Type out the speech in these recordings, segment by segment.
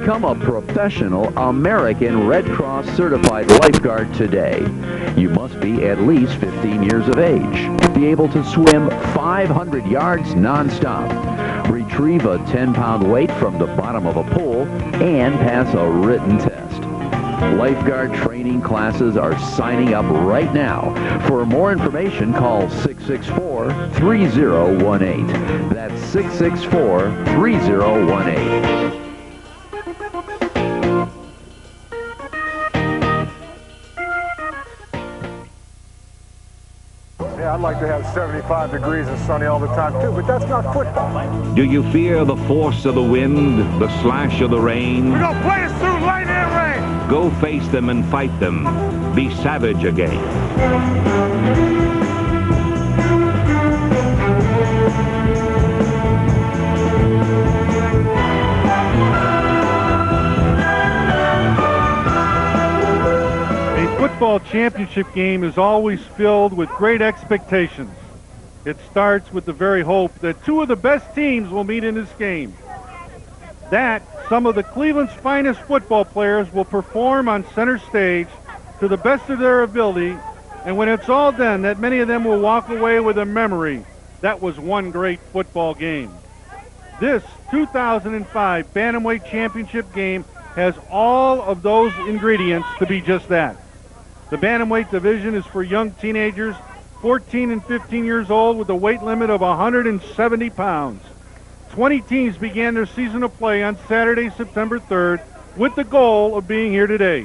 Become a professional American Red Cross certified lifeguard today. You must be at least 15 years of age, be able to swim 500 yards nonstop, retrieve a 10-pound weight from the bottom of a pool, and pass a written test. Lifeguard training classes are signing up right now. For more information, call 664-3018. That's 664-3018. Yeah, I'd like to have 75 degrees and sunny all the time too, but that's not football. Do you fear the force of the wind, the slash of the rain? We're gonna play us through light and rain. Go face them and fight them. Be savage again. Football championship game is always filled with great expectations. It starts with the very hope that two of the best teams will meet in this game. That some of the Cleveland's finest football players will perform on center stage to the best of their ability, and when it's all done, that many of them will walk away with a memory. That was one great football game. This 2005 Bantamweight Championship game has all of those ingredients to be just that. The Bantamweight division is for young teenagers, 14 and 15 years old, with a weight limit of 170 pounds. 20 teams began their season of play on Saturday, September 3rd, with the goal of being here today.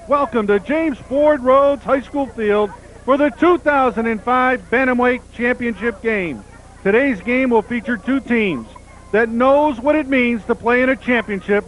Welcome to James Ford Rhodes High School Field for the 2005 Bantamweight Championship game. Today's game will feature two teams that knows what it means to play in a championship,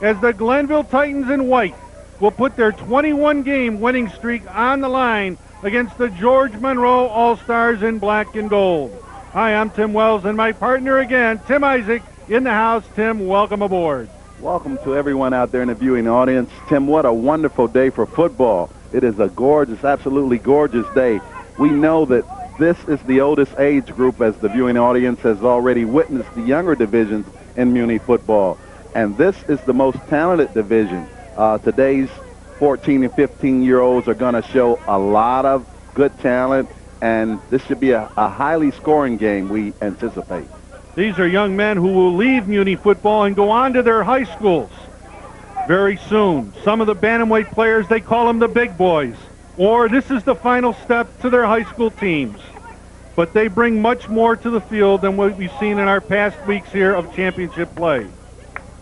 as the Glenville Titans in white will put their 21-game winning streak on the line against the George Monroe All-Stars in black and gold. Hi, I'm Tim Wells, and my partner again, Tim Isaac, in the house. Tim, welcome aboard. Welcome to everyone out there in the viewing audience. Tim, what a wonderful day for football. It is a gorgeous, absolutely gorgeous day. We know that this is the oldest age group, as the viewing audience has already witnessed the younger divisions in Muny football. And this is the most talented division. Today's 14 and 15-year-olds are going to show a lot of good talent, and this should be a highly scoring game, we anticipate. These are young men who will leave Muny football and go on to their high schools very soon. Some of the Bantamweight players, they call them the big boys, or this is the final step to their high school teams. But they bring much more to the field than what we've seen in our past weeks here of championship play.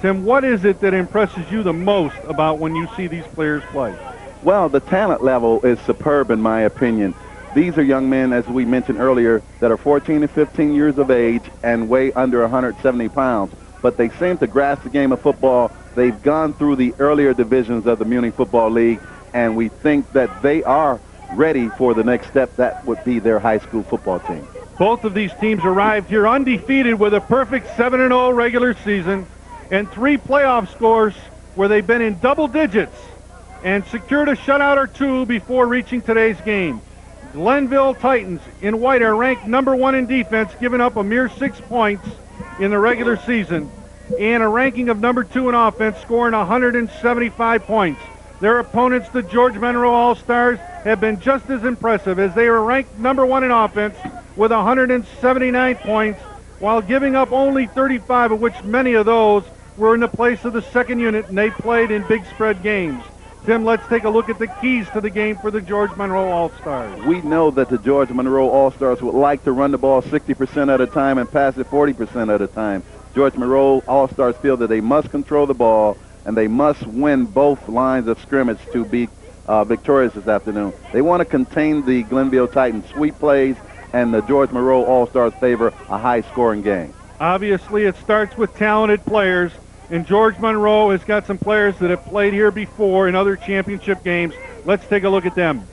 Tim, what is it that impresses you the most about when you see these players play? Well, the talent level is superb in my opinion. These are young men, as we mentioned earlier, that are 14 and 15 years of age and weigh under 170 pounds. But they seem to grasp the game of football. They've gone through the earlier divisions of the Muny Football League, and we think that they are ready for the next step. That would be their high school football team. Both of these teams arrived here undefeated with a perfect 7-0 regular season and 3 playoff scores where they've been in double digits and secured a shutout or 2 before reaching today's game. Glenville Titans in white are ranked number 1 in defense, giving up a mere 6 points in the regular season, and a ranking of number 2 in offense, scoring 175 points. Their opponents, the George Monroe All-Stars, have been just as impressive, as they are ranked number 1 in offense with 179 points, while giving up only 35, of which many of those were in the place of the second unit, and they played in big spread games. Tim, let's take a look at the keys to the game for the George Monroe All-Stars. We know that the George Monroe All-Stars would like to run the ball 60% at a time and pass it 40% at a time. George Monroe All-Stars feel that they must control the ball and they must win both lines of scrimmage to be victorious this afternoon. They want to contain the Glenville Titans sweep plays, and the George Monroe All-Stars favor a high-scoring game. Obviously, it starts with talented players, and George Monroe has got some players that have played here before in other championship games. Let's take a look at them.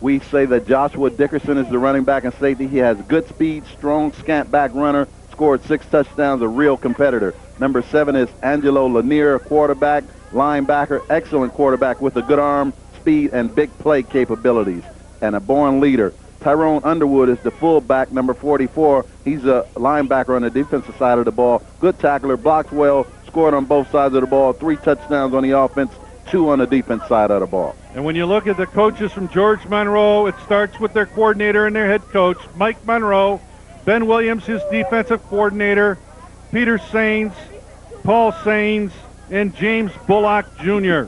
We say that Joshua Dickerson is the running back and safety. He has good speed, strong scant back runner, scored 6 touchdowns, a real competitor. Number 7 is Angelo Lanier, quarterback, linebacker, excellent quarterback with a good arm, speed, and big play capabilities, and a born leader. Tyrone Underwood is the fullback, number 44. He's a linebacker on the defensive side of the ball. Good tackler, blocks well, scored on both sides of the ball, 3 touchdowns on the offense, 2 on the defense side of the ball. And when you look at the coaches from George Monroe, it starts with their coordinator and their head coach, Mike Monroe, Ben Williams, his defensive coordinator, Peter Sains, Paul Sains, and James Bullock Jr.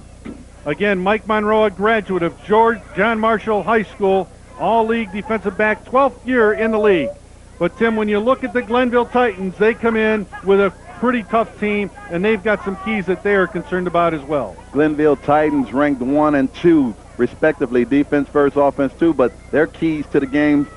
Again, Mike Monroe, a graduate of John Marshall High School, all-league defensive back, 12th year in the league. But, Tim, when you look at the Glenville Titans, they come in with a pretty tough team, and they've got some keys that they are concerned about as well. Glenville Titans ranked 1 and 2, respectively, defense first, offense 2, but their keys to the game,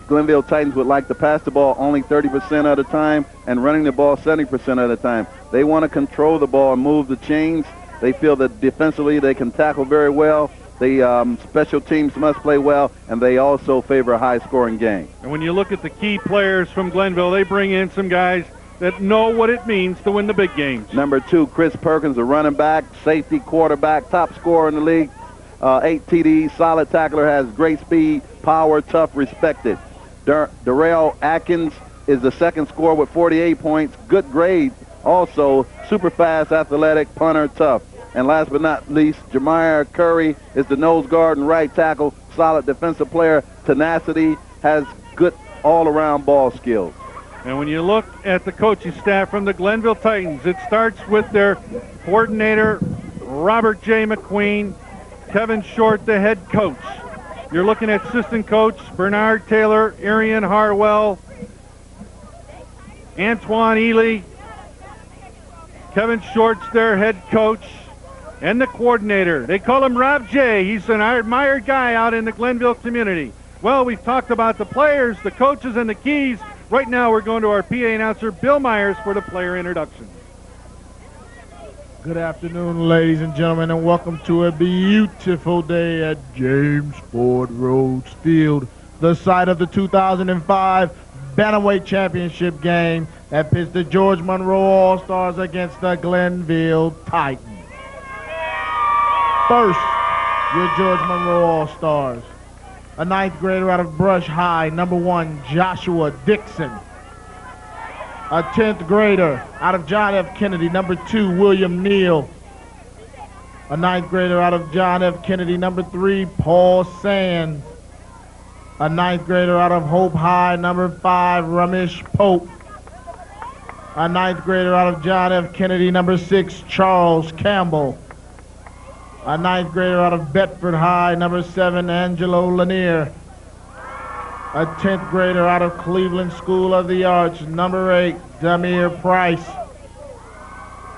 Glenville Titans would like to pass the ball only 30% of the time and running the ball 70% of the time. They want to control the ball and move the chains. They feel that defensively they can tackle very well. The special teams must play well, and they also favor a high-scoring game. And when you look at the key players from Glenville, they bring in some guys that know what it means to win the big games. Number 2, Chris Perkins, a running back, safety, quarterback, top scorer in the league. 8 TDs, solid tackler, has great speed, power, tough, respected. Darrell Atkins is the second scorer with 48 points, good grade, also super fast, athletic, punter, tough. And last but not least, Jamiah Curry is the nose guard and right tackle, solid defensive player, tenacity, has good all-around ball skills. And when you look at the coaching staff from the Glenville Titans, it starts with their coordinator, Robert J. McQueen, Kevin Short, the head coach. You're looking at assistant coach Bernard Taylor, Arian Harwell, Antoine Ely, Kevin Short's their head coach, and the coordinator. They call him Rob J. He's an admired guy out in the Glenville community. Well, we've talked about the players, the coaches, and the keys. Right now we're going to our PA announcer, Bill Myers, for the player introduction. Good afternoon, ladies and gentlemen, and welcome to a beautiful day at James Ford Rhodes Field, the site of the 2005 Bantamweight Championship game that pits the George Monroe All-Stars against the Glenville Titans. First, your George Monroe All-Stars. A 9th grader out of Brush High, number 1, Joshua Dixon. A 10th grader out of John F. Kennedy, number 2, William Neal. A 9th grader out of John F. Kennedy, number 3, Paul Sands. A 9th grader out of Hope High, number 5, Ramesh Pope. A 9th grader out of John F. Kennedy, number 6, Charles Campbell. A 9th grader out of Bedford High, number 7, Angelo Lanier. A 10th grader out of Cleveland School of the Arts, number 8, Damir Price.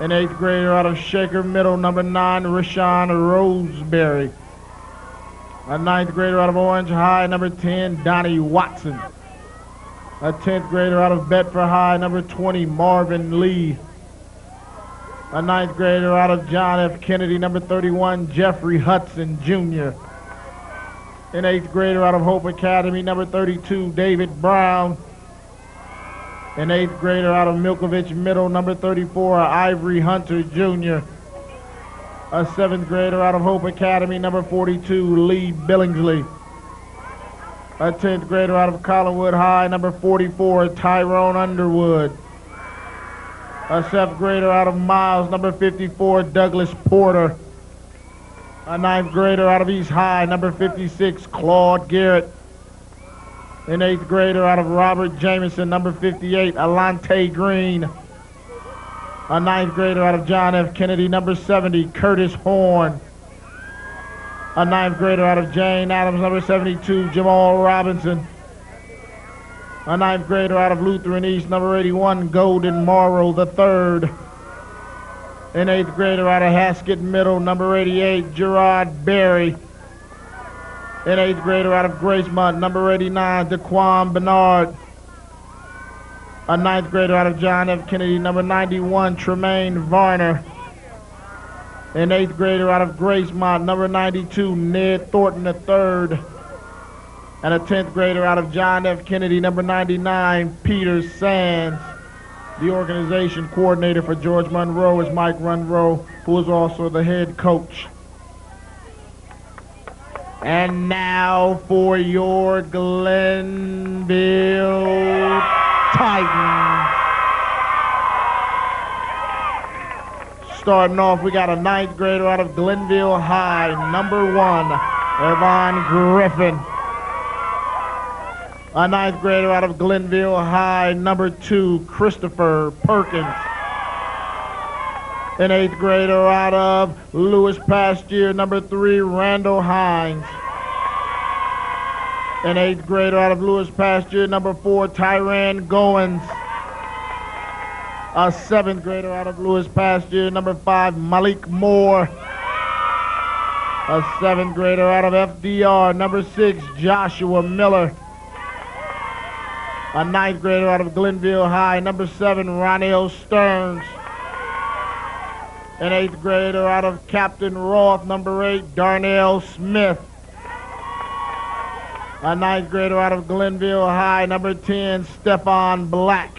An 8th grader out of Shaker Middle, number 9, Rashawn Roseberry. A 9th grader out of Orange High, number 10, Donnie Watson. A 10th grader out of Bedford High, number 20, Marvin Lee. A 9th grader out of John F. Kennedy, number 31, Jeffrey Hudson, Jr. An 8th grader out of Hope Academy, number 32, David Brown. An 8th grader out of Milkovich Middle, number 34, Ivory Hunter, Jr. A 7th grader out of Hope Academy, number 42, Lee Billingsley. A 10th grader out of Collinwood High, number 44, Tyrone Underwood. A 7th grader out of Miles, number 54, Douglas Porter. A 9th grader out of East High, number 56, Claude Garrett. An 8th grader out of Robert Jameson, number 58, Alante Green. A 9th grader out of John F. Kennedy, number 70, Curtis Horn. A 9th grader out of Jane Adams, number 72, Jamal Robinson. A 9th grader out of Lutheran East, number 81, Golden Morrow III. An 8th grader out of Haskett Middle, number 88, Gerard Berry. An 8th grader out of Gracemont, number 89, Daquan Bernard. A 9th grader out of John F. Kennedy, number 91, Tremaine Varner. An 8th grader out of Gracemont, number 92, Ned Thornton III. And a 10th grader out of John F. Kennedy, number 99, Peter Sands. The organization coordinator for George Monroe is Mike Monroe, who is also the head coach. And now for your Glenville Titans. starting off, we got a ninth grader out of Glenville High, number 1, Yvonne Griffin. A ninth grader out of Glenville High, number 2, Christopher Perkins. An eighth grader out of Lewis Pasteur, number 3, Randall Hines. An eighth grader out of Lewis Pasture, number 4, Tyran Goins. A seventh grader out of Lewis Pasture, number 5, Malik Moore. A seventh grader out of FDR, number 6, Joshua Miller. A ninth grader out of Glenville High, number 7, Ronell Stearns. An eighth grader out of Captain Roth, number 8, Darnell Smith. A ninth grader out of Glenville High, number 10, Stephon Black.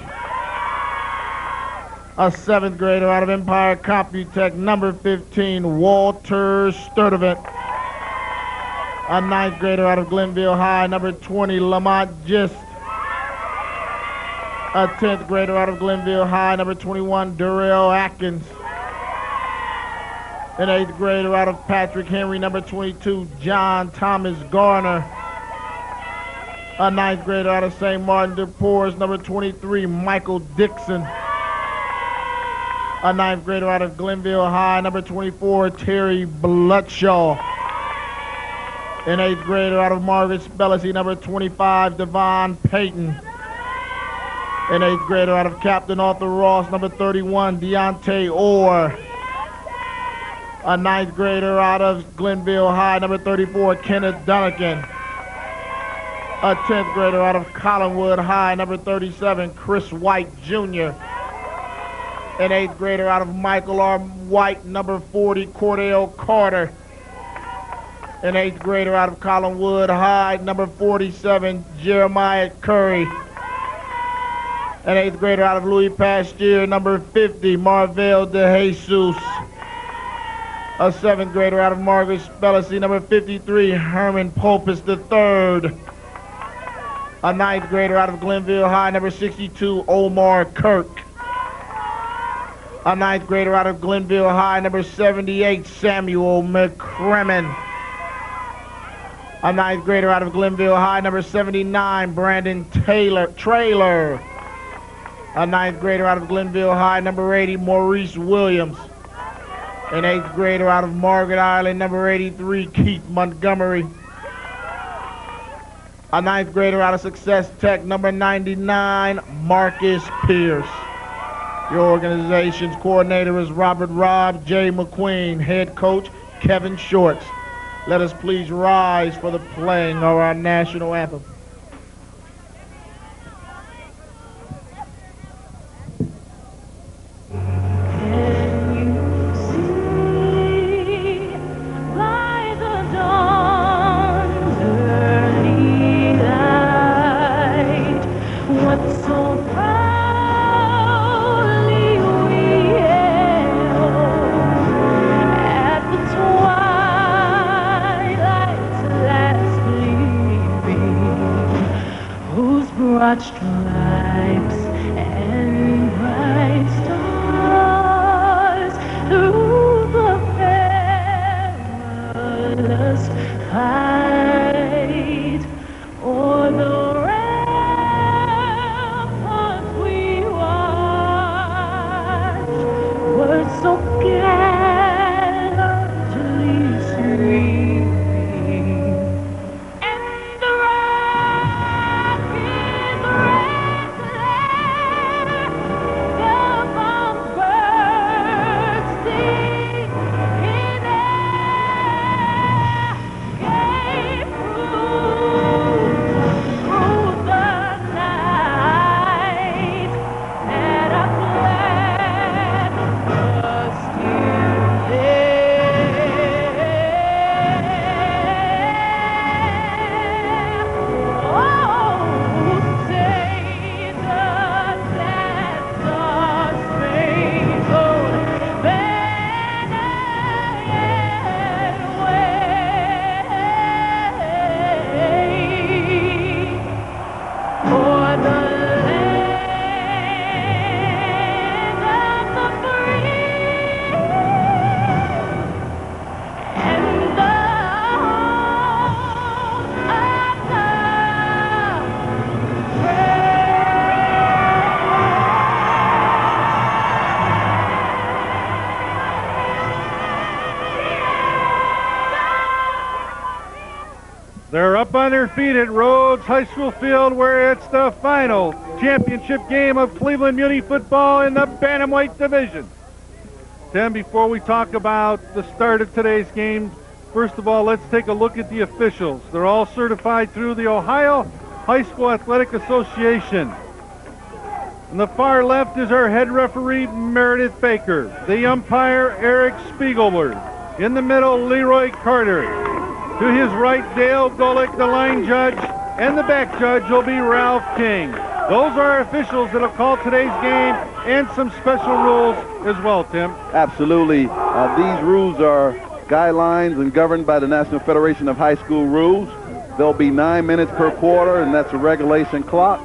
A seventh grader out of Empire Computech, number 15, Walter Sturdivant. A ninth grader out of Glenville High, number 20, Lamont Gist. A 10th grader out of Glenville High, number 21, Darrell Atkins. An 8th grader out of Patrick Henry, number 22, John Thomas Garner. A 9th grader out of St. Martin de Porres, number 23, Michael Dixon. A 9th grader out of Glenville High, number 24, Terry Bloodshaw. An 8th grader out of Margaret Spellacy, number 25, Devon Payton. An 8th grader out of Captain Arthur Ross, number 31, Deontay Orr. A 9th grader out of Glenville High, number 34, Kenneth Duncan. A 10th grader out of Collinwood High, number 37, Chris White Jr. An 8th grader out of Michael R. White, number 40, Cordell Carter. An 8th grader out of Collinwood High, number 47, Jeremiah Curry. An 8th grader out of Louis Pasteur, number 50, Marvell De Jesus. A 7th grader out of Margaret Spellacy, number 53, Herman Popus III. A 9th grader out of Glenville High, number 62, Omar Kirk. A 9th grader out of Glenville High, number 78, Samuel McCrimmon. A 9th grader out of Glenville High, number 79, Brandon Trailer. A 9th grader out of Glenville High, number 80, Maurice Williams. An 8th grader out of Margaret Island, number 83, Keith Montgomery. A 9th grader out of Success Tech, number 99, Marcus Pierce. Your organization's coordinator is Robert Rob J. McQueen, head coach Kevin Shorts. Let us please rise for the playing of our national anthem. Broad stripes and bright stars through the perilous fight, o'er the ramparts we watched, were so gallantly streaming. Still on their feet at Rhodes High School Field, where it's the final championship game of Cleveland Muny football in the Bantamweight division. Tim, before we talk about the start of today's game, first of all, let's take a look at the officials. They're all certified through the Ohio High School Athletic Association. On the far left is our head referee, Meredith Baker. The umpire, Eric Spiegelberg. In the middle, Leroy Carter. To his right, Dale Golick, the line judge. And the back judge will be Ralph King. Those are officials that have called today's game, and some special rules as well, Tim. Absolutely. These rules are guidelines and governed by the National Federation of High School Rules. There'll be 9 minutes per quarter, and that's a regulation clock.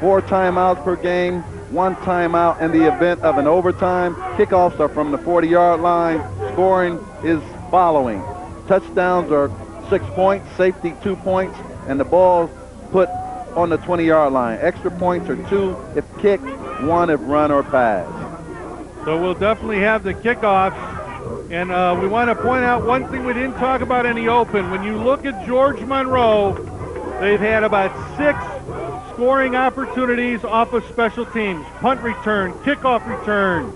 4 timeouts per game, 1 timeout in the event of an overtime. Kickoffs are from the 40-yard line. Scoring is following. Touchdowns are 6 points, safety 2 points, and the ball put on the 20-yard line. Extra points are 2 if kicked, 1 if run or pass. So we'll definitely have the kickoffs. And we want to point out one thing we didn't talk about in the open. When you look at George Monroe, they've had about 6 scoring opportunities off of special teams. Punt return, kickoff return.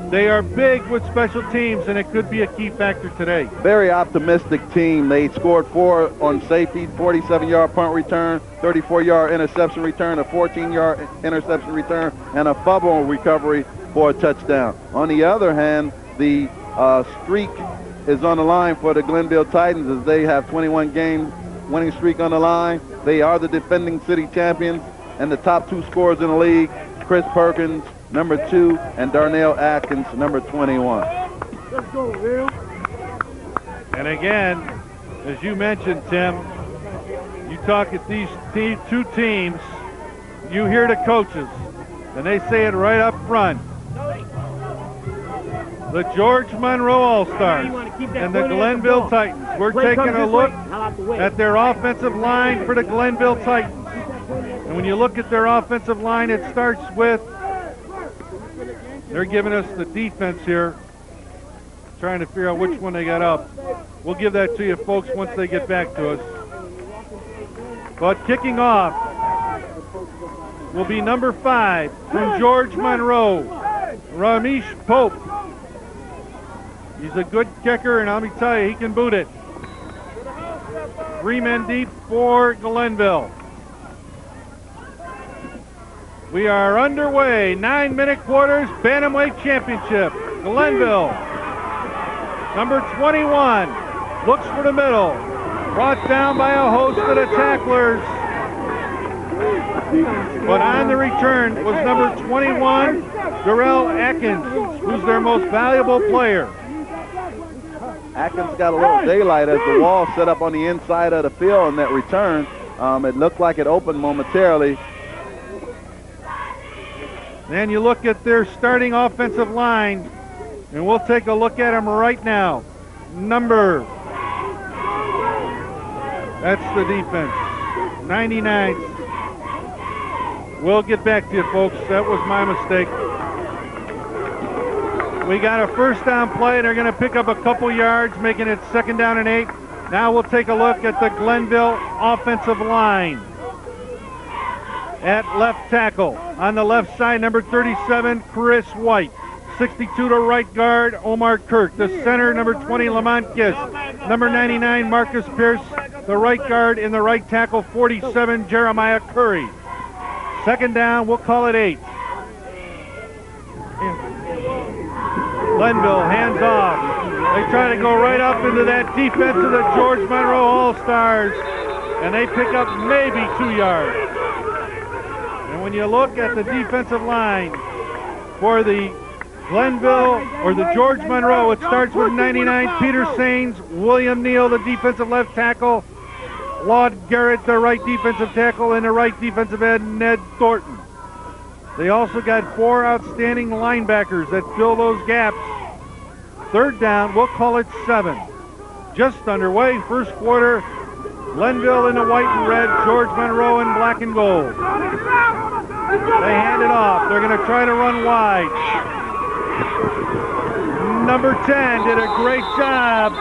They are big with special teams, and it could be a key factor today. Very optimistic team. They scored 4 on safety, 47-yard punt return, 34-yard interception return, a 14-yard interception return, and a fumble recovery for a touchdown. On the other hand, the streak is on the line for the Glenville Titans, as they have 21 game winning streak on the line. They are the defending city champions, and the top 2 scorers in the league, Chris Perkins, number 2, and Darnell Atkins, number 21. Let's go, Will. And again, as you mentioned, Tim, you talk at these 2 teams, you hear the coaches, and they say it right up front. The George Monroe All-Stars and the Glenville Titans. We're taking a look at their offensive line for the Glenville Titans. And when you look at their offensive line, it starts with, they're giving us the defense here, trying to figure out which one they got up. We'll give that to you folks once they get back to us. But kicking off will be number 5 from George Monroe, Ramesh Pope. He's a good kicker, and let me tell you, he can boot it. 3 men deep for Glenville. We are underway. 9-minute quarters, Bantamweight Championship. Glenville, number 21, looks for the middle. Brought down by a host of the tacklers. But on the return was number 21, Darrell Atkins, who's their most valuable player. Atkins got a little daylight as the wall set up on the inside of the field in that return. It looked like it opened momentarily. Then you look at their starting offensive line, and we'll take a look at them right now. That's the defense, 99. We'll get back to you, folks. That was my mistake. We got a first down play. They're going to pick up a couple yards, making it 2nd down and 8. Now we'll take a look at the Glenville offensive line. At left tackle, on the left side, number 37, Chris White. 62 to right guard, Omar Kirk. The center, number 20, Lamont Giss. Number 99, Marcus Pierce. The right guard in the right tackle, 47, Jeremiah Curry. 2nd down, we'll call it 8. Glenville, hands off. They try to go right up into that defense of the George Monroe All-Stars, and they pick up maybe 2 yards. And when you look at the defensive line for the Glenville, or the George Monroe, it starts with 99, Peter Sains, William Neal, the defensive left tackle, Claude Garrett, the right defensive tackle, and the right defensive end, Ned Thornton. They also got 4 outstanding linebackers that fill those gaps. 3rd down, we'll call it 7. Just underway, first quarter. Glenville in the white and red, George Monroe in black and gold. They hand it off. They're going to try to run wide. Number 10 did a great job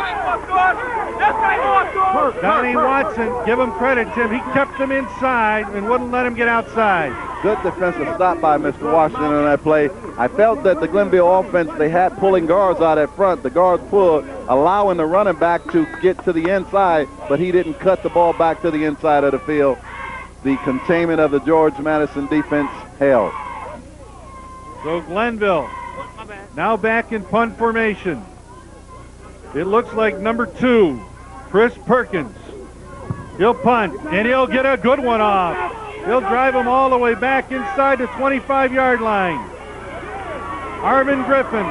Donnie Watson, give him credit, Tim. He kept them inside and wouldn't let him get outside. Good defensive stop by Mr. Washington on that play. I felt that the Glenville offense, they had pulling guards out at front. The guards pulled, allowing the running back to get to the inside, but he didn't cut the ball back to the inside of the field. The containment of the George Madison defense held. So Glenville now back in punt formation. It looks like number 2, Chris Perkins. He'll punt, and he'll get a good one off. He'll drive him all the way back inside the 25-yard line. Arvin Griffin.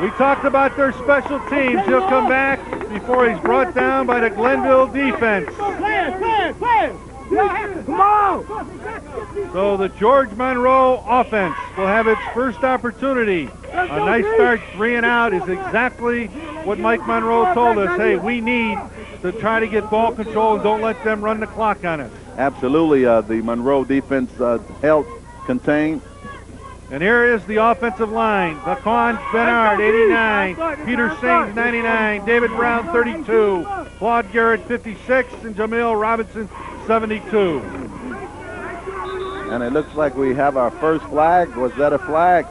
We talked about their special teams. He'll come back before he's brought down by the Glenville defense. So the George Monroe offense will have its first opportunity. A nice start, 3 and out, is exactly what Mike Monroe told us. Hey, we need to try to get ball control and don't let them run the clock on us. Absolutely, the Monroe defense held contained. And here is the offensive line. Laquan Bernard, 89. Peter Sains, 99. David Brown, 32. Claude Garrett, 56. And Jamil Robinson, 72. And it looks like we have our first flag. Was that a flag?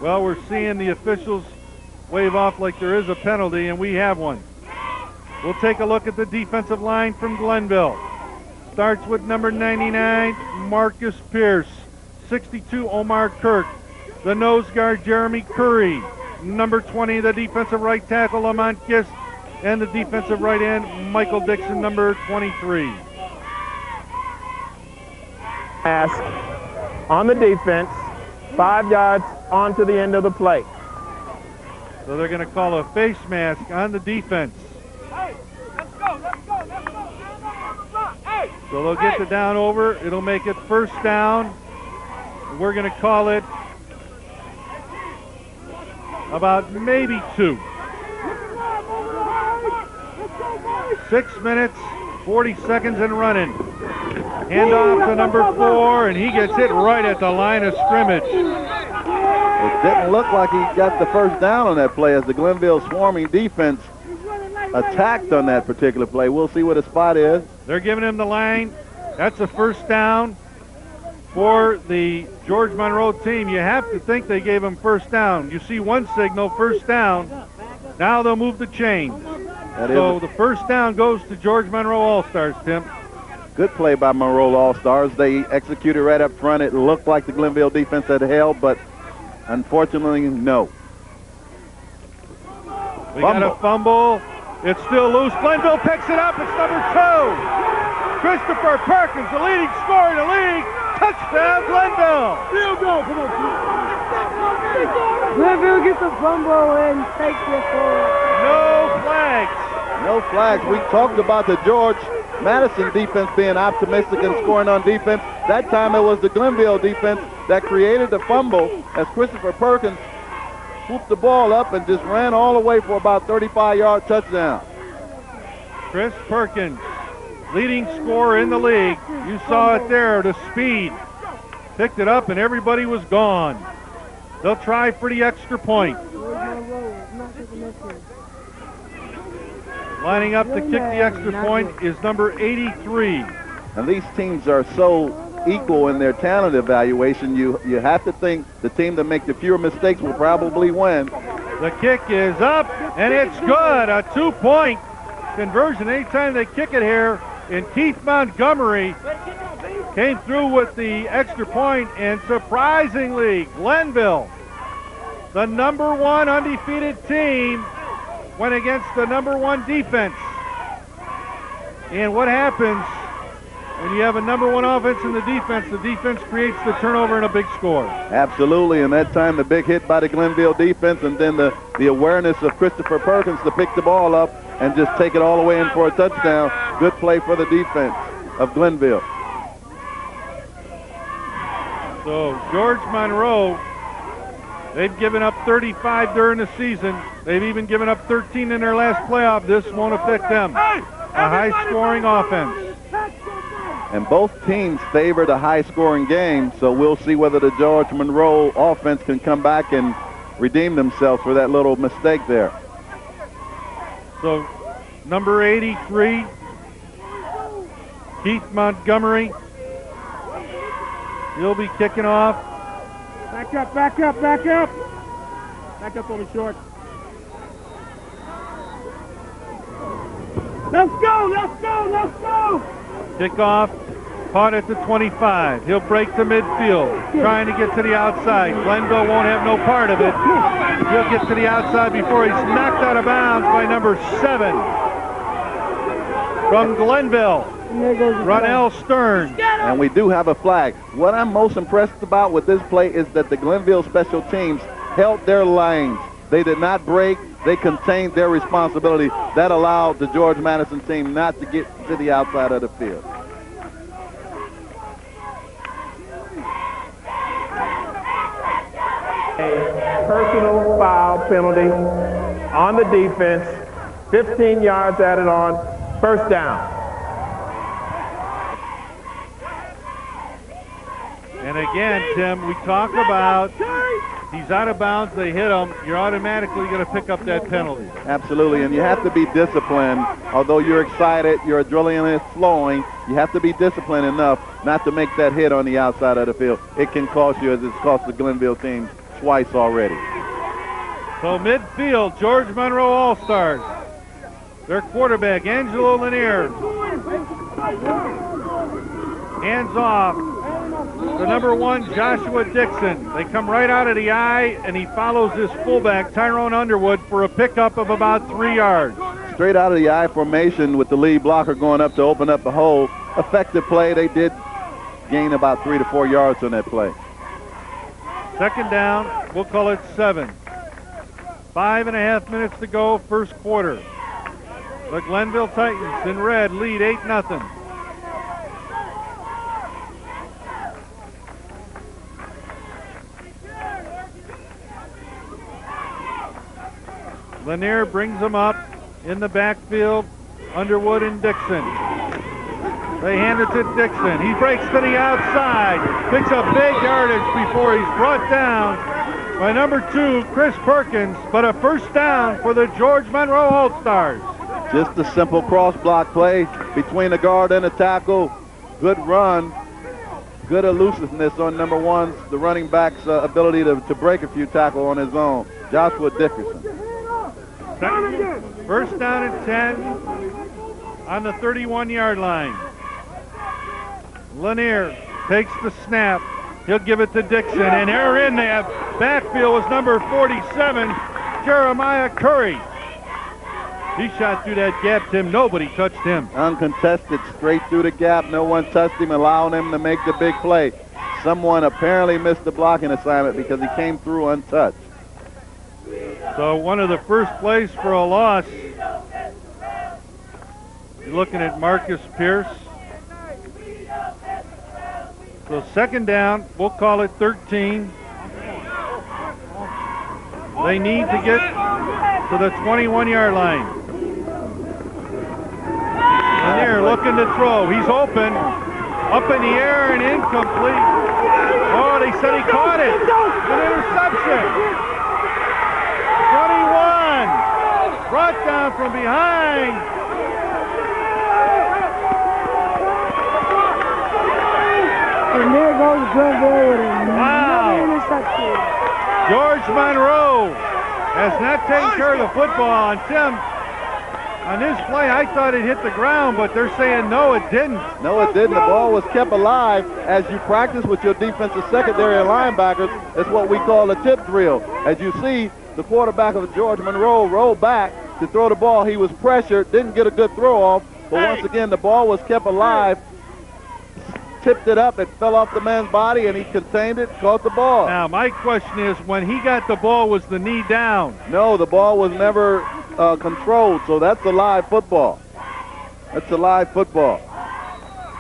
Well, we're seeing the officials wave off like there is a penalty, and we have one. We'll take a look at the defensive line from Glenville. Starts with number 99, Marcus Pierce. 62, Omar Kirk. The nose guard, Jeremy Curry. Number 20, the defensive right tackle, Lamont Gist. And the defensive right end, Michael Dixon, number 23. Mask on the defense, 5 yards onto the end of the play. So they're going to call a face mask on the defense. So they'll get the down over. It'll make it first down. We're going to call it about maybe 2. 6 minutes, 40 seconds and running. Handoff to number 4, and he gets hit right at the line of scrimmage. It didn't look like he got the first down on that play as the Glenville swarming defense attacked on that particular play. We'll see what the spot is. They're giving him the line. That's a first down for the George Monroe team. You have to think they gave him first down. You see one signal, first down. Now they'll move the chains. So the first down goes to George Monroe All-Stars, Tim. Good play by Monroe All-Stars. They executed right up front. It looked like the Glenville defense had held, but unfortunately, no. We got a fumble. It's still loose. Glenville picks it up. It's number 2. Christopher Perkins, the leading scorer in the league. Touchdown, Glenville. Field goal. Come on. Glenville gets the fumble and takes it forward. No flags. No flags. We talked about the George Madison defense being optimistic and scoring on defense. That time it was the Glenville defense that created the fumble as Christopher Perkins swooped the ball up and just ran all the way for about 35-yard touchdown. Chris Perkins, leading scorer in the league. You saw it there, the speed. Picked it up and everybody was gone. They'll try for the extra point. Lining up to kick the extra point is number 83. And these teams are so equal in their talent evaluation. You have to think the team that makes the fewer mistakes will probably win. The kick is up, and it's good. A 2-point conversion anytime they kick it here. And Keith Montgomery came through with the extra point, and surprisingly, Glenville, the number 1 undefeated team, went against the number 1 defense. And what happens when you have a number 1 offense in the defense creates the turnover and a big score. Absolutely, and that time the big hit by the Glenville defense, and then the awareness of Christopher Perkins to pick the ball up and just take it all the way in for a touchdown. Good play for the defense of Glenville. So George Monroe, they've given up 35 during the season. They've even given up 13 in their last playoff. This won't affect them. A high-scoring offense. And both teams favored a high-scoring game, so we'll see whether the George Monroe offense can come back and redeem themselves for that little mistake there. So number 83, Keith Montgomery. He'll be kicking off. Back up, back up, back up. Back up on the short. Let's go, let's go, let's go. Kickoff, caught at the 25. He'll break to midfield, trying to get to the outside. Glenville won't have no part of it. He'll get to the outside before he's knocked out of bounds by number 7 from Glenville, Ronell Stern. And we do have a flag. What I'm most impressed about with this play is that the Glenville special teams held their lanes. They did not break. They contained their responsibility. That allowed the George Madison team not to get to the outside of the field. A personal foul penalty on the defense. 15 yards added on. First down. And again, Tim, we talk about he's out of bounds, they hit him, you're automatically going to pick up that penalty. Absolutely, and you have to be disciplined. Although you're excited, your adrenaline is flowing, you have to be disciplined enough not to make that hit on the outside of the field. It can cost you, as it's cost the Glenville team twice already. So midfield, George Monroe All-Stars. Their quarterback, Angelo Lanier. Hands off. The number 1, Joshua Dixon. They come right out of the eye, and he follows his fullback, Tyrone Underwood, for a pickup of about 3 yards. Straight out of the I formation with the lead blocker going up to open up the hole. Effective play. They did gain about 3 to 4 yards on that play. Second down, we'll call it 7. 5.5 minutes to go, first quarter. The Glenville Titans in red lead 8-0. Lanier brings them up in the backfield, Underwood and Dixon. They hand it to Dixon. He breaks to the outside, picks up big yardage before he's brought down by number 2, Chris Perkins, but a first down for the George Monroe All-Stars. Just a simple cross block play between the guard and the tackle. Good run, good elusiveness on number 1's, the running back's ability to break a few tackles on his own, Joshua Dickerson. First down and 10 on the 31-yard line. Lanier takes the snap. He'll give it to Dixon, and they're in there. Backfield was number 47, Jeremiah Curry. He shot through that gap, Tim. Nobody touched him. Uncontested, straight through the gap. No one touched him, allowing him to make the big play. Someone apparently missed the blocking assignment because he came through untouched. So one of the first plays for a loss. You're looking at Marcus Pierce. So second down, we'll call it 13. They need to get to the 21-yard line. Lanier looking to throw. He's open. Up in the air and incomplete. Oh, they said he caught it. An interception. 21, brought down from behind. And there goes Glenville with Wow. another interception. George Monroe has not taken care of the football. And Tim, on this play, I thought it hit the ground, but they're saying no, it didn't. No, it didn't. The ball was kept alive. As you practice with your defensive secondary and linebackers, it's what we call a tip drill. As you see, the quarterback of George Monroe rolled back to throw the ball. He was pressured, didn't get a good throw off, but once again, the ball was kept alive, tipped it up, it fell off the man's body, and he contained it, caught the ball. Now, my question is, when he got the ball, was the knee down? No, the ball was never controlled, so that's a live football. That's a live football.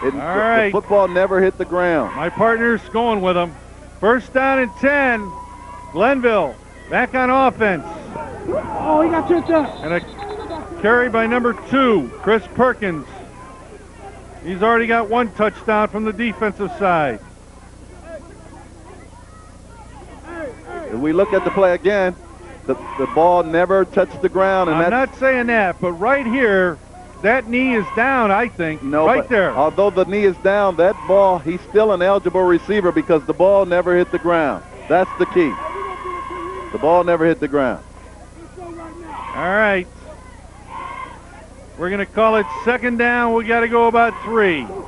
All right. The football never hit the ground. My partner's going with him. First down and 10, Glenville. Back on offense. Oh, he got tripped up. And a carry by number 2, Chris Perkins. He's already got 1 touchdown from the defensive side. If we look at the play again, The ball never touched the ground. And I'm not saying that, but right here, that knee is down, I think. No, right there. Although the knee is down, that ball, he's still an eligible receiver because the ball never hit the ground. That's the key. The ball never hit the ground. All right. We're going to call it second down. We got to go about 3. Going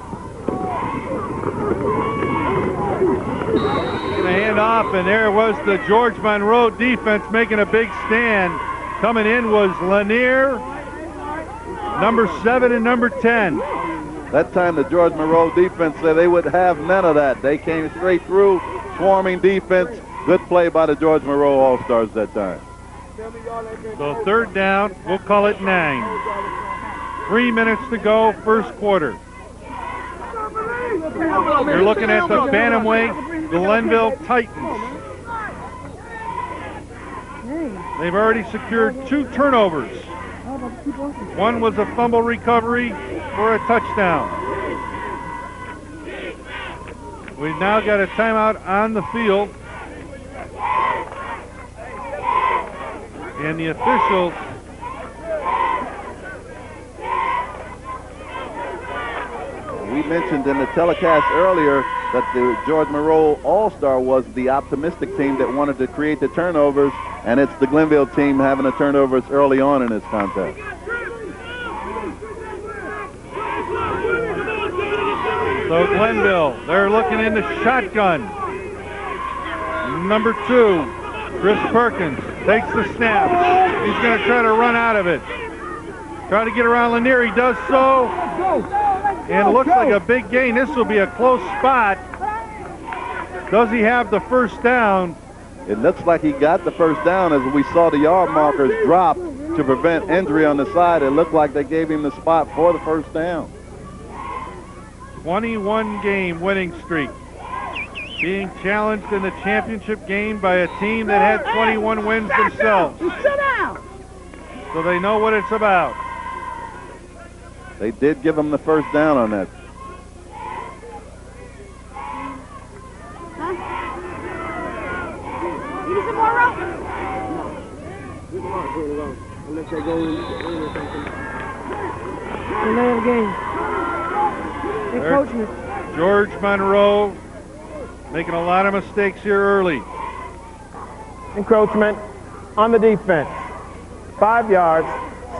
to hand off, and there was the George Monroe defense making a big stand. Coming in was Lanier, number 7 and number 10. That time the George Monroe defense said they would have none of that. They came straight through, swarming defense. Good play by the George Monroe All-Stars that time. So third down, we'll call it 9. 3 minutes to go, first quarter. You're looking at the Bantamweight Glenville Titans. They've already secured 2 turnovers. One was a fumble recovery for a touchdown. We've now got a timeout on the field. And the officials we mentioned in the telecast earlier that the George Monroe All-Star was the optimistic team that wanted to create the turnovers, and it's the Glenville team having the turnovers early on in this contest. So Glenville, they're looking in the shotgun. Number 2, Chris Perkins takes the snap. He's going to try to run out of it. Try to get around Lanier. He does so. And it looks like a big gain. This will be a close spot. Does he have the first down? It looks like he got the first down as we saw the yard markers drop to prevent injury on the side. It looked like they gave him the spot for the first down. 21-game winning streak. Being challenged in the championship game by a team that had 21 wins themselves. So they know what it's about. They did give him the first down on that. You need some more rope? Unless they go in or something. Delay of the game. Encroachment. George Monroe making a lot of mistakes here early. Encroachment on the defense. 5 yards,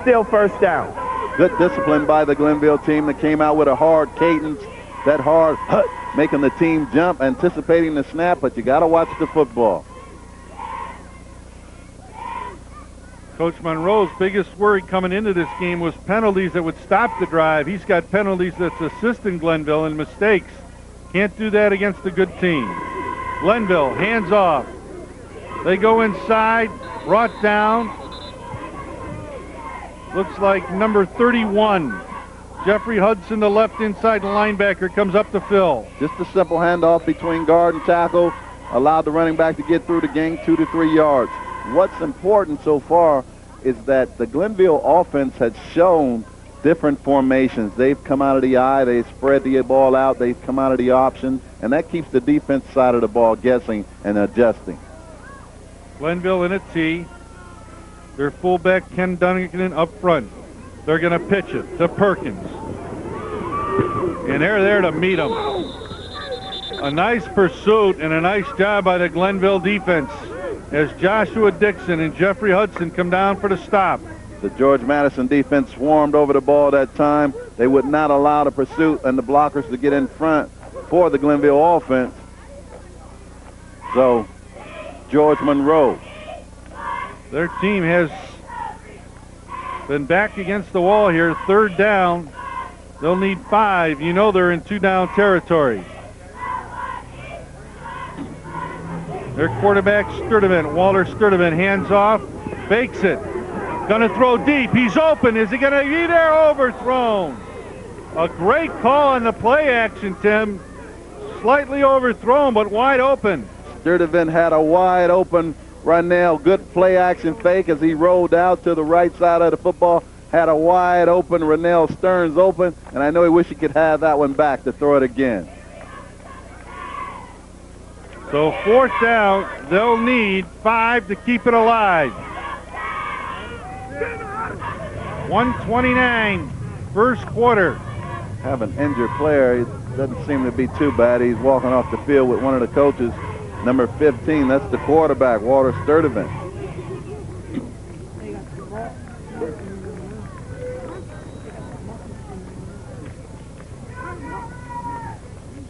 still first down. Good discipline by the Glenville team that came out with a hard cadence, that hard hut, making the team jump, anticipating the snap, but you got to watch the football. Coach Monroe's biggest worry coming into this game was penalties that would stop the drive. He's got penalties that's assisting Glenville in mistakes. Can't do that against a good team. Glenville, hands off. They go inside, brought down. Looks like number 31. Jeffrey Hudson, the left inside linebacker, comes up to fill. Just a simple handoff between guard and tackle. Allowed the running back to get through the game 2 to 3 yards. What's important so far is that the Glenville offense has shown different formations. They've come out of the eye, they spread the ball out, they've come out of the option, and that keeps the defense side of the ball guessing and adjusting. Glenville in a T. Their fullback, Ken Duncan, up front. They're going to pitch it to Perkins. And they're there to meet him. A nice pursuit and a nice job by the Glenville defense as Joshua Dixon and Jeffrey Hudson come down for the stop. The George Madison defense swarmed over the ball that time. They would not allow the pursuit and the blockers to get in front for the Glenville offense. So, George Monroe. Their team has been back against the wall here. Third down. They'll need 5. You know they're in 2-down territory. Their quarterback, Sturdivant, Walter Sturdivant, hands off, fakes it. Gonna throw deep. He's open. Is he gonna be there? Overthrown. A great call on the play action, Tim. Slightly overthrown, but wide open. Sturdivant had a wide open Ronell. Good play action fake as he rolled out to the right side of the football. Had a wide open Ronell Stearns open, and I know he wished he could have that one back to throw it again. So 4th down, they'll need 5 to keep it alive. 1:29, first quarter. Have an injured player. It doesn't seem to be too bad. He's walking off the field with one of the coaches, number 15. That's the quarterback, Walter Sturdivant.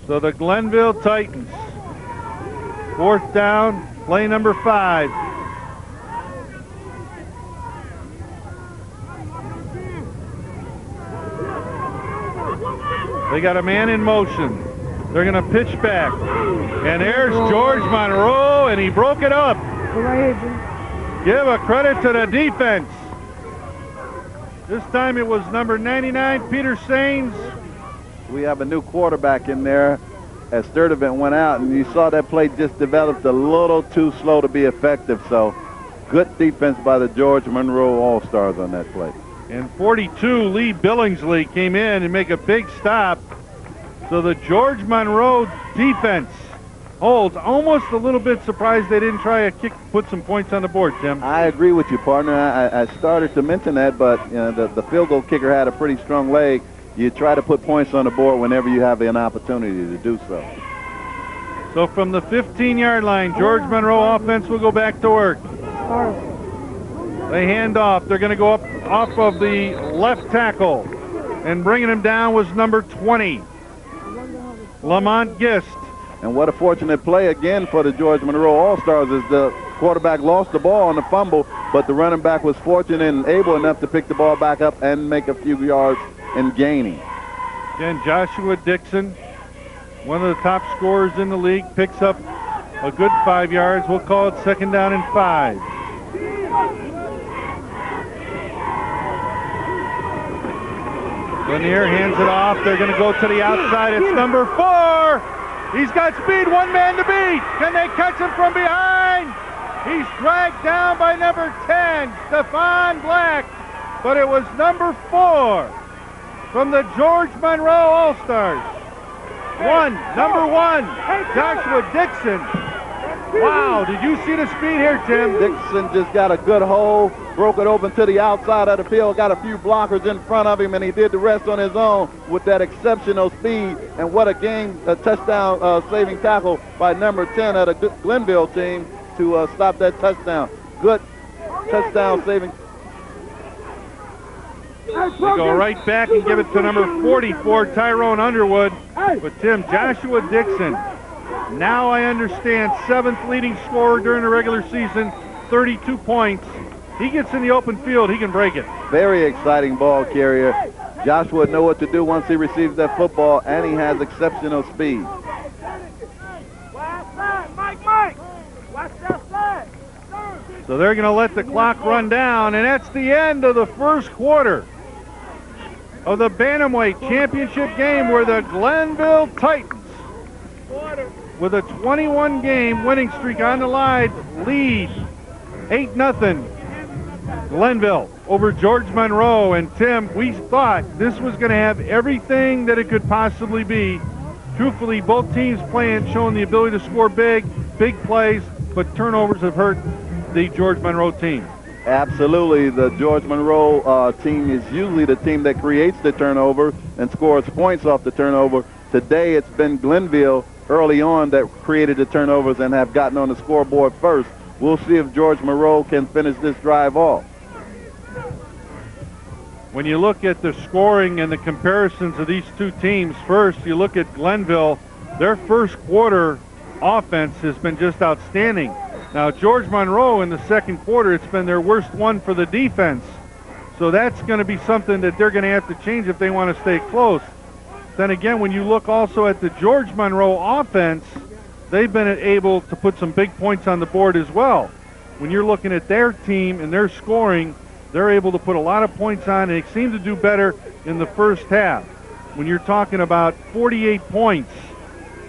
So the Glenville Titans, 4th down, play number 5. They got a man in motion. They're going to pitch back. And there's George Monroe, and he broke it up. Go right here, Jim. Give a credit to the defense. This time it was number 99, Peter Sains. We have a new quarterback in there as Sturdivant went out, and you saw that play just developed a little too slow to be effective. So good defense by the George Monroe All-Stars on that play. And 42, Lee Billingsley came in and make a big stop. So the George Monroe defense holds. Almost a little bit surprised they didn't try a kick, put some points on the board, Tim. I agree with you, partner. I started to mention that, but you know, the field goal kicker had a pretty strong leg. You try to put points on the board whenever you have an opportunity to do so. So from the 15-yard line, George Monroe offense will go back to work. They hand off. They're going to go up off of the left tackle. And bringing him down was number 20, Lamont Gist. And what a fortunate play again for the George Monroe All-Stars is the quarterback lost the ball on the fumble, but the running back was fortunate and able enough to pick the ball back up and make a few yards in gaining. Again, Joshua Dixon, one of the top scorers in the league, picks up a good 5 yards. We'll call it 2nd down and 5. Lanier hands it off. They're going to go to the outside. It's number 4. He's got speed. One man to beat. Can they catch him from behind? He's dragged down by number 10, Stephon Black. But it was number 4 from the George Monroe All-Stars. Number 1, Joshua Dixon. Wow, did you see the speed here, Tim? Dixon just got a good hole, broke it open to the outside of the field, got a few blockers in front of him, and he did the rest on his own with that exceptional speed. And what a touchdown saving tackle by number 10 of the Glenville team to stop that touchdown. Good touchdown saving. They go right back and give it to number 44, Tyrone Underwood. But Tim, Joshua Dixon, now I understand, 7th leading scorer during the regular season, 32 points. He gets in the open field, he can break it. Very exciting ball carrier. Joshua knows what to do once he receives that football, and he has exceptional speed. So they're going to let the clock run down, and that's the end of the first quarter of the Bantamweight Championship game, where the Glenville Titans, with a 21-game winning streak on the line, lead 8-0 Glenville over George Monroe. And Tim, we thought this was going to have everything that it could possibly be. Truthfully, both teams showing the ability to score big plays, but turnovers have hurt the George Monroe team. Absolutely. The George Monroe team is usually the team that creates the turnover and scores points off the turnover. Today it's been Glenville early on that created the turnovers and have gotten on the scoreboard first. We'll see if George Monroe can finish this drive off. When you look at the scoring and the comparisons of these two teams, first you look at Glenville, their first quarter offense has been just outstanding. Now, George Monroe in the second quarter, it's been their worst one for the defense. So that's going to be something that they're going to have to change if they want to stay close. Then again, when you look also at the George Monroe offense, they've been able to put some big points on the board as well. When you're looking at their team and their scoring, they're able to put a lot of points on, and they seem to do better in the first half. When you're talking about 48 points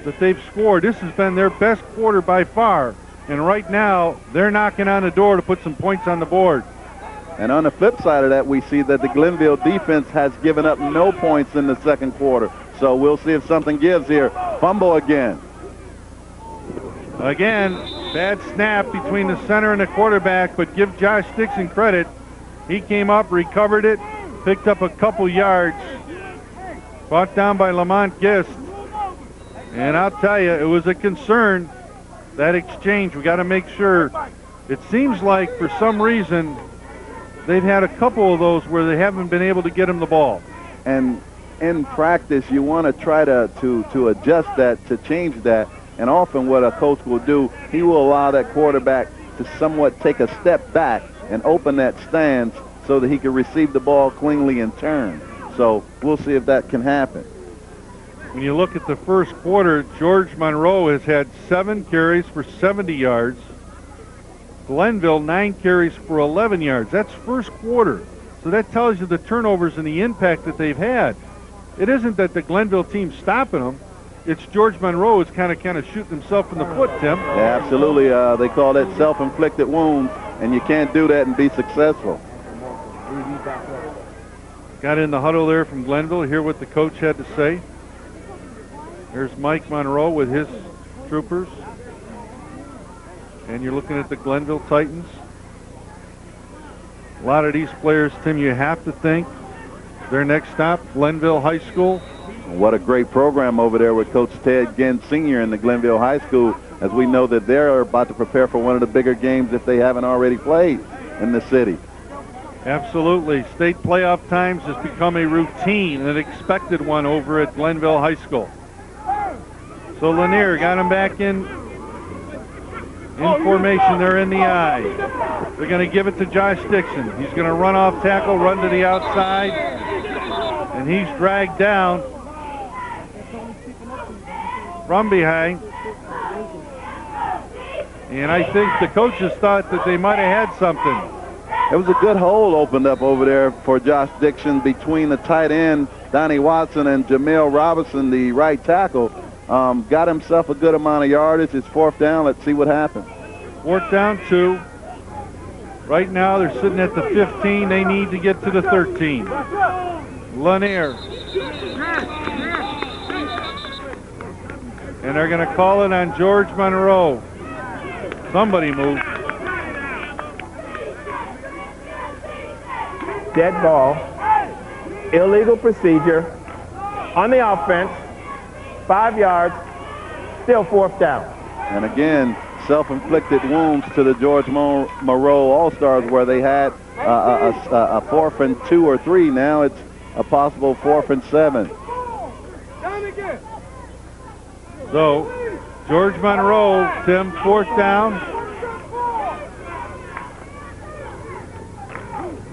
that they've scored, this has been their best quarter by far. And right now, they're knocking on the door to put some points on the board. And on the flip side of that, we see that the Glenville defense has given up no points in the second quarter. So we'll see if something gives here. Fumble again. Again, bad snap between the center and the quarterback, but give Josh Dixon credit. He came up, recovered it, picked up a couple yards. Brought down by Lamont Gist. And I'll tell you, it was a concern, that exchange. We got to make sure. It seems like for some reason they've had a couple of those where they haven't been able to get him the ball. And in practice, you want to try to adjust that, to change that. And often what a coach will do, he will allow that quarterback to somewhat take a step back and open that stance so that he can receive the ball cleanly and turn. So we'll see if that can happen. When you look at the first quarter, George Monroe has had 7 carries for 70 yards. Glenville, 9 carries for 11 yards. That's first quarter. So that tells you the turnovers and the impact that they've had. It isn't that the Glenville team's stopping them. It's George Monroe is kind of shooting himself in the foot, Tim. Yeah, absolutely. They call it self-inflicted wounds, and you can't do that and be successful. Got in the huddle there from Glenville. Hear what the coach had to say. There's Mike Monroe with his troopers. And you're looking at the Glenville Titans. A lot of these players, Tim, you have to think their next stop, Glenville High School. What a great program over there with Coach Ted Ginn Sr. in the Glenville High School, as we know that they're about to prepare for one of the bigger games if they haven't already played in the city. Absolutely. State playoff times has become a routine, an expected one over at Glenville High School. So Lanier got him back in formation there in the eye. They're going to give it to Josh Dixon. He's going to run off tackle, run to the outside, and he's dragged down from behind. And I think the coaches thought that they might have had something. It was a good hole opened up over there for Josh Dixon between the tight end, Donnie Watson, and Jamil Robinson, the right tackle. Got himself a good amount of yardage. It's 4th down. Let's see what happens. 4th down, 2. Right now they're sitting at the 15. They need to get to the 13. Lanier. And they're going to call it on George Monroe. Somebody moved. Dead ball. Illegal procedure on the offense. 5 yards. Still 4th down. And again, self-inflicted wounds to the George Monroe All-Stars, where they had a 4th and 2 or 3. Now it's a possible 4th and 7. So George Monroe, Tim, 4th down.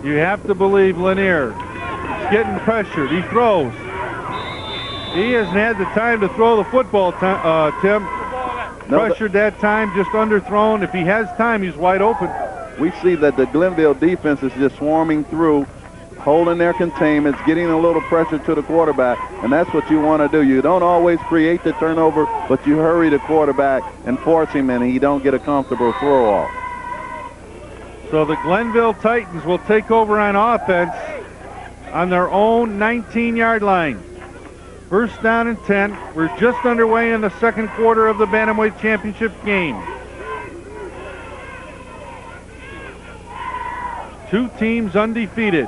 You have to believe Lanier. He's getting pressured. He throws. He hasn't had the time to throw the football, Tim. Pressured that time, just underthrown. If he has time, he's wide open. We see that the Glenville defense is just swarming through, holding their containments, getting a little pressure to the quarterback, and that's what you want to do. You don't always create the turnover, but you hurry the quarterback and force him, and he don't get a comfortable throw off. So the Glenville Titans will take over on offense on their own 19-yard line. 1st down and 10. We're just underway in the 2nd quarter of the Bantamweight Championship game. 2 teams undefeated.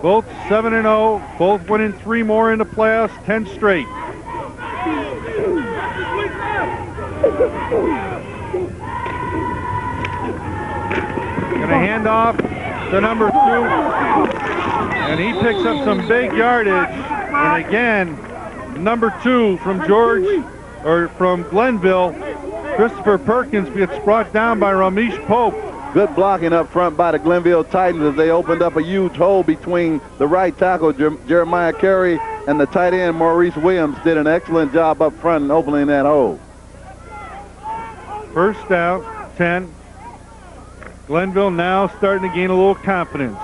Both 7-0. Both winning 3 more in the playoffs, 10 straight. Gonna hand off to number 2. And he picks up some big yardage. And again, number 2 from from Glenville, Christopher Perkins, gets brought down by Ramesh Pope. Good blocking up front by the Glenville Titans as they opened up a huge hole between the right tackle, Jeremiah Carey, and the tight end, Maurice Williams. Did an excellent job up front in opening that hole. 1st down, 10. Glenville now starting to gain a little confidence.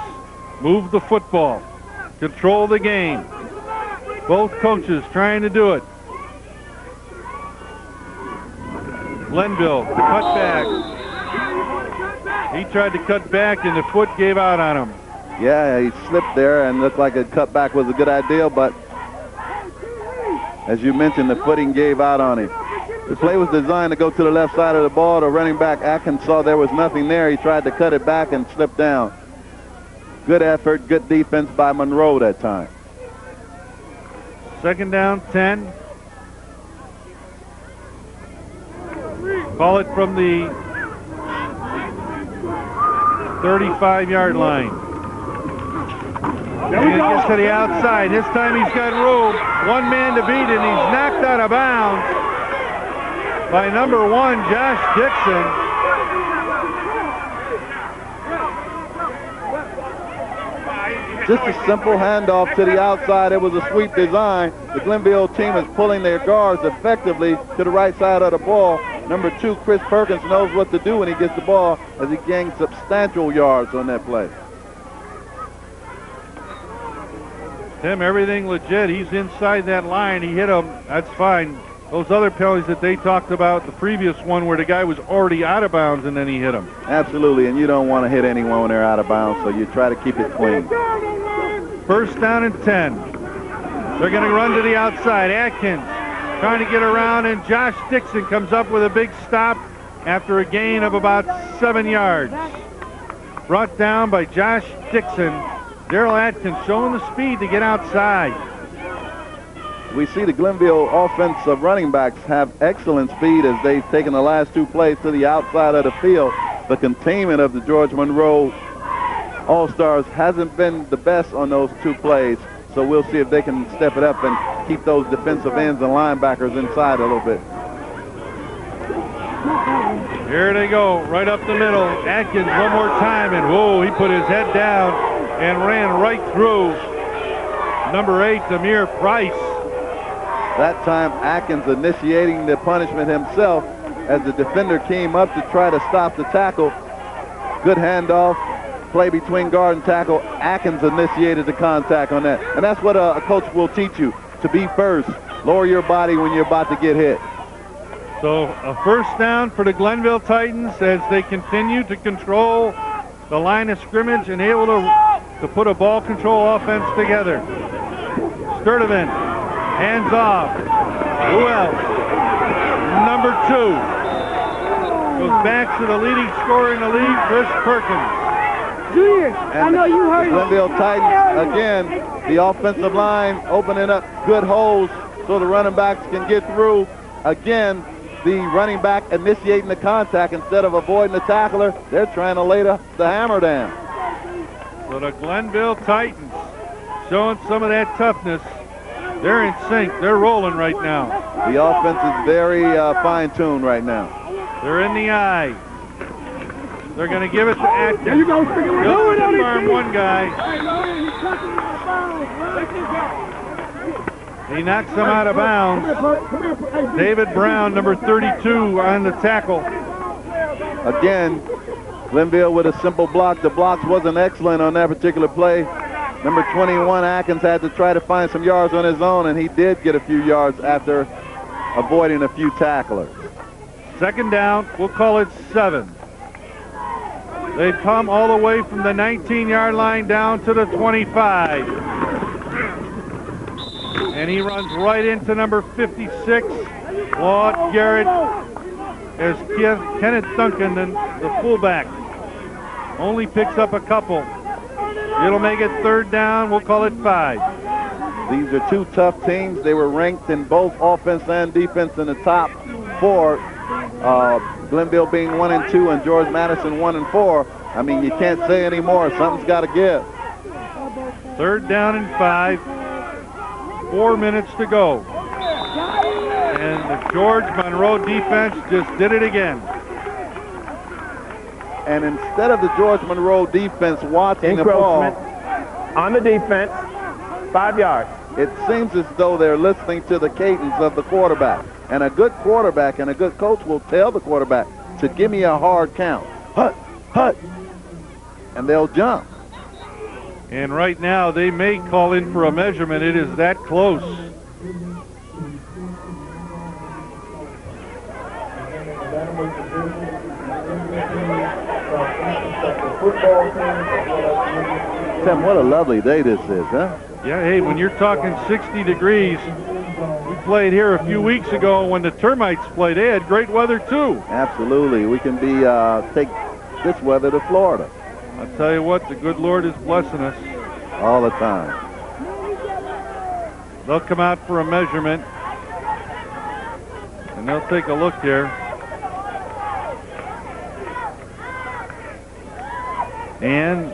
Move the football. Control the game. Both coaches trying to do it. Glenville, the cutback. He tried to cut back and the foot gave out on him. Yeah, he slipped there and looked like a cutback was a good idea, but as you mentioned, the footing gave out on him. The play was designed to go to the left side of the ball. The running back, Atkins, saw there was nothing there. He tried to cut it back and slipped down. Good effort, good defense by Monroe that time. Second down, 10. Call it from the 35-yard line. And he gets to the outside. This time he's got room. One man to beat, and he's knocked out of bounds by number 1, Josh Dixon. Just a simple handoff to the outside. It was a sweep design. The Glenville team is pulling their guards effectively to the right side of the ball. Number 2, Chris Perkins, knows what to do when he gets the ball as he gains substantial yards on that play. Tim, everything legit. He's inside that line. He hit him. That's fine. Those other penalties that they talked about, the previous one where the guy was already out of bounds and then he hit him. Absolutely, and you don't want to hit anyone when they're out of bounds, so you try to keep it clean. First down and 10. They're going to run to the outside. Atkins trying to get around, and Josh Dixon comes up with a big stop after a gain of about 7 yards. Brought down by Josh Dixon. Daryl Atkins showing the speed to get outside. We see the Glenville offensive running backs have excellent speed as they've taken the last 2 plays to the outside of the field. The containment of the George Monroe All-Stars hasn't been the best on those 2 plays, so we'll see if they can step it up and keep those defensive ends and linebackers inside a little bit. Here they go, right up the middle. Atkins one more time, and whoa, he put his head down and ran right through number 8, Demir Price. That time, Atkins initiating the punishment himself as the defender came up to try to stop the tackle. Good handoff, play between guard and tackle. Atkins initiated the contact on that. And that's what a coach will teach you, to be first. Lower your body when you're about to get hit. So a first down for the Glenville Titans as they continue to control the line of scrimmage and able to put a ball control offense together. Sturdivant, hands off. Who else? Number 2. Goes back to the leading scorer in the league, Chris Perkins. Junior, And I know you heard the Glenville Titans, again, the offensive line opening up good holes so the running backs can get through. Again, the running back initiating the contact instead of avoiding the tackler. They're trying to lay the hammer down. So the Glenville Titans showing some of that toughness. They're in sync. They're rolling right now. The offense is very fine-tuned right now. They're in the eye. They're going to give it to Atkins. There you go. He'll disarm one guy. He knocks him out of bounds. David Brown, number 32, on the tackle. Again, Glenville with a simple block. The blocks wasn't excellent on that particular play. Number 21, Atkins, had to try to find some yards on his own, and he did get a few yards after avoiding a few tacklers. Second down, we'll call it 7. They've come all the way from the 19-yard line down to the 25. And he runs right into number 56, Claude Garrett, as Kenneth Duncan, the fullback, only picks up a couple. It'll make it third down. We'll call it 5. These are 2 tough teams. They were ranked in both offense and defense in the top 4. Glenville being 1 and 2 and George Madison 1 and 4. I mean, you can't say anymore. Something's got to give. Third down and 5. 4 minutes to go. And the George Monroe defense just did it again. And instead of the George Monroe defense watching the ball, on the defense, 5 yards. It seems as though they're listening to the cadence of the quarterback. And a good quarterback and a good coach will tell the quarterback to give me a hard count. Hut, hut. And they'll jump. And right now, they may call in for a measurement. It is that close. Tim, what a lovely day this is, huh? Yeah, hey, when you're talking 60 degrees, we played here a few weeks ago when the Termites played. They had great weather too. Absolutely. We can be take this weather to Florida. I'll tell you what, the good Lord is blessing us. All the time. They'll come out for a measurement. And they'll take a look here. And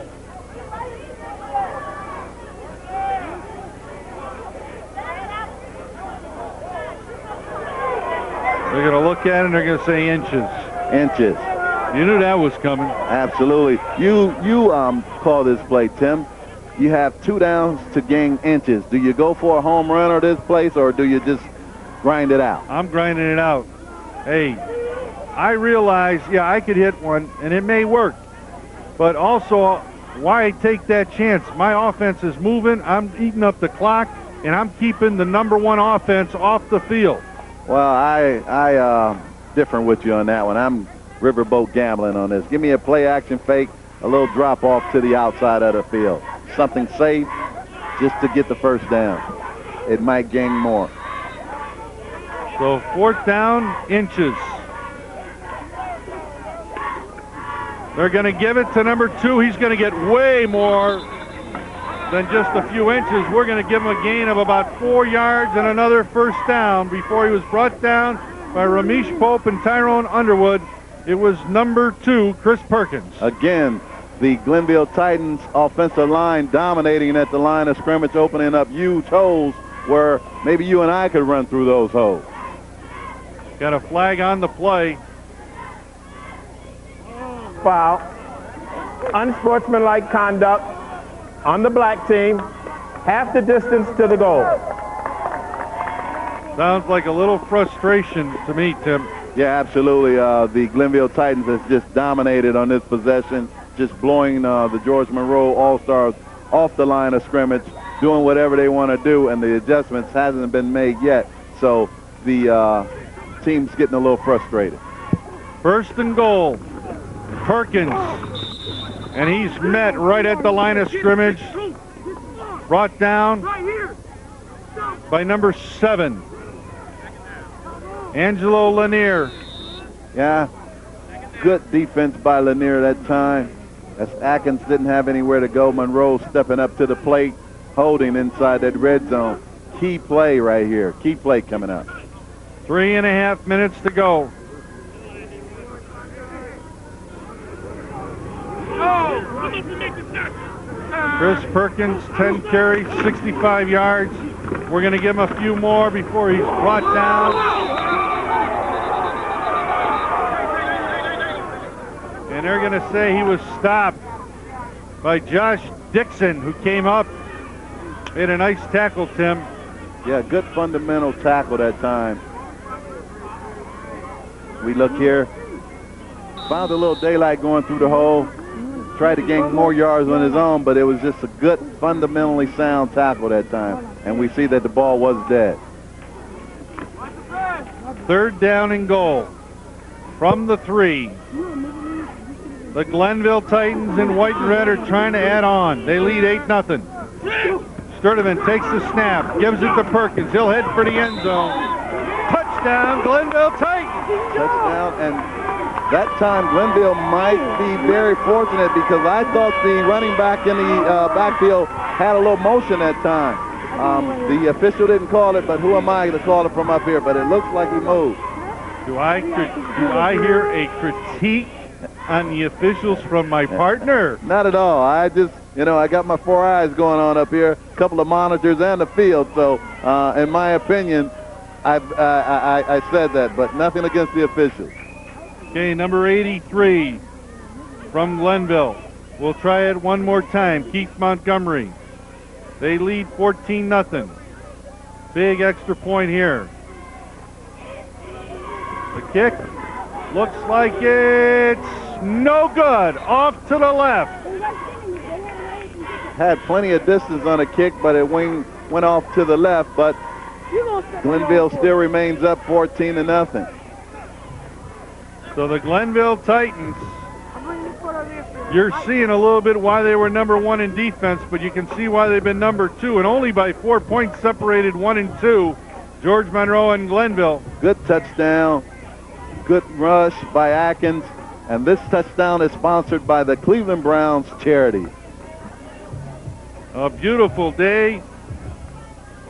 they're going to look at it and they're going to say inches. Inches. You knew that was coming. Absolutely. You call this play, Tim. You have 2 downs to gain inches. Do you go for a home run or this place, or do you just grind it out? I'm grinding it out. Hey, I realize, yeah, I could hit one, and it may work. But also, why take that chance? My offense is moving. I'm eating up the clock, and I'm keeping the #1 offense off the field. Well, I different with you on that one. I'm riverboat gambling on this. Give me a play action fake, a little drop off to the outside of the field. Something safe just to get the first down. It might gain more. So 4th down, inches. They're going to give it to #2. He's going to get way more than just a few inches. We're going to give him a gain of about 4 yards and another first down before he was brought down by Ramesh Pope and Tyrone Underwood. It was #2, Chris Perkins. Again, the Glenville Titans offensive line dominating at the line of scrimmage, opening up huge holes where maybe you and I could run through those holes. Got a flag on the play. Foul. Unsportsmanlike conduct on the black team. Half the distance to the goal. Sounds like a little frustration to me, Tim. Yeah, absolutely. The Glenville Titans has just dominated on this possession, just blowing the George Monroe All-Stars off the line of scrimmage, doing whatever they want to do, and the adjustments hasn't been made yet. So the team's getting a little frustrated. 1st and goal. Perkins. And he's met right at the line of scrimmage. Brought down by #7. Angelo Lanier. Yeah, good defense by Lanier that time. As Atkins didn't have anywhere to go, Monroe stepping up to the plate, holding inside that red zone. Key play right here. Key play coming up. 3.5 minutes to go. Chris Perkins, 10 carries, 65 yards. We're going to give him a few more before he's brought down. And they're going to say he was stopped by Josh Dixon, who came up, made a nice tackle, Tim. Yeah, good fundamental tackle that time. We look here. Found a little daylight going through the hole. Tried to gain more yards on his own, but it was just a good, fundamentally sound tackle that time. And we see that the ball was dead. 3rd down and goal from the 3. The Glenville Titans in white and red are trying to add on. They lead 8-0. Sturdivant takes the snap, gives it to Perkins. He'll head for the end zone. Touchdown, Glenville Titans. Touchdown, and that time Glenville might be very fortunate because I thought the running back in the backfield had a little motion that time. The official didn't call it, but who am I to call it from up here? But it looks like he moved. Do I hear a critique on the officials from my partner? Not at all. I just, I got my 4 eyes going on up here, a couple of monitors and the field. So, in my opinion, I said that, but nothing against the officials. Okay, number 83 from Glenville. We'll try it one more time. Keith Montgomery. They lead 14-0. Big extra point here. The kick looks like it's no good. Off to the left. Had plenty of distance on a kick, but it went off to the left. But Glenville still remains up 14-0. So the Glenville Titans, you're seeing a little bit why they were #1 in defense, but you can see why they've been #2, and only by 4 points separated 1 and 2. George Monroe and Glenville. Good touchdown. Good rush by Atkins. And this touchdown is sponsored by the Cleveland Browns charity. A beautiful day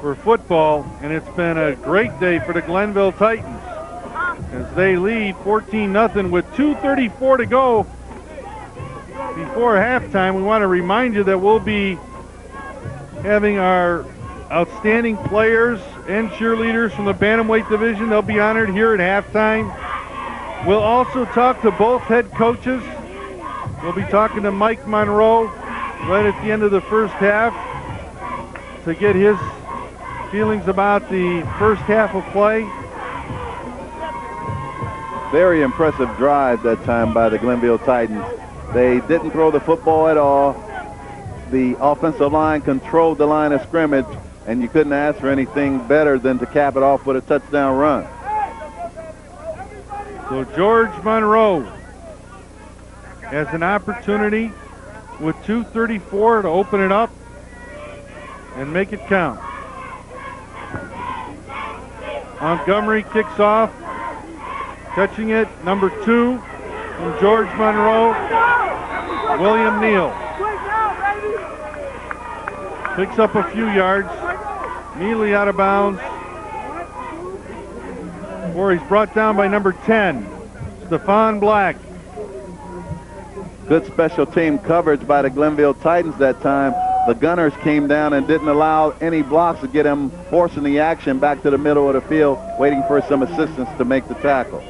for football, and it's been a great day for the Glenville Titans as they lead 14-0 with 2:34 to go before halftime. We want to remind you that we'll be having our outstanding players and cheerleaders from the bantamweight division. They'll be honored here at halftime. We'll also talk to both head coaches. We'll be talking to Mike Monroe right at the end of the first half to get his feelings about the first half of play. Very impressive drive that time by the Glenville Titans. They didn't throw the football at all. The offensive line controlled the line of scrimmage, and you couldn't ask for anything better than to cap it off with a touchdown run. So George Monroe has an opportunity with 2:34 to open it up and make it count. Montgomery kicks off, catching it, number 2 from George Monroe, William Neal. Picks up a few yards, immediately out of bounds, before he's brought down by number 10, Stephon Black. Good special team coverage by the Glenville Titans that time. The Gunners came down and didn't allow any blocks to get him forcing the action back to the middle of the field, waiting for some assistance to make the tackle.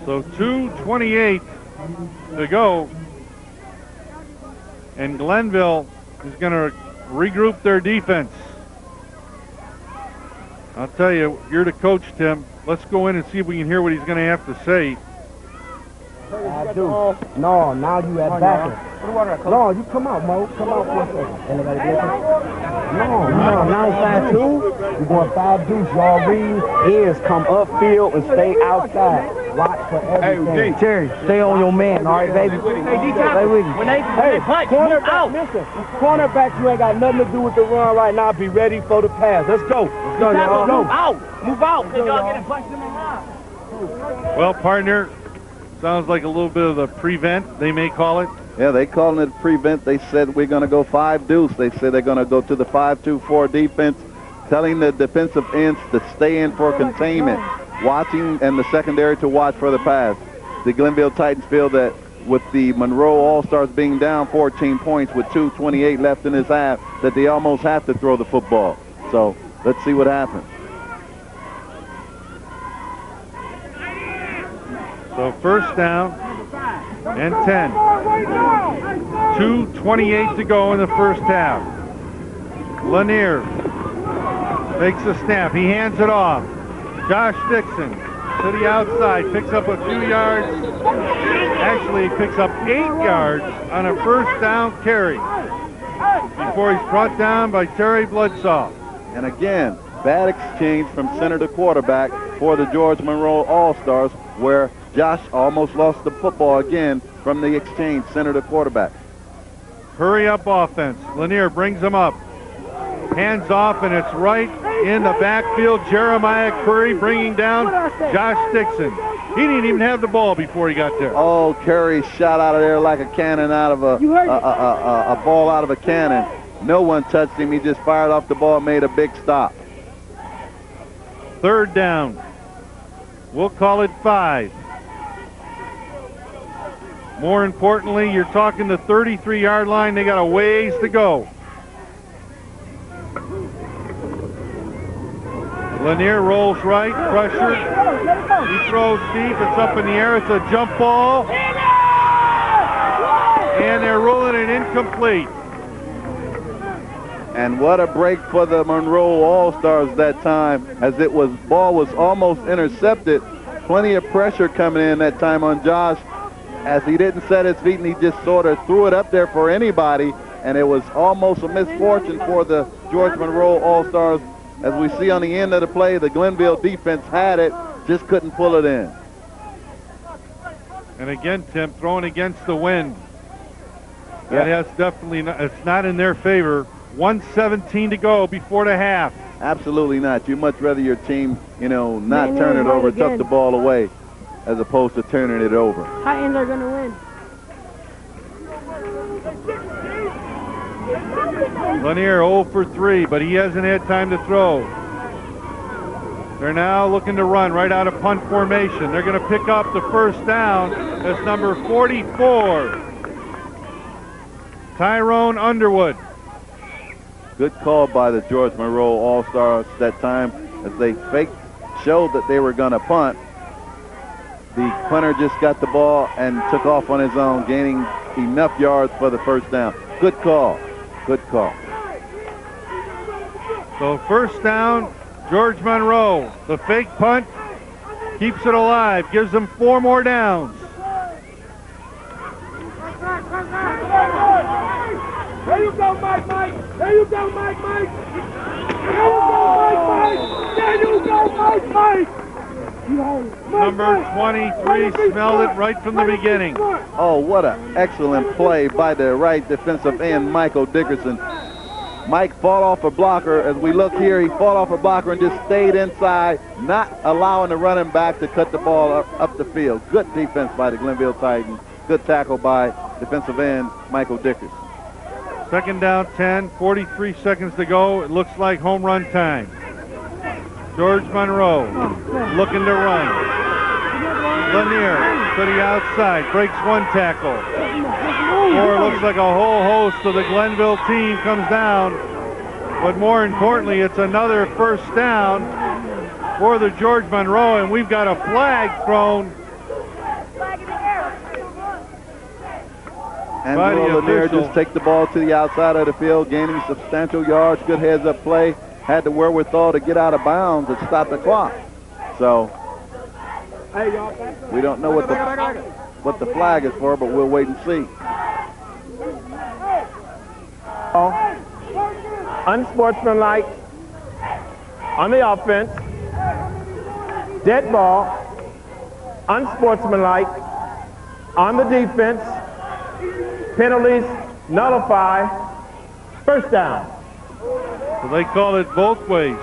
So 2:28 to go, and Glenville is going to regroup their defense. I'll tell you, you're the coach, Tim. Let's go in and see if we can hear what he's going to have to say. I do. No, now you at backer. No, you come out, Mo. Come out for a second. Anybody get it? No, now it's 5-2. You're going 5 deuce. Y'all read. Ends come upfield and stay outside. Watch for everything. Hey, Terry, stay on your man, all right, baby? Hey, stay with you. When they punch, cornerback, listen. Cornerback, you ain't got nothing to do with the run right now. Be ready for the pass. Let's go. Let's go, y'all. Move out. Move out. Y'all getting punched in the mouth. Well, partner, sounds like a little bit of the prevent, they may call it. Yeah, they calling it prevent. They said we're going to go 5 deuce. They said they're going to go to the 5-2-4 defense, telling the defensive ends to stay in for containment, watching and the secondary to watch for the pass. The Glenville Titans feel that with the Monroe All-Stars being down 14 points with 2:28 left in this half, that they almost have to throw the football. So let's see what happens. So first down and 10. 2:28 to go in the first half. Lanier takes the snap. He hands it off. Josh Dixon to the outside, picks up a few yards. Actually, he picks up 8 yards on a first down carry before he's brought down by Terry Bledsoe. And again, bad exchange from center to quarterback for the George Monroe All-Stars, where Josh almost lost the football again from the exchange center to quarterback. Hurry up offense. Lanier brings him up. Hands off, and it's right in the backfield. Jeremiah Curry bringing down Josh Dixon. He didn't even have the ball before he got there. Oh, Curry shot out of there like a cannon out of a ball out of a cannon. No one touched him. He just fired off the ball and made a big stop. Third down. We'll call it 5. More importantly, you're talking the 33-yard line. They got a ways to go. Lanier rolls right, pressure. He throws deep. It's up in the air. It's a jump ball. And they're rolling it incomplete. And what a break for the Monroe All-Stars that time, as ball was almost intercepted. Plenty of pressure coming in that time on Josh, as he didn't set his feet and he just sort of threw it up there for anybody, and it was almost a misfortune for the George Monroe All-Stars. As we see on the end of the play, the Glenville defense had it, just couldn't pull it in. And again, Tim, throwing against the wind. That has definitely not, it's not in their favor. 1:17 to go before the half. Absolutely not. You'd much rather your team, you know, not turn it over, tuck the ball away, as opposed to turning it over. Titans are going to win. Lanier 0 for 3, but he hasn't had time to throw. They're now looking to run right out of punt formation. They're going to pick up the first down. That's number 44, Tyrone Underwood. Good call by the George Monroe All-Stars that time as they showed that they were going to punt. The punter just got the ball and took off on his own, gaining enough yards for the first down. Good call. Good call. So first down, George Monroe. The fake punt keeps it alive, gives them 4 more downs. There you go, Mike, Mike. There you go, Mike, Mike. There you go, Mike, Mike. There you go, Mike, Mike. Number 23 smelled it right from the beginning. Oh, what an excellent play by the right defensive end, Michael Dickerson. Mike fought off a blocker. As we look here, he fought off a blocker and just stayed inside, not allowing the running back to cut the ball up the field. Good defense by the Glenville Titans. Good tackle by defensive end, Michael Dickerson. Second down 10, 43 seconds to go. It looks like home run time. George Monroe looking to run. Lanier to the outside, breaks 1 tackle. Or looks like a whole host of the Glenville team comes down. But more importantly, it's another first down for the George Monroe, and we've got a flag thrown. And will Lanier just take the ball to the outside of the field, gaining substantial yards. Good heads-up play. Had the wherewithal to get out of bounds and stop the clock. So we don't know what the flag is for, but we'll wait and see. Unsportsmanlike on the offense. Dead ball. Unsportsmanlike on the defense. Penalties nullify. First down. So they call it both ways.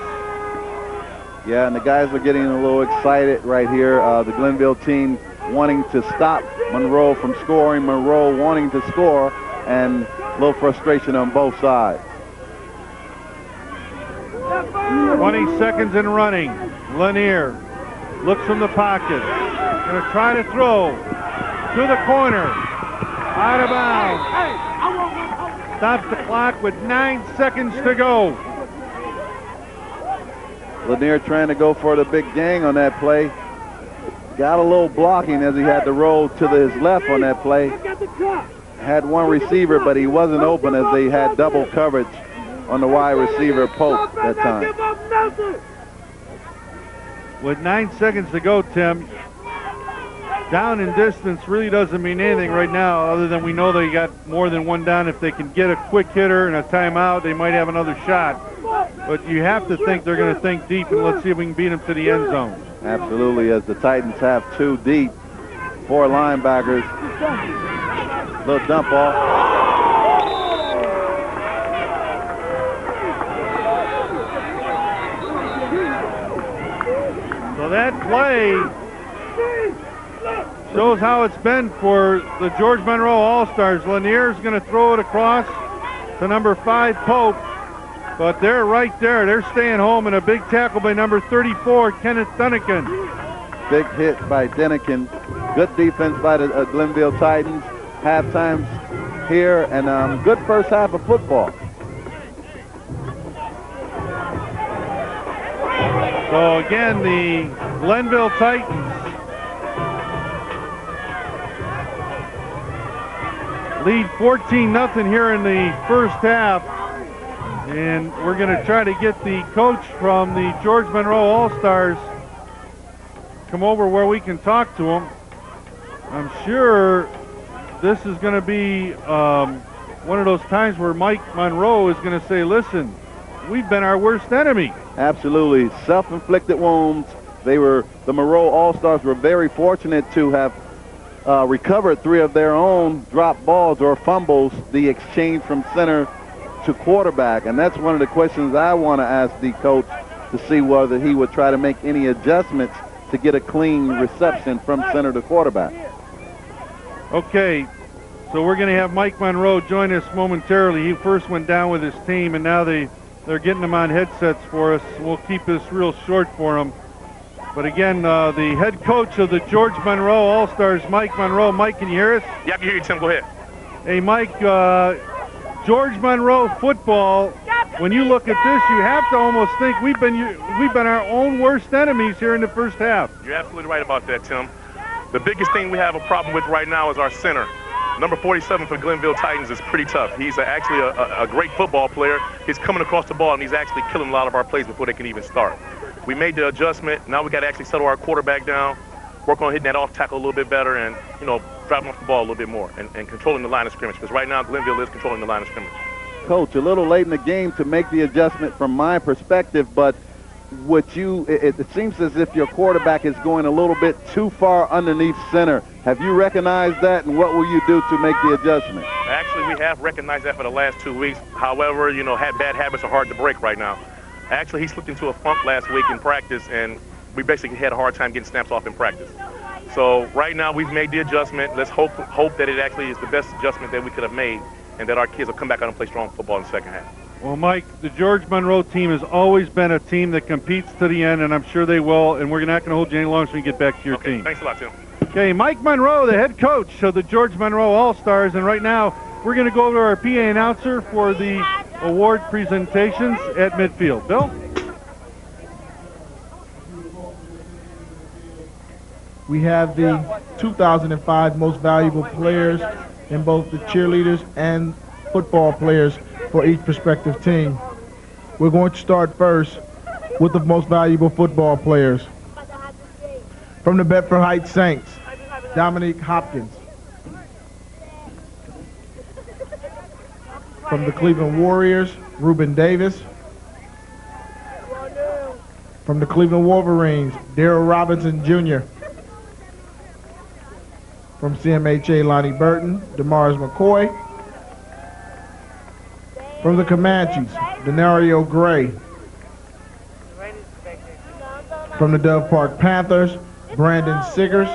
Yeah, and the guys are getting a little excited right here. The Glenville team wanting to stop Monroe from scoring, Monroe wanting to score, and a little frustration on both sides. 20 seconds and running. Lanier looks from the pocket. Going to try to throw to the corner. Out of bounds. Stops the clock with 9 seconds to go. Lanier trying to go for the big gang on that play. Got a little blocking as he had to roll to his left on that play. Had 1 receiver, but he wasn't open as they had double coverage on the wide receiver Pope that time. With 9 seconds to go, Tim, down in distance really doesn't mean anything right now, other than we know they got more than 1 down. If they can get a quick hitter and a timeout, they might have another shot. But you have to think they're going to think deep, and let's see if we can beat them to the end zone. Absolutely, as the Titans have 2 deep, 4 linebackers. Little dump off. So that play shows how it's been for the George Monroe All-Stars. Lanier's going to throw it across to number 5, Pope. But they're right there. They're staying home, and a big tackle by number 34, Kenneth Dunnigan. Big hit by Dunnigan. Good defense by the Glenville Titans. Halftime's here, and good first half of football. So again, the Glenville Titans lead 14-0 here in the first half. And we're going to try to get the coach from the George Monroe All-Stars come over where we can talk to him. I'm sure this is going to be one of those times where Mike Monroe is going to say, listen, we've been our worst enemy. Absolutely. Self-inflicted wounds. The Monroe All-Stars were very fortunate to have recovered 3 of their own drop balls or fumbles. The exchange from center to quarterback, and that's one of the questions I want to ask the coach to see whether he would try to make any adjustments to get a clean reception from center to quarterback. Okay, so we're going to have Mike Monroe join us momentarily. He first went down with his team, and now they're getting him on headsets for us. We'll keep this real short for him. But again, the head coach of the George Monroe All-Stars, Mike Monroe. Mike, can you hear us? Yeah, I can hear you, Tim. Go ahead. Hey, Mike, George Monroe football, when you look at this, you have to almost think we've been our own worst enemies here in the first half. You're absolutely right about that, Tim. The biggest thing we have a problem with right now is our center. Number 47 for Glenville Titans is pretty tough. He's actually a great football player. He's coming across the ball, and he's actually killing a lot of our plays before they can even start. We made the adjustment. Now we got to actually settle our quarterback down, work on hitting that off tackle a little bit better, and, you know, driving off the ball a little bit more and controlling the line of scrimmage, because right now Glenville is controlling the line of scrimmage. Coach, a little late in the game to make the adjustment from my perspective, but it seems as if your quarterback is going a little bit too far underneath center. Have you recognized that, and what will you do to make the adjustment? Actually, we have recognized that for the last 2 weeks. However, you know, bad habits are hard to break right now. Actually, he slipped into a funk last week in practice, and we basically had a hard time getting snaps off in practice. So right now we've made the adjustment. Let's hope that it actually is the best adjustment that we could have made, and that our kids will come back out and play strong football in the second half. Well, Mike, the George Monroe team has always been a team that competes to the end, and I'm sure they will, and we're not going to hold you any longer so you get back to your team. Thanks a lot, Tim. Okay, Mike Monroe, the head coach of the George Monroe All-Stars, and right now we're going to go over to our PA announcer for the award presentations at midfield. Bill? We have the 2005 most valuable players in both the cheerleaders and football players for each prospective team. We're going to start first with the most valuable football players. From the Bedford Heights Saints, Dominique Hopkins. From the Cleveland Warriors, Reuben Davis. From the Cleveland Wolverines, Darrell Robinson Jr. From CMHA, Lonnie Burton, DeMars McCoy. From the Comanches, Denario Gray. From the Dove Park Panthers, Brandon Siggers.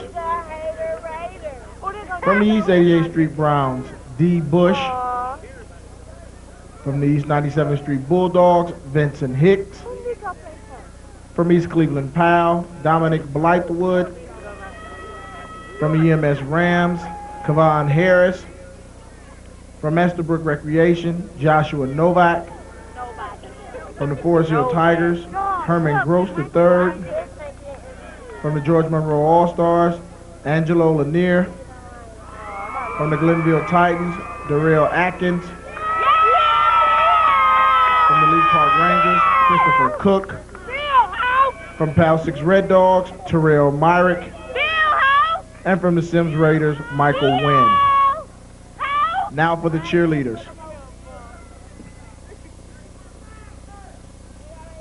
From the East 88th Street Browns, D. Bush. From the East 97th Street Bulldogs, Vincent Hicks. From East Cleveland Powell, Dominic Blythewood. From the EMS Rams, Kavon Harris. From Estabrook Recreation, Joshua Novak. From the Forest Hill Tigers, Herman Gross III. From the George Monroe All-Stars, Angelo Lanier. From the Glenville Titans, Darrell Atkins. From the Lee Park Rangers, Christopher Cook. From Pal 6 Red Dogs, Terrell Myrick. And from the Sims Raiders, Michael Wynn. Now for the cheerleaders.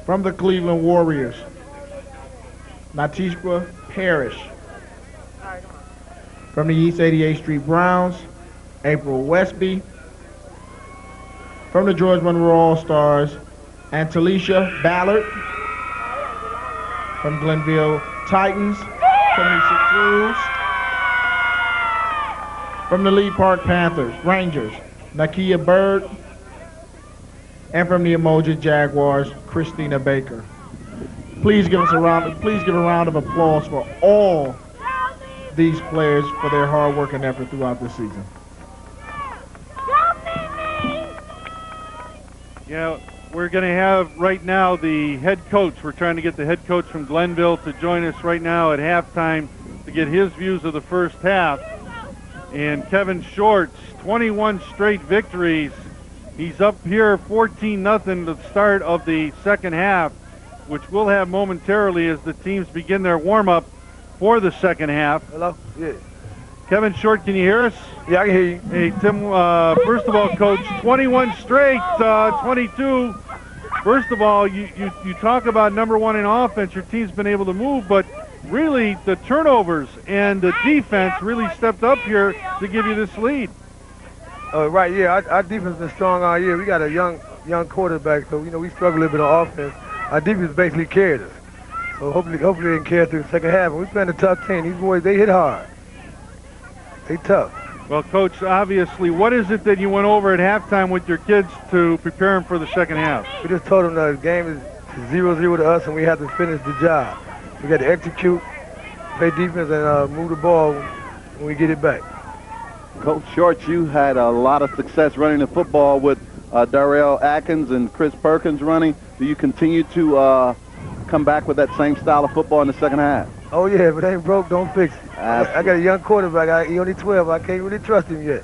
From the Cleveland Warriors, Natishua Parrish. From the East 88th Street Browns, April Westby. From the George Monroe All-Stars, Antalisha Ballard. From Glenville Titans, Tanisha Cruz. From the Lee Park Panthers, Rangers, Nakia Bird. And from the Emoji Jaguars, Christina Baker. Please give a round of applause for all these players for their hard work and effort throughout the season. Yeah, we're going to have right now the head coach. We're trying to get the head coach from Glenville to join us right now at halftime to get his views of the first half. And Kevin Short's 21 straight victories. He's up here 14-0 at the start of the second half, which we'll have momentarily as the teams begin their warm-up for the second half. Hello? Yeah. Kevin Short, can you hear us? Yeah, I can hear you. Hey, Tim, first of all, Coach, 21 straight, 22. First of all, you talk about number one in offense. Your team's been able to move, but really the turnovers and the defense really stepped up here to give you this lead. Oh, right, yeah. Our defense has been strong all year. We got a young quarterback, so, we struggle a little bit on offense. Our defense basically carried us. So hopefully they can carry through the second half. And we're playing a tough team. These boys, they hit hard. They tough. Well, Coach, obviously, what is it that you went over at halftime with your kids to prepare them for the second half? We just told them the game is 0-0 to us, and we have to finish the job. We got to execute, play defense, and move the ball when we get it back. Coach Short, you had a lot of success running the football with Darrell Atkins and Chris Perkins running. Do you continue to come back with that same style of football in the second half? Oh, yeah, if it ain't broke, don't fix it. I got a young quarterback. He only 12. I can't really trust him yet.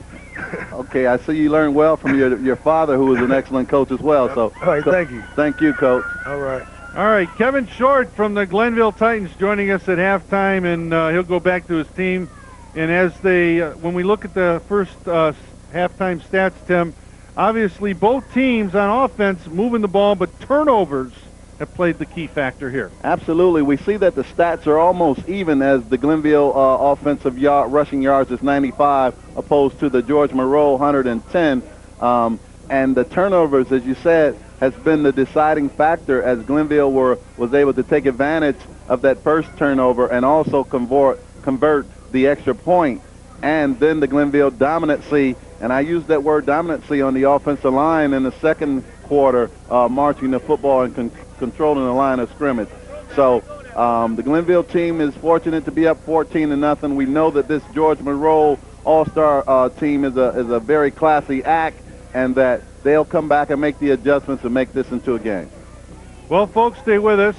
Okay, I see you learned well from your father, who was an excellent coach as well. So, all right, thank you. Thank you, Coach. All right. All right, Kevin Short from the Glenville Titans joining us at halftime, and he'll go back to his team. And as when we look at the first halftime stats, Tim, obviously both teams on offense moving the ball, but turnovers have played the key factor here. Absolutely. We see that the stats are almost even, as the Glenville offensive rushing yards is 95 opposed to the George Monroe 110. And the turnovers, as you said, has been the deciding factor, as Glenville was able to take advantage of that first turnover and also convert the extra point. And then the Glenville dominancy, and I use that word dominancy on the offensive line in the second quarter, marching the football and controlling the line of scrimmage. So the Glenville team is fortunate to be up 14-0. We know that this George Monroe All-Star team is a very classy act, and that they'll come back and make the adjustments and make this into a game. Well, folks, stay with us.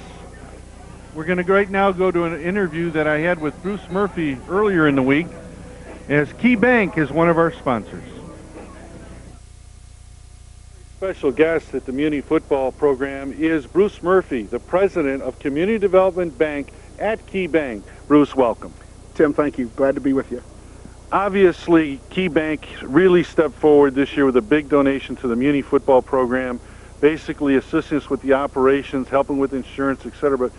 We're going to right now go to an interview that I had with Bruce Murphy earlier in the week, as Key Bank is one of our sponsors. Special guest at the Muny football program is Bruce Murphy, the president of Community Development Bank at Key Bank. Bruce, welcome. Tim, thank you. Glad to be with you. Obviously, Key Bank really stepped forward this year with a big donation to the Muny football program, basically assisting us with the operations, helping with insurance, etc. But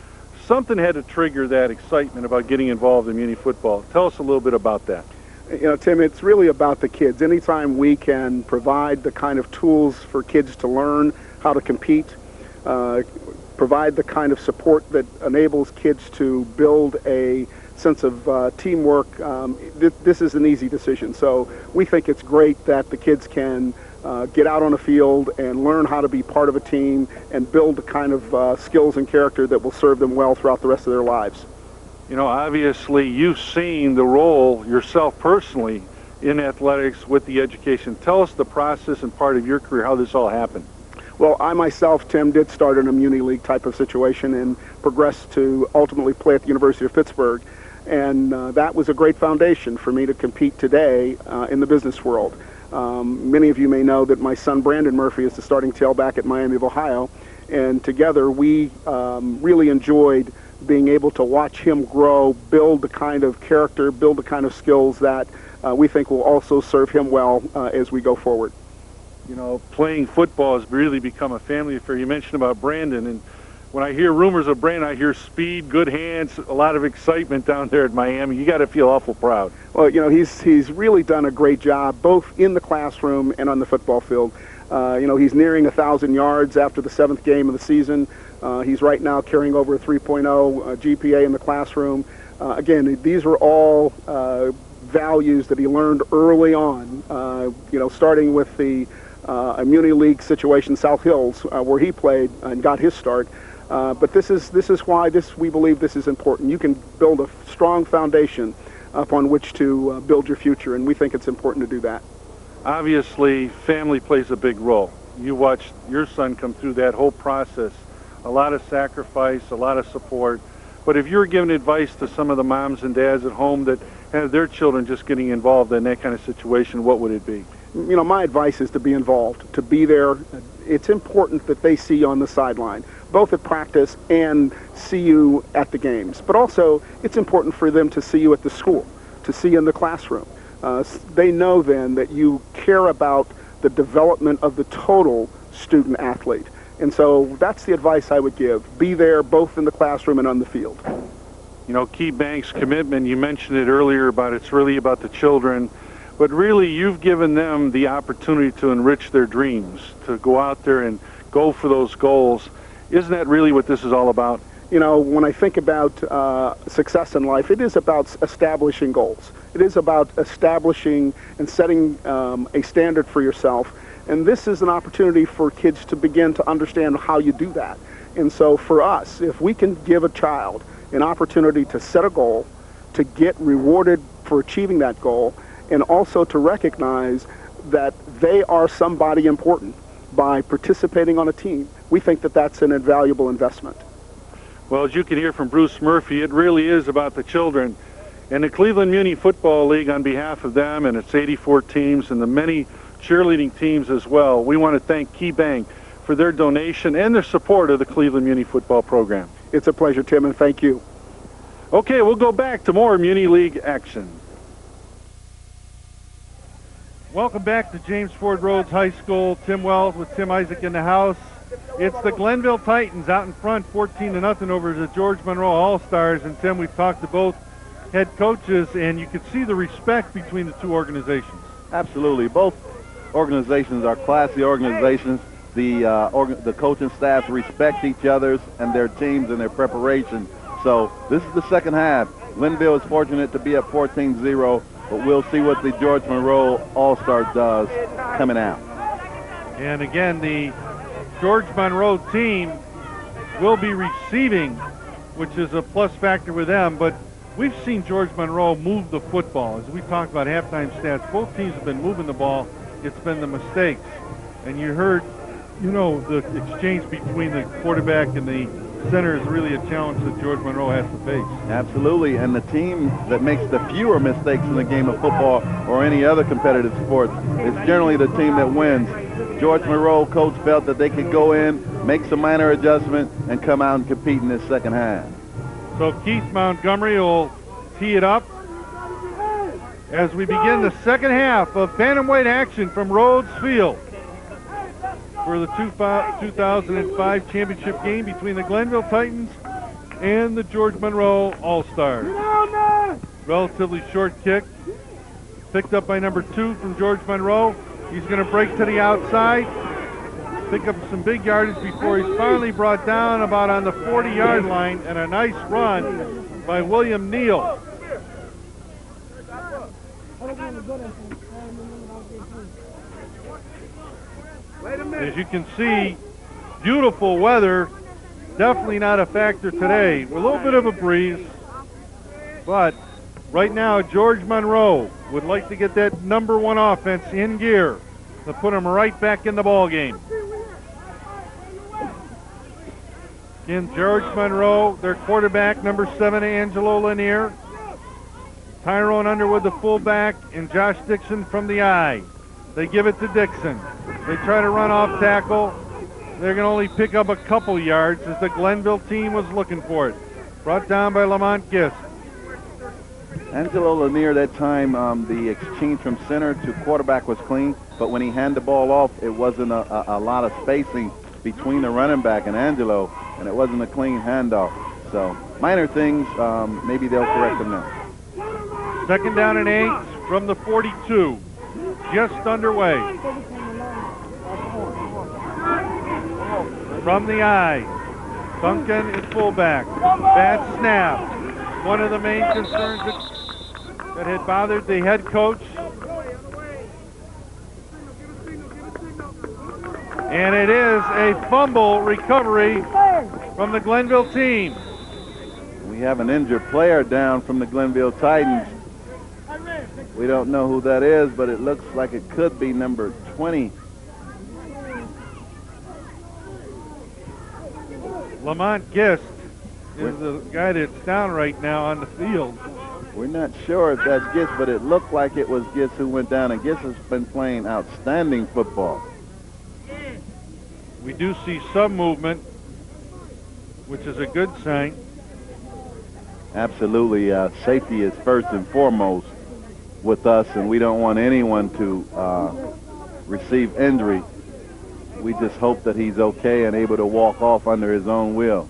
something had to trigger that excitement about getting involved in Muny football. Tell us a little bit about that. You know, Tim, it's really about the kids. Anytime we can provide the kind of tools for kids to learn how to compete, provide the kind of support that enables kids to build a sense of teamwork, this is an easy decision. So we think it's great that the kids can get out on a field and learn how to be part of a team and build the kind of skills and character that will serve them well throughout the rest of their lives. You know, obviously you've seen the role yourself personally in athletics with the education. Tell us the process and part of your career, how this all happened. Well, I myself, Tim, did start in a Muny League type of situation and progressed to ultimately play at the University of Pittsburgh. And that was a great foundation for me to compete today in the business world. Many of you may know that my son Brandon Murphy is the starting tailback at Miami of Ohio, and together we really enjoyed being able to watch him grow, build the kind of character, build the kind of skills that we think will also serve him well as we go forward. You know, playing football has really become a family affair. You mentioned about Brandon, and when I hear rumors of Brandon, I hear speed, good hands, a lot of excitement down there at Miami. You got to feel awful proud. Well, you know, he's really done a great job, both in the classroom and on the football field. You know, he's nearing 1,000 yards after the 7th game of the season. He's right now carrying over a 3.0 GPA in the classroom. Again, these were all values that he learned early on, you know, starting with the Muny League situation, South Hills, where he played and got his start. But this is why we believe this is important. You can build a strong foundation upon which to build your future, and we think it's important to do that. Obviously, family plays a big role. You watched your son come through that whole process. A lot of sacrifice, a lot of support. But if you were giving advice to some of the moms and dads at home that have their children just getting involved in that kind of situation, what would it be? You know, my advice is to be involved, to be there. It's important that they see you on the sideline, both at practice and see you at the games. But also, it's important for them to see you at the school, to see you in the classroom. They know then that you care about the development of the total student athlete. And so that's the advice I would give. Be there both in the classroom and on the field. You know, Key Bank's commitment, you mentioned it earlier about it's really about the children. but really you've given them the opportunity to enrich their dreams, to go out there and go for those goals. Isn't that really what this is all about? You know, when I think about success in life, it is about establishing goals. It is about establishing and setting a standard for yourself. And this is an opportunity for kids to begin to understand how you do that. And so for us, if we can give a child an opportunity to set a goal, to get rewarded for achieving that goal, and also to recognize that they are somebody important by participating on a team, we think that that's an invaluable investment. Well, as you can hear from Bruce Murphy, it really is about the children. And the Cleveland Muny Football League, on behalf of them and its 84 teams and the many cheerleading teams as well, we want to thank Key Bank for their donation and their support of the Cleveland Muny football program. It's a pleasure, Tim, and thank you. Okay, we'll go back to more Muny League action. Welcome back to James Ford Rhodes High School. Tim Wells with Tim Isaac in the house. It's the Glenville Titans out in front, 14-0 over the George Monroe All-Stars. And Tim, we've talked to both head coaches, and you can see the respect between the two organizations. Absolutely. Both organizations are classy organizations. The coaching staffs respect each other's and their teams and their preparation. So this is the second half. Glenville is fortunate to be up 14-0, but we'll see what the George Monroe All-Stars does coming out. And again, the George Monroe team will be receiving, which is a plus factor with them, but we've seen George Monroe move the football. As we talked about halftime stats, both teams have been moving the ball. It's been the mistakes. And you heard, you know, the exchange between the quarterback and the center is really a challenge that George Monroe has to face. Absolutely, and the team that makes the fewer mistakes in the game of football or any other competitive sport is generally the team that wins. George Monroe coach felt that they could go in, make some minor adjustment, and come out and compete in this second half. So Keith Montgomery will tee it up as we begin the second half of bantamweight action from Rhodes Field for the 2005 championship game between the Glenville Titans and the George Monroe All-Stars. Relatively short kick, picked up by number 2 from George Monroe. He's going to break to the outside, pick up some big yardage before he's finally brought down about on the 40-yard line, and a nice run by William Neal. As you can see, beautiful weather, definitely not a factor today. A little bit of a breeze, but right now George Monroe would like to get that number 1 offense in gear to put them right back in the ball game. Again, George Monroe, their quarterback, number 7, Angelo Lanier. Tyrone Underwood, the fullback, and Josh Dixon from the I. They give it to Dixon. They try to run off tackle. They're going to only pick up a couple yards as the Glenville team was looking for it. Brought down by Lamont Gist. Angelo Lanier, that time, the exchange from center to quarterback was clean, but when he handed the ball off, it wasn't a lot of spacing between the running back and Angelo, and it wasn't a clean handoff. So minor things, maybe they'll correct them now. Second down and 8 from the 42. Just underway. From the I, Duncan is fullback. Bad snap. One of the main concerns that had bothered the head coach. And it is a fumble recovery from the Glenville team. We have an injured player down from the Glenville Titans. We don't know who that is, but it looks like it could be number 20. Lamont Gist is the guy that's down right now on the field. We're not sure if that's Gist, but it looked like it was Gist who went down, and Gist has been playing outstanding football. We do see some movement, which is a good sign. Absolutely. Safety is first and foremost with us, and we don't want anyone to receive injury. We just hope that he's okay and able to walk off under his own will.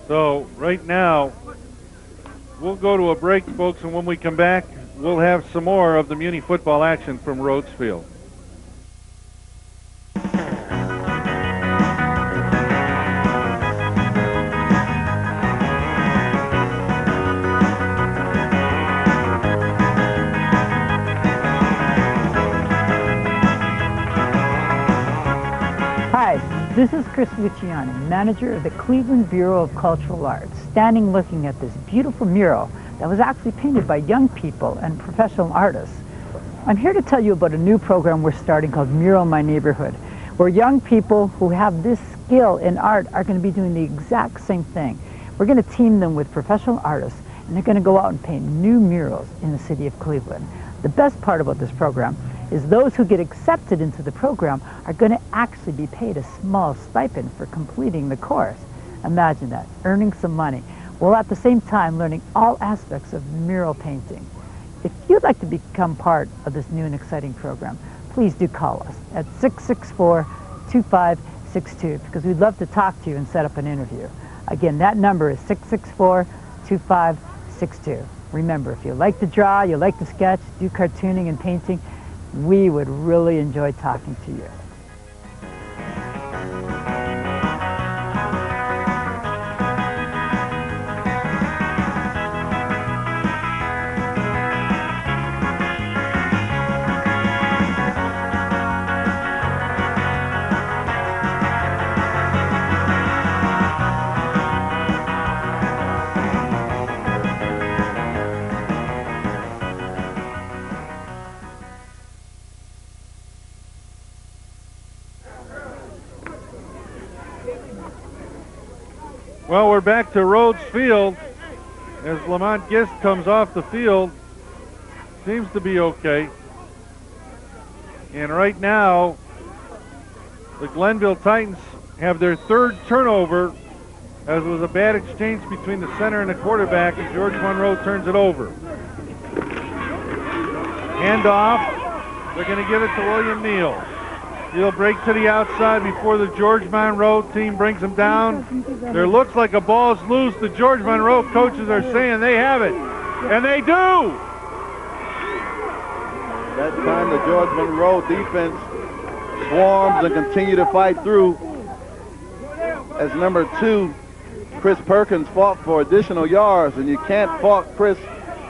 So right now, we'll go to a break, folks, and when we come back, we'll have some more of the Muny football action from Rhodes Field. Hi, this is Chris Luciani, manager of the Cleveland Bureau of Cultural Arts, standing looking at this beautiful mural that was actually painted by young people and professional artists. I'm here to tell you about a new program we're starting called Mural My Neighborhood, where young people who have this skill in art are going to be doing the exact same thing. We're going to team them with professional artists, and they're going to go out and paint new murals in the city of Cleveland. The best part about this program is those who get accepted into the program are going to actually be paid a small stipend for completing the course. Imagine that, earning some money, while at the same time learning all aspects of mural painting. If you'd like to become part of this new and exciting program, please do call us at 664-2562 because we'd love to talk to you and set up an interview. Again, that number is 664-2562. Remember, if you like to draw, you like to sketch, do cartooning and painting, we would really enjoy talking to you. Well, we're back to Rhodes Field as Lamont Gist comes off the field. Seems to be okay. And right now, the Glenville Titans have their third turnover, as it was a bad exchange between the center and the quarterback, and George Monroe turns it over. Handoff. They're going to give it to William Neal. He'll break to the outside before the George Monroe team brings him down. There looks like a ball's loose. The George Monroe coaches are saying they have it. And they do! That time the George Monroe defense swarms and continue to fight through as number 2, Chris Perkins, fought for additional yards. And you can't fault Chris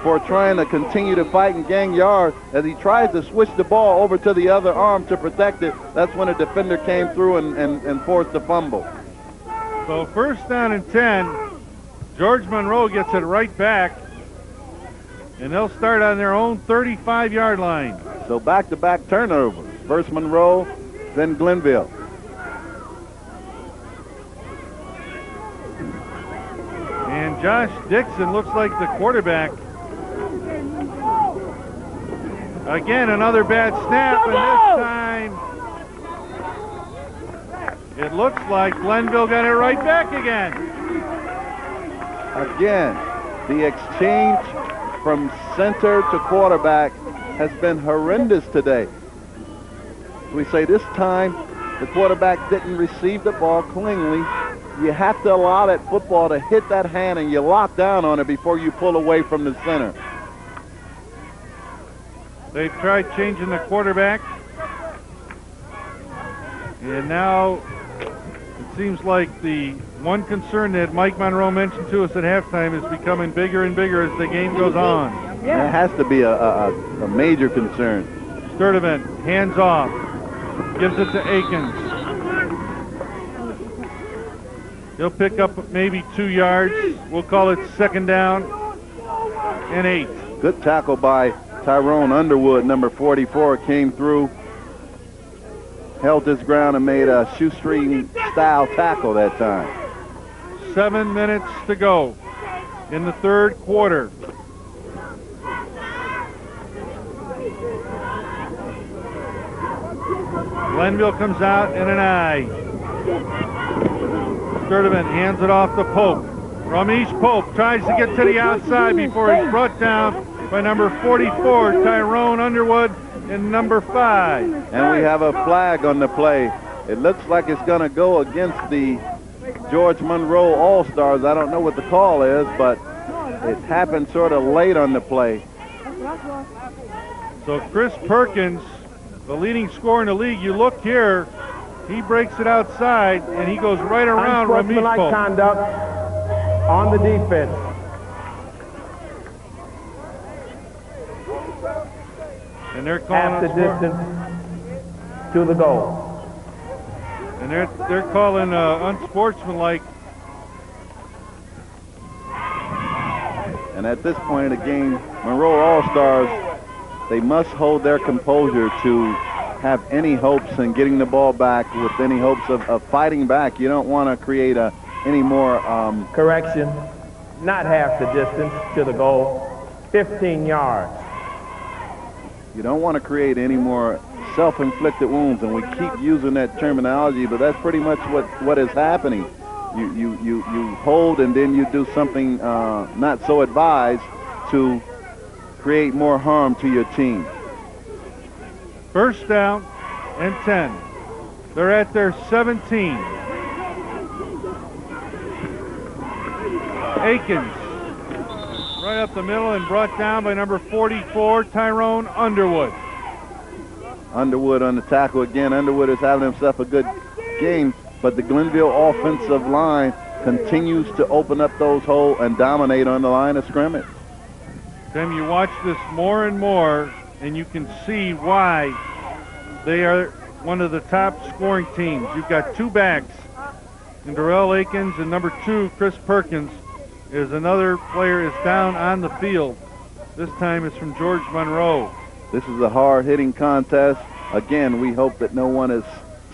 for trying to continue to fight and gain yards. As he tries to switch the ball over to the other arm to protect it, that's when a defender came through and forced the fumble. So first down and 10, George Monroe gets it right back, and they'll start on their own 35-yard line. So back-to-back turnovers. First Monroe, then Glenville. And Josh Dixon looks like the quarterback. Again, another bad snap, and this time it looks like Glenville got it right back again. Again, the exchange from center to quarterback has been horrendous today. We say this time the quarterback didn't receive the ball cleanly. You have to allow that football to hit that hand, and you lock down on it before you pull away from the center. They've tried changing the quarterback, and now it seems like the one concern that Mike Monroe mentioned to us at halftime is becoming bigger and bigger as the game goes on. That has to be a major concern. Sturdivant, hands off, gives it to Akins. He'll pick up maybe 2 yards. We'll call it second down and 8. Good tackle by Tyrone Underwood, number 44, came through, held his ground and made a shoestring-style tackle that time. 7 minutes to go in the third quarter. Glenville comes out in an I. Sturdivant hands it off to Pope. Ramesh Pope tries to get to the outside before he's brought down by number 44, Tyrone Underwood, and number 5. And we have a flag on the play. It looks like it's going to go against the George Monroe All-Stars. I don't know what the call is, but it happened sort of late on the play. So Chris Perkins, the leading scorer in the league, you look here, he breaks it outside, and he goes right around Unsportsmanlike Ramifo. conduct on the defense. And they're calling Half the distance to the goal. And they're calling unsportsmanlike. And at this point in the game, Monroe All-Stars, they must hold their composure to have any hopes in getting the ball back, with any hopes of fighting back. You don't want to create any more... Correction, not half the distance to the goal, 15 yards. You don't want to create any more self-inflicted wounds, and we keep using that terminology, but that's pretty much what is happening. You hold, and then you do something not so advised to create more harm to your team. First down and 10. They're at their 17. Akins right up the middle and brought down by number 44, Tyrone Underwood. Underwood on the tackle again. Underwood is having himself a good game, but the Glenville offensive line continues to open up those holes and dominate on the line of scrimmage. Tim, you watch this more and more, and you can see why they are one of the top scoring teams. You've got two backs, and Darrell Akins, and number 2, Chris Perkins, is another player is down on the field. This time it's from George Monroe. This is a hard-hitting contest. Again, we hope that no one is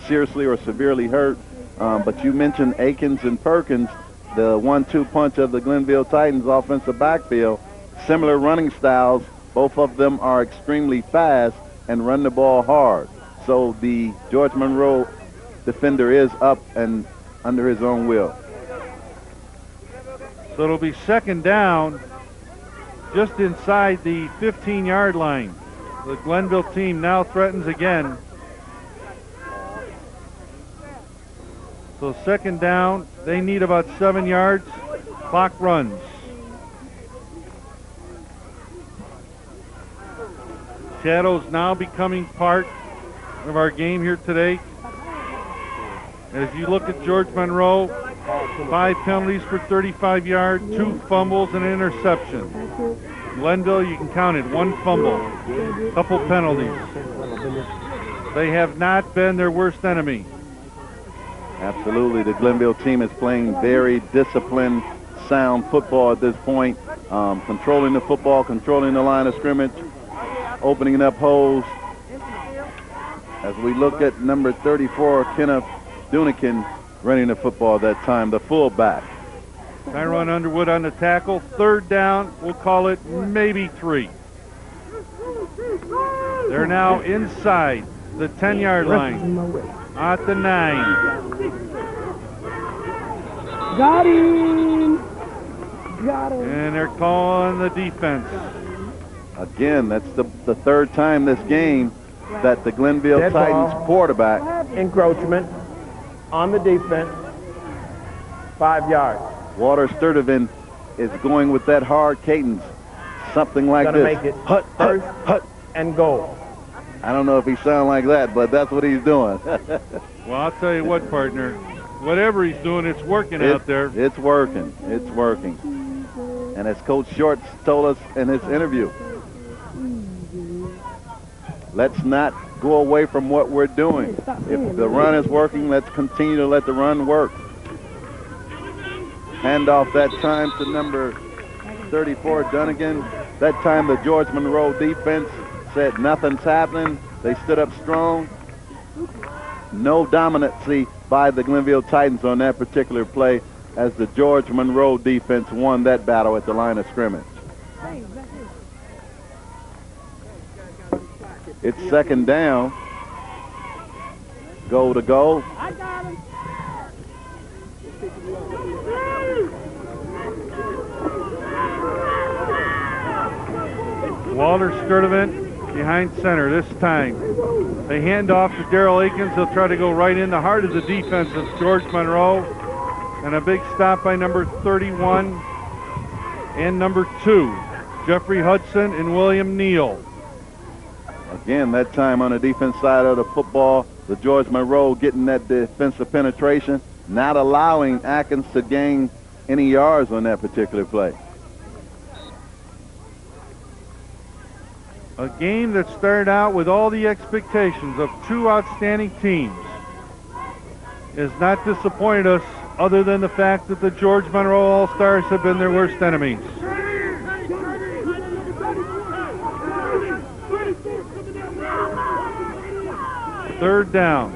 seriously or severely hurt. But you mentioned Akins and Perkins, the 1-2 punch of the Glenville Titans offensive backfield. Similar running styles. Both of them are extremely fast and run the ball hard. So the George Monroe defender is up and under his own will. So it'll be second down just inside the 15-yard line. The Glenville team now threatens again. So second down, they need about 7 yards. Clock runs. Shadows now becoming part of our game here today. As you look at George Monroe, 5 penalties for 35 yards, 2 fumbles and an interception. Glenville, you can count it, 1 fumble, couple penalties. They have not been their worst enemy. Absolutely. The Glenville team is playing very disciplined, sound football at this point, controlling the football, controlling the line of scrimmage, opening up holes. As we look at number 34, Kenneth Dunican, running the football that time, the fullback. Tyrone Underwood on the tackle. Third down, we'll call it maybe 3. They're now inside the 10-yard line at the 9. Got him! Got him! And they're calling the defense. Again, that's the third time this game that the Glenville Dead Titans ball. quarterback. Encroachment on the defense, 5 yards. Walter Sturdivant is going with that hard cadence, something like Gonna this. make it first and goal. I don't know if he sounds like that, but that's what he's doing. Well, I'll tell you what, partner. Whatever he's doing, it's working out there. It's working. It's working. And as Coach Shorts told us in his interview, let's not go away from what we're doing. If the run is working, let's continue to let the run work. Hand off that time to number 34, Dunnigan. That time the George Monroe defense said nothing's happening. They stood up strong. No dominancy by the Glenville Titans on that particular play, as the George Monroe defense won that battle at the line of scrimmage. It's second down. Goal to goal. I got him. Walter Sturdivant behind center this time. They hand off to Darrell Akins. He'll try to go right in the heart of the defense of George Monroe. And a big stop by number 31 and number 2, Jeffrey Hudson and William Neal. Again, that time on the defense side of the football, the George Monroe getting that defensive penetration, not allowing Atkins to gain any yards on that particular play. A game that started out with all the expectations of two outstanding teams has not disappointed us, other than the fact that the George Monroe All-Stars have been their worst enemies. Third down.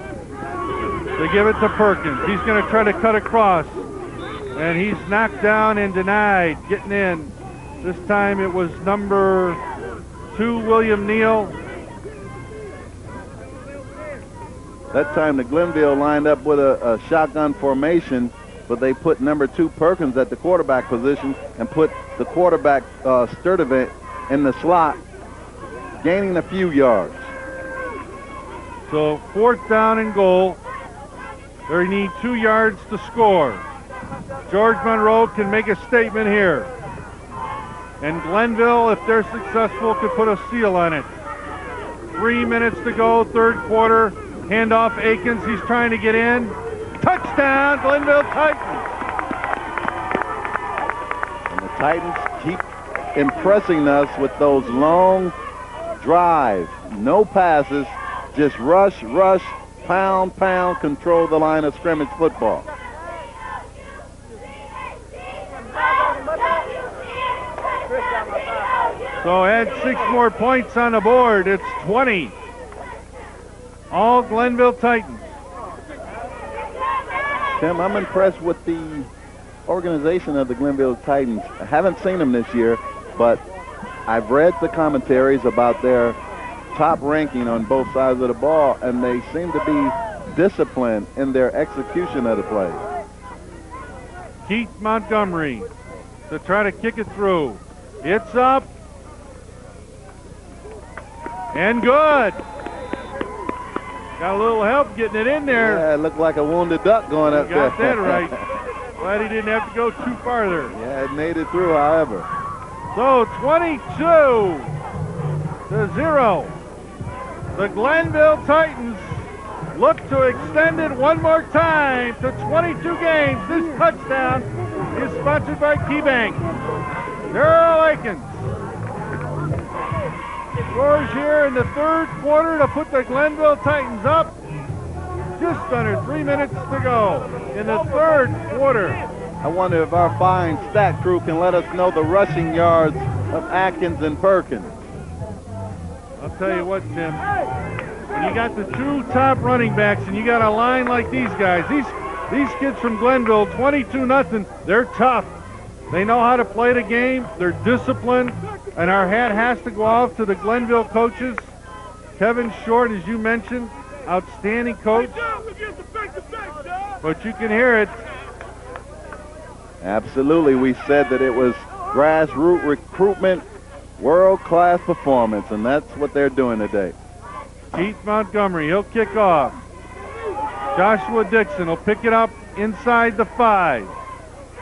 They give it to Perkins. He's going to try to cut across, and he's knocked down and denied getting in. This time it was number 2, William Neal. That time the Glenville lined up with a shotgun formation, but they put number 2 Perkins at the quarterback position and put the quarterback Sturdivant in the slot, gaining a few yards. So 4th down and goal. They need 2 yards to score. George Monroe can make a statement here. And Glenville, if they're successful, could put a seal on it. 3 minutes to go, third quarter. Handoff Akins, he's trying to get in. Touchdown, Glenville Titans. And the Titans keep impressing us with those long drives. No passes, just rush, rush, pound, pound, control the line of scrimmage football. So add 6 more points on the board. It's 20. All Glenville Titans. Tim, I'm impressed with the organization of the Glenville Titans. I haven't seen them this year, but I've read the commentaries about their top ranking on both sides of the ball, and they seem to be disciplined in their execution of the play. Keith Montgomery to try to kick it through. It's up. And good. Got a little help getting it in there. Yeah, it looked like a wounded duck going up there. Got that right. Glad he didn't have to go too farther. Yeah, it made it through, however. So 22-0. The Glenville Titans look to extend it one more time to 22 games. This touchdown is sponsored by KeyBank. Daryl Akins scores here in the third quarter to put the Glenville Titans up. Just under 3 minutes to go in the third quarter. I wonder if our fine stat crew can let us know the rushing yards of Atkins and Perkins. I'll tell you what, Tim. When you got the 2 top running backs and you got a line like these guys, these kids from Glenville, 22-0, they're tough. They know how to play the game. They're disciplined. And our hat has to go off to the Glenville coaches. Kevin Short, as you mentioned, outstanding coach. But you can hear it. Absolutely. We said that it was grassroots recruitment, world-class performance, and that's what they're doing today. Keith Montgomery, he'll kick off. Joshua Dixon will pick it up inside the 5.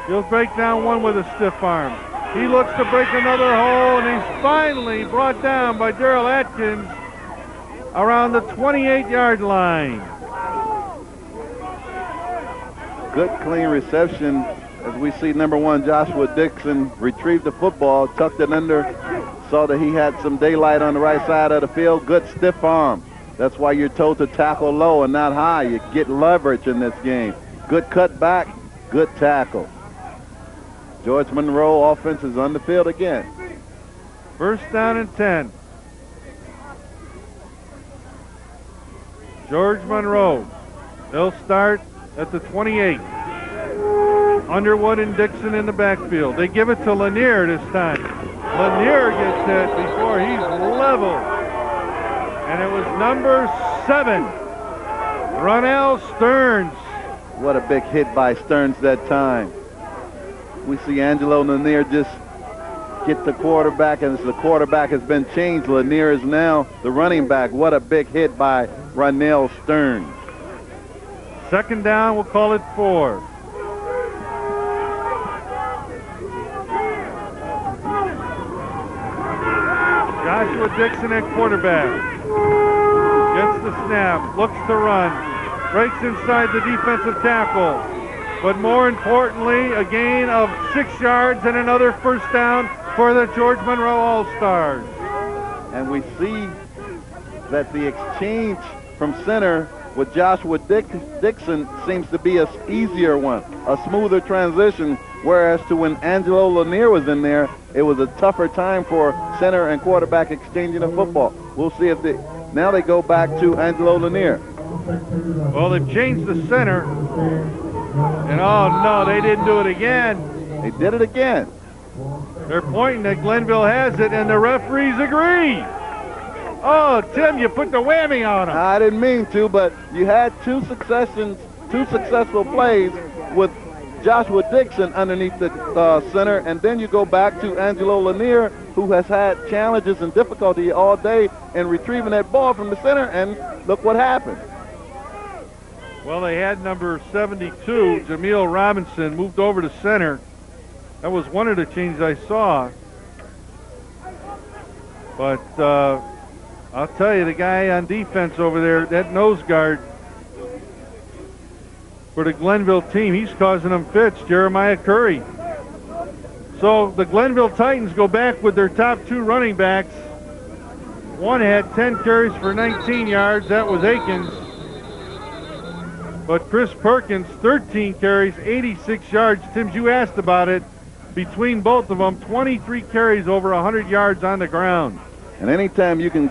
He'll break down one with a stiff arm. He looks to break another hole, and he's finally brought down by Daryl Atkins around the 28-yard line. Good, clean reception as we see number 1 Joshua Dixon retrieve the football, tucked it under, saw that he had some daylight on the right side of the field. Good stiff arm. That's why you're told to tackle low and not high. You get leverage in this game. Good cut back, good tackle. George Monroe offense is on the field again. First down and 10. George Monroe. They'll start at the 28. Underwood and Dixon in the backfield. They give it to Lanier this time. Lanier gets hit before he's level. And it was number 7, Ronell Stearns. What a big hit by Stearns that time. We see Angelo Lanier just get the quarterback, and as the quarterback has been changed, Lanier is now the running back. What a big hit by Ronell Stearns. Second down, we'll call it 4. Joshua Dixon at quarterback. Gets the snap, looks to run, breaks inside the defensive tackle. But more importantly, a gain of 6 yards and another first down for the George Monroe All-Stars. And we see that the exchange from center with Joshua Dixon seems to be an easier one, a smoother transition, whereas to when Angelo Lanier was in there, it was a tougher time for center and quarterback exchanging of football. We'll see if now they go back to Angelo Lanier. Well, they've changed the center. And oh no, they didn't do it again. They did it again. They're pointing that Glenville has it, and the referees agree. Oh, Tim, you put the whammy on him. I didn't mean to, but you had two successful plays with Joshua Dixon underneath the center, and then you go back to Angelo Lanier, who has had challenges and difficulty all day in retrieving that ball from the center, and look what happened. Well, they had number 72, Jameel Robinson, moved over to center. That was one of the changes I saw. But I'll tell you, the guy on defense over there, that nose guard for the Glenville team, he's causing them fits, Jeremiah Curry. So the Glenville Titans go back with their top 2 running backs. One had 10 carries for 19 yards. That was Akins. But Chris Perkins, 13 carries, 86 yards. Tim, you asked about it. Between both of them, 23 carries over 100 yards on the ground. And anytime you can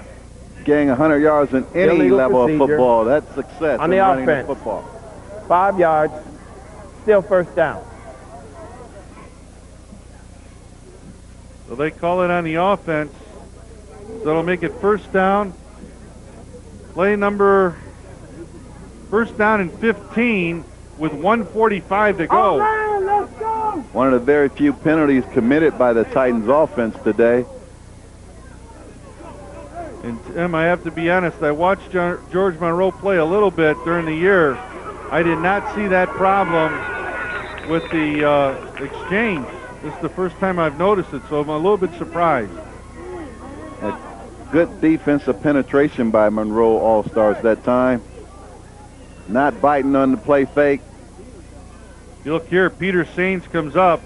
gain 100 yards in any Illegal level procedure of football, that's success on the in running offense. the football. 5 yards, still first down. So they call it on the offense. So it'll make it first down. First down and 15 with 1:45 to go. All right, let's go. One of the very few penalties committed by the Titans offense today. And Tim, I have to be honest, I watched George Monroe play a little bit during the year. I did not see that problem with the exchange. This is the first time I've noticed it, so I'm a little bit surprised. A good defensive penetration by Monroe All-Stars that time. Not biting on the play fake. You look here, Peter Sains comes up.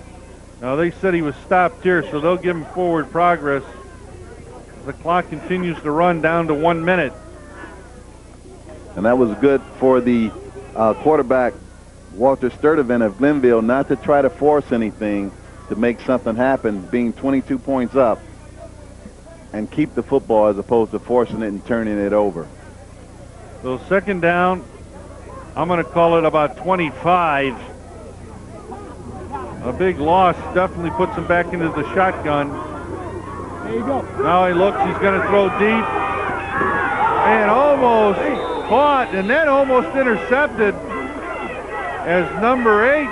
Now they said he was stopped here, so they'll give him forward progress. The clock continues to run down to 1 minute. And that was good for the quarterback, Walter Sturdivant of Glenville, not to try to force anything to make something happen, being 22 points up, and keep the football as opposed to forcing it and turning it over. So second down, I'm going to call it about 25. A big loss definitely puts him back into the shotgun. There you go. Now he looks, he's going to throw deep. And almost caught, and then almost intercepted as number 8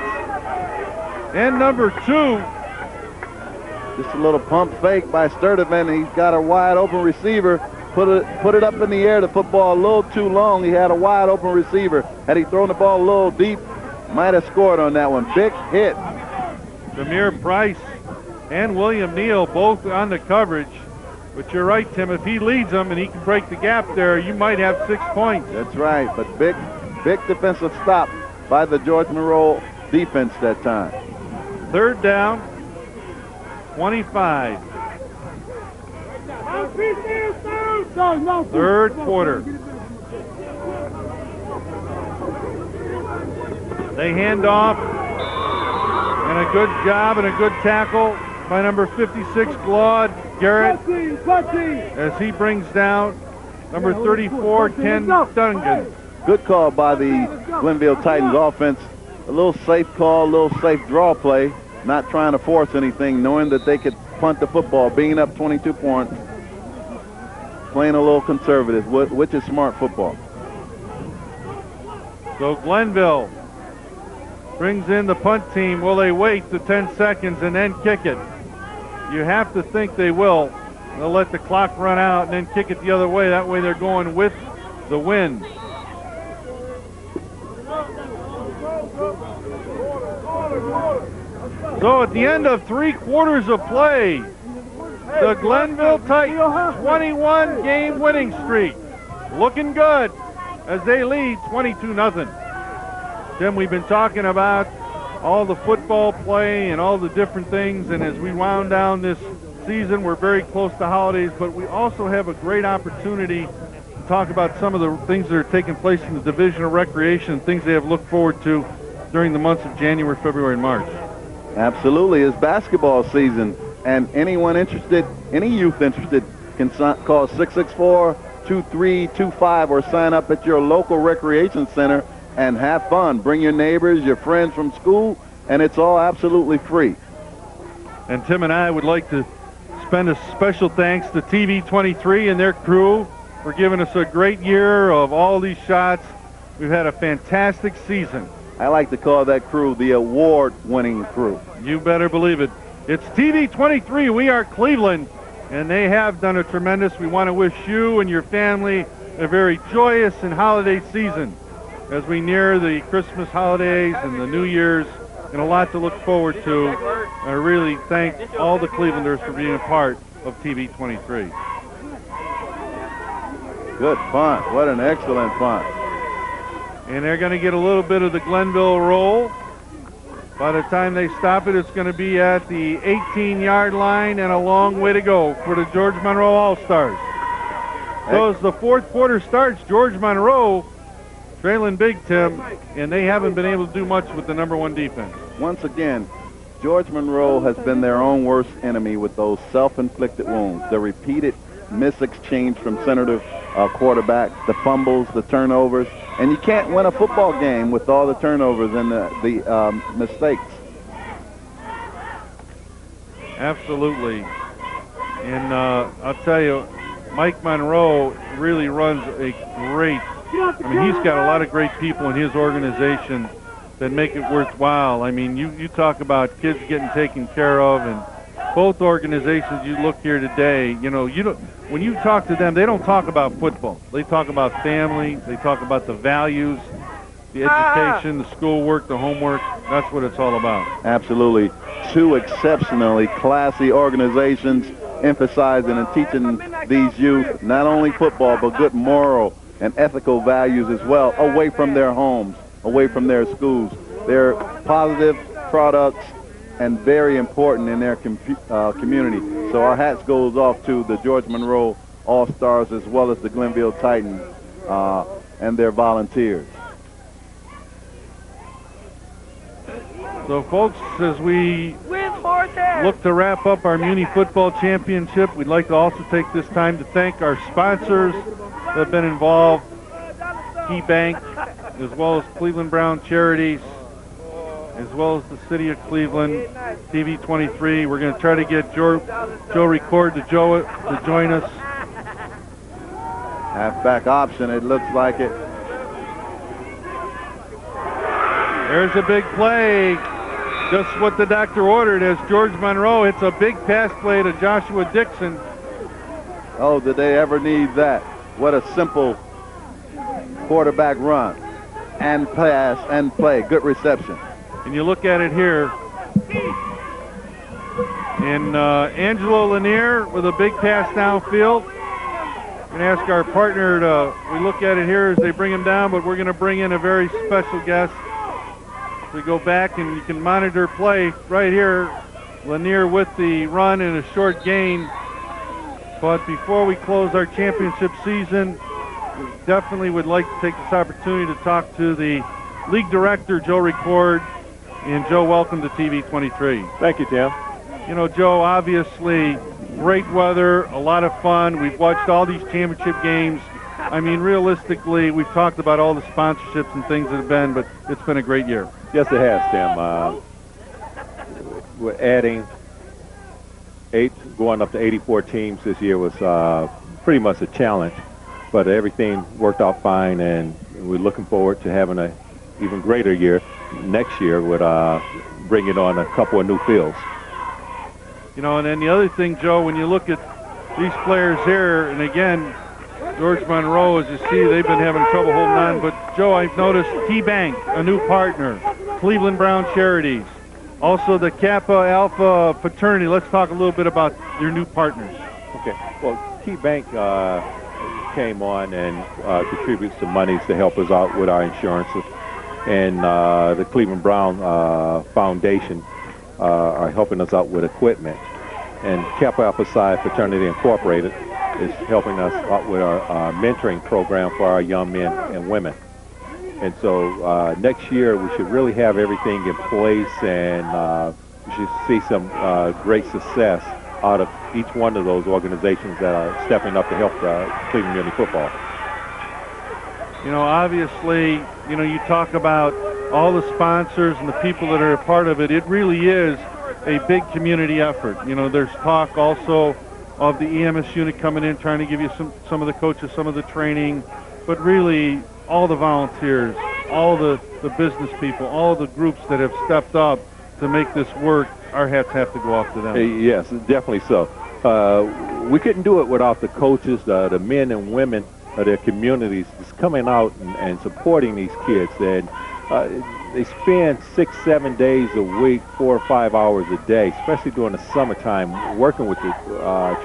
and number 2. Just a little pump fake by Sturdivant. He's got a wide open receiver. Put it up in the air. The football a little too long. He had a wide open receiver. Had he thrown the ball a little deep, might have scored on that one. Big hit. Jameer Price and William Neal both on the coverage. But you're right, Tim. If he leads them and he can break the gap there, you might have 6 points. That's right. But big defensive stop by the George Monroe defense that time. Third down, 25. Third quarter. They hand off, and a good job and a good tackle by number 56, Claude Garrett, as he brings down number 34, Ken Dungan. Good call by the Glenville Titans offense. A little safe call, a little safe draw play, not trying to force anything, knowing that they could punt the football, being up 22 points, playing a little conservative, which is smart football. So Glenville brings in the punt team. Will they wait the 10 seconds and then kick it? You have to think they will. They'll let the clock run out and then kick it the other way. That way they're going with the wind. So at the end of 3 quarters of play, the Glenville Titans 21-game winning streak. Looking good as they lead 22-0. Tim, we've been talking about all the football play and all the different things, and as we wound down this season, we're very close to holidays, but we also have a great opportunity to talk about some of the things that are taking place in the Division of Recreation, things they have looked forward to during the months of January, February, and March. Absolutely. It's basketball season, and anyone interested, any youth interested, can call 664-2325 or sign up at your local recreation center and have fun. Bring your neighbors, your friends from school, and it's all absolutely free. And Tim and I would like to spend a special thanks to TV23 and their crew for giving us a great year of all these shots. We've had a fantastic season. I like to call that crew the award-winning crew. You better believe it. It's TV23. We are Cleveland, and they have done a tremendous. We want to wish you and your family a very joyous and holiday season as we near the Christmas holidays and the New Year's, and a lot to look forward to. I really thank all the Clevelanders for being a part of TV23. Good fun. What an excellent fun. And they're going to get a little bit of the Glenville roll. By the time they stop it, it's going to be at the 18-yard line and a long way to go for the George Monroe All-Stars. So as the fourth quarter starts, George Monroe trailing big, Tim, and they haven't been able to do much with the #1 defense. Once again, George Monroe has been their own worst enemy with those self-inflicted wounds. The repeated mis-exchange from center to quarterback, the fumbles, the turnovers, and you can't win a football game with all the turnovers and the mistakes. Absolutely. And I'll tell you, Mike Monroe really runs a great, he's got a lot of great people in his organization that make it worthwhile. I mean, you talk about kids getting taken care of, and both organizations you look here today, when you talk to them, they don't talk about football. They talk about family. They talk about the values, the education, the schoolwork, the homework. That's what it's all about. Absolutely. Two exceptionally classy organizations emphasizing and teaching these youth not only football, but good moral and ethical values as well, away from their homes, away from their schools. They're positive products and very important in their community. So our hats goes off to the George Monroe All-Stars as well as the Glenville Titans and their volunteers. So folks, as we look to wrap up our Muny Football Championship, we'd like to also take this time to thank our sponsors that have been involved, Key Bank, as well as Cleveland Brown Charities, as well as the City of Cleveland, TV23. We're going to try to get Joe Record to join us. Halfback option, it looks like it. There's a big play. Just what the doctor ordered as George Monroe hits a big pass play to Joshua Dixon. Oh, did they ever need that? What a simple quarterback run and pass and play. Good reception. And you look at it here. And Angelo Lanier with a big pass downfield. Going to ask our partner we look at it here as they bring him down, but we're going to bring in a very special guest. We go back and you can monitor play right here. Lanier with the run and a short gain. But before we close our championship season, we definitely would like to take this opportunity to talk to the league director, Joe Record. And Joe, welcome to TV23. Thank you, Tim. You know, Joe, obviously great weather, a lot of fun. We've watched all these championship games. I mean, realistically, we've talked about all the sponsorships and things that have been, but it's been a great year. Yes, it has, Tim. We're adding 8, going up to 84 teams this year was pretty much a challenge, but everything worked out fine, and we're looking forward to having an even greater year next year with bringing on a couple of new fields. You know, and then the other thing, Joe, when you look at these players here, and again, George Monroe, as you see, they've been having trouble holding on. But, Joe, I've noticed Key Bank, a new partner, Cleveland Brown Charities, Also, the Kappa Alpha fraternity. Let's talk a little bit about your new partners. Okay. Well, Key Bank came on and contributes some monies to help us out with our insurances. And the Cleveland Brown Foundation are helping us out with equipment. And Kappa Alpha Psi Fraternity Incorporated is helping us out with our mentoring program for our young men and women. And so next year we should really have everything in place, and we should see some great success out of each one of those organizations that are stepping up to help Cleveland Muny football. You know, obviously, you know, you talk about all the sponsors and the people that are a part of it. It really is a big community effort. You know, there's talk also of the EMS unit coming in, trying to give you some of the coaches, some of the training, but really all the volunteers, all the business people, all the groups that have stepped up to make this work, our hats have to go off to them. Yes, definitely so. We couldn't do it without the coaches, the men and women of their communities just coming out and supporting these kids. And they spend 6-7 days a week, 4 or 5 hours a day, especially during the summertime, working with the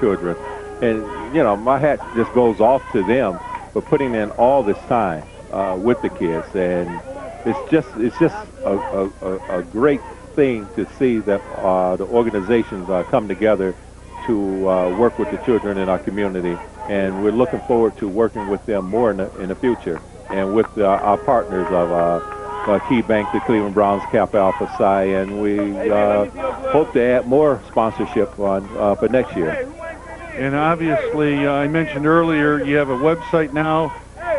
children. And, you know, my hat just goes off to them for putting in all this time with the kids. And it's just a great thing to see that the organizations come together to work with the children in our community. And we're looking forward to working with them more in the future, and with our partners of Key Bank, the Cleveland Browns, Kappa Alpha Psi, and we hope to add more sponsorship on for next year. And obviously, I mentioned earlier, you have a website now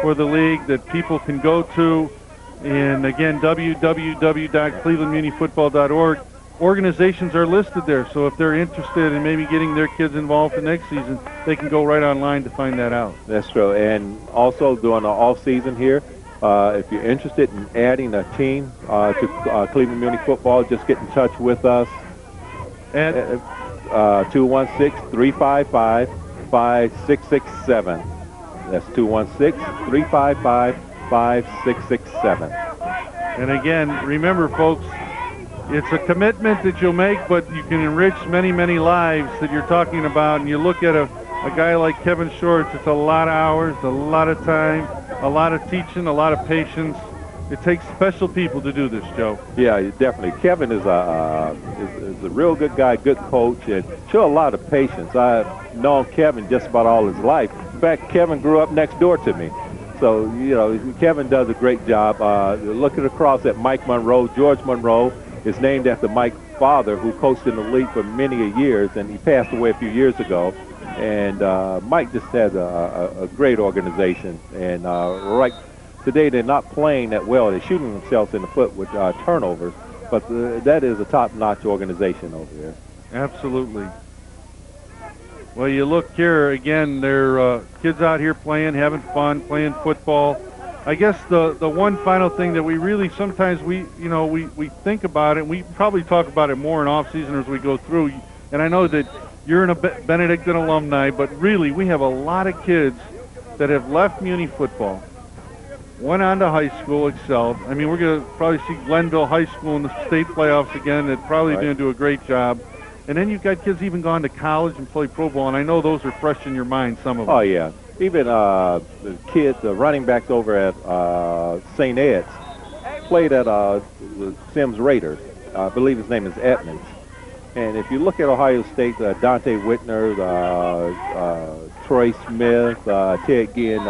for the league that people can go to, and again, www.clevelandmunifootball.org. Organizations are listed there, so if they're interested in maybe getting their kids involved for next season, they can go right online to find that out. That's true. And also during the off season here, if you're interested in adding a team to Cleveland Muny football, just get in touch with us at 216-355-5667. That's 216-355-5667. And again, remember, folks, it's a commitment that you'll make, but you can enrich many, many lives that you're talking about. And you look at a guy like Kevin Shorts, it's a lot of hours, a lot of time, a lot of teaching, a lot of patience. It takes special people to do this, Joe. Yeah, definitely. Kevin is a real good guy, good coach, and show a lot of patience. I've known Kevin just about all his life. In fact, Kevin grew up next door to me. So, you know, Kevin does a great job. Looking across at Mike Monroe, George Monroe is named after Mike's father, who coached in the league for many years, and he passed away a few years ago. And Mike just has a great organization. And right today, they're not playing that well. They're shooting themselves in the foot with turnovers. But that is a top-notch organization over there. Absolutely. Well, you look here, again, there are kids out here playing, having fun, playing football. I guess the one final thing that we really sometimes we think about it, and we probably talk about it more in off season as we go through. And I know that you're a Benedictine alumni, but really we have a lot of kids that have left Muny football, went on to high school, excelled. I mean, we're going to probably see Glenville High School in the state playoffs again. They're probably going to do a great job. And then you've got kids even gone to college and play pro ball, and I know those are fresh in your mind, some of them. Oh, yeah. Even the kids, the running backs over at St. Ed's, played at the Sims Raiders. I believe his name is Edmonds. And if you look at Ohio State, Dante Whitner, Troy Smith, Ted Ginn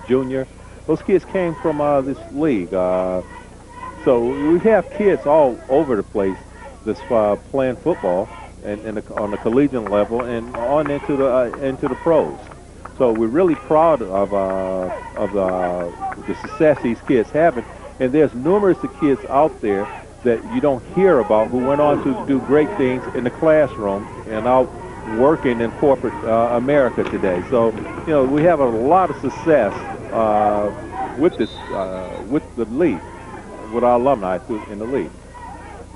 Jr., those kids came from this league. So we have kids all over the place that's playing football and on the collegiate level and on into the pros. So we're really proud of the success these kids having. And there's numerous of kids out there that you don't hear about who went on to do great things in the classroom and out working in corporate America today. So, you know, we have a lot of success with this, with the league, with our alumni in the league.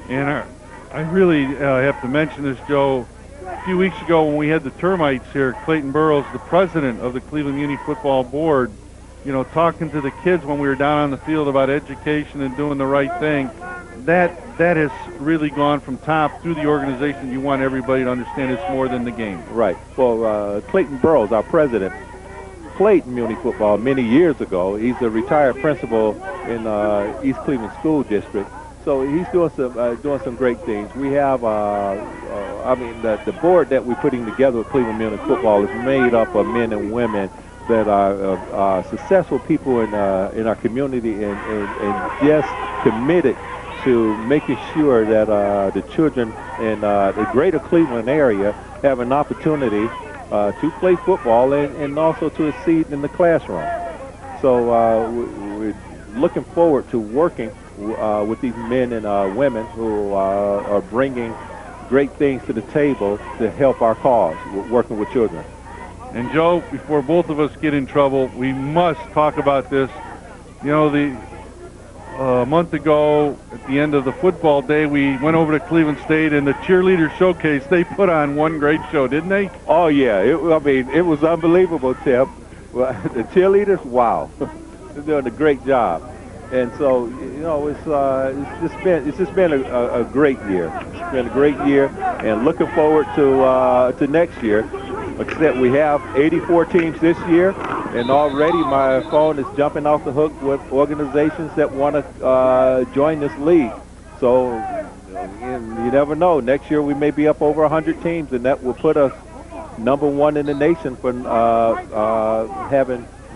And I really have to mention this, Joe. A few weeks ago when we had the termites here, Clayton Burrows, the president of the Cleveland Muny Football Board, you know, talking to the kids when we were down on the field about education and doing the right thing. that has really gone from top through the organization. You want everybody to understand it's more than the game. Right. Well, Clayton Burrows, our president, played Muny football many years ago. He's a retired principal in East Cleveland School District. So he's doing some great things. We have, the board that we're putting together with Cleveland Muny football is made up of men and women that are successful people in our community and just committed to making sure that the children in the greater Cleveland area have an opportunity to play football and also to exceed in the classroom. So we're looking forward to working with these men and women who are bringing great things to the table to help our cause, working with children. And Joe, before both of us get in trouble, we must talk about this. You know, a month ago, at the end of the football day, we went over to Cleveland State, and the cheerleader showcase, they put on one great show, didn't they? Oh, yeah. It was unbelievable, Tim. The cheerleaders, wow. They're doing a great job. And so, you know, it's just been a great year. It's been a great year, and looking forward to next year. Like I said, we have 84 teams this year, and already my phone is jumping off the hook with organizations that want to join this league. So you never know. Next year we may be up over 100 teams, and that will put us #1 in the nation for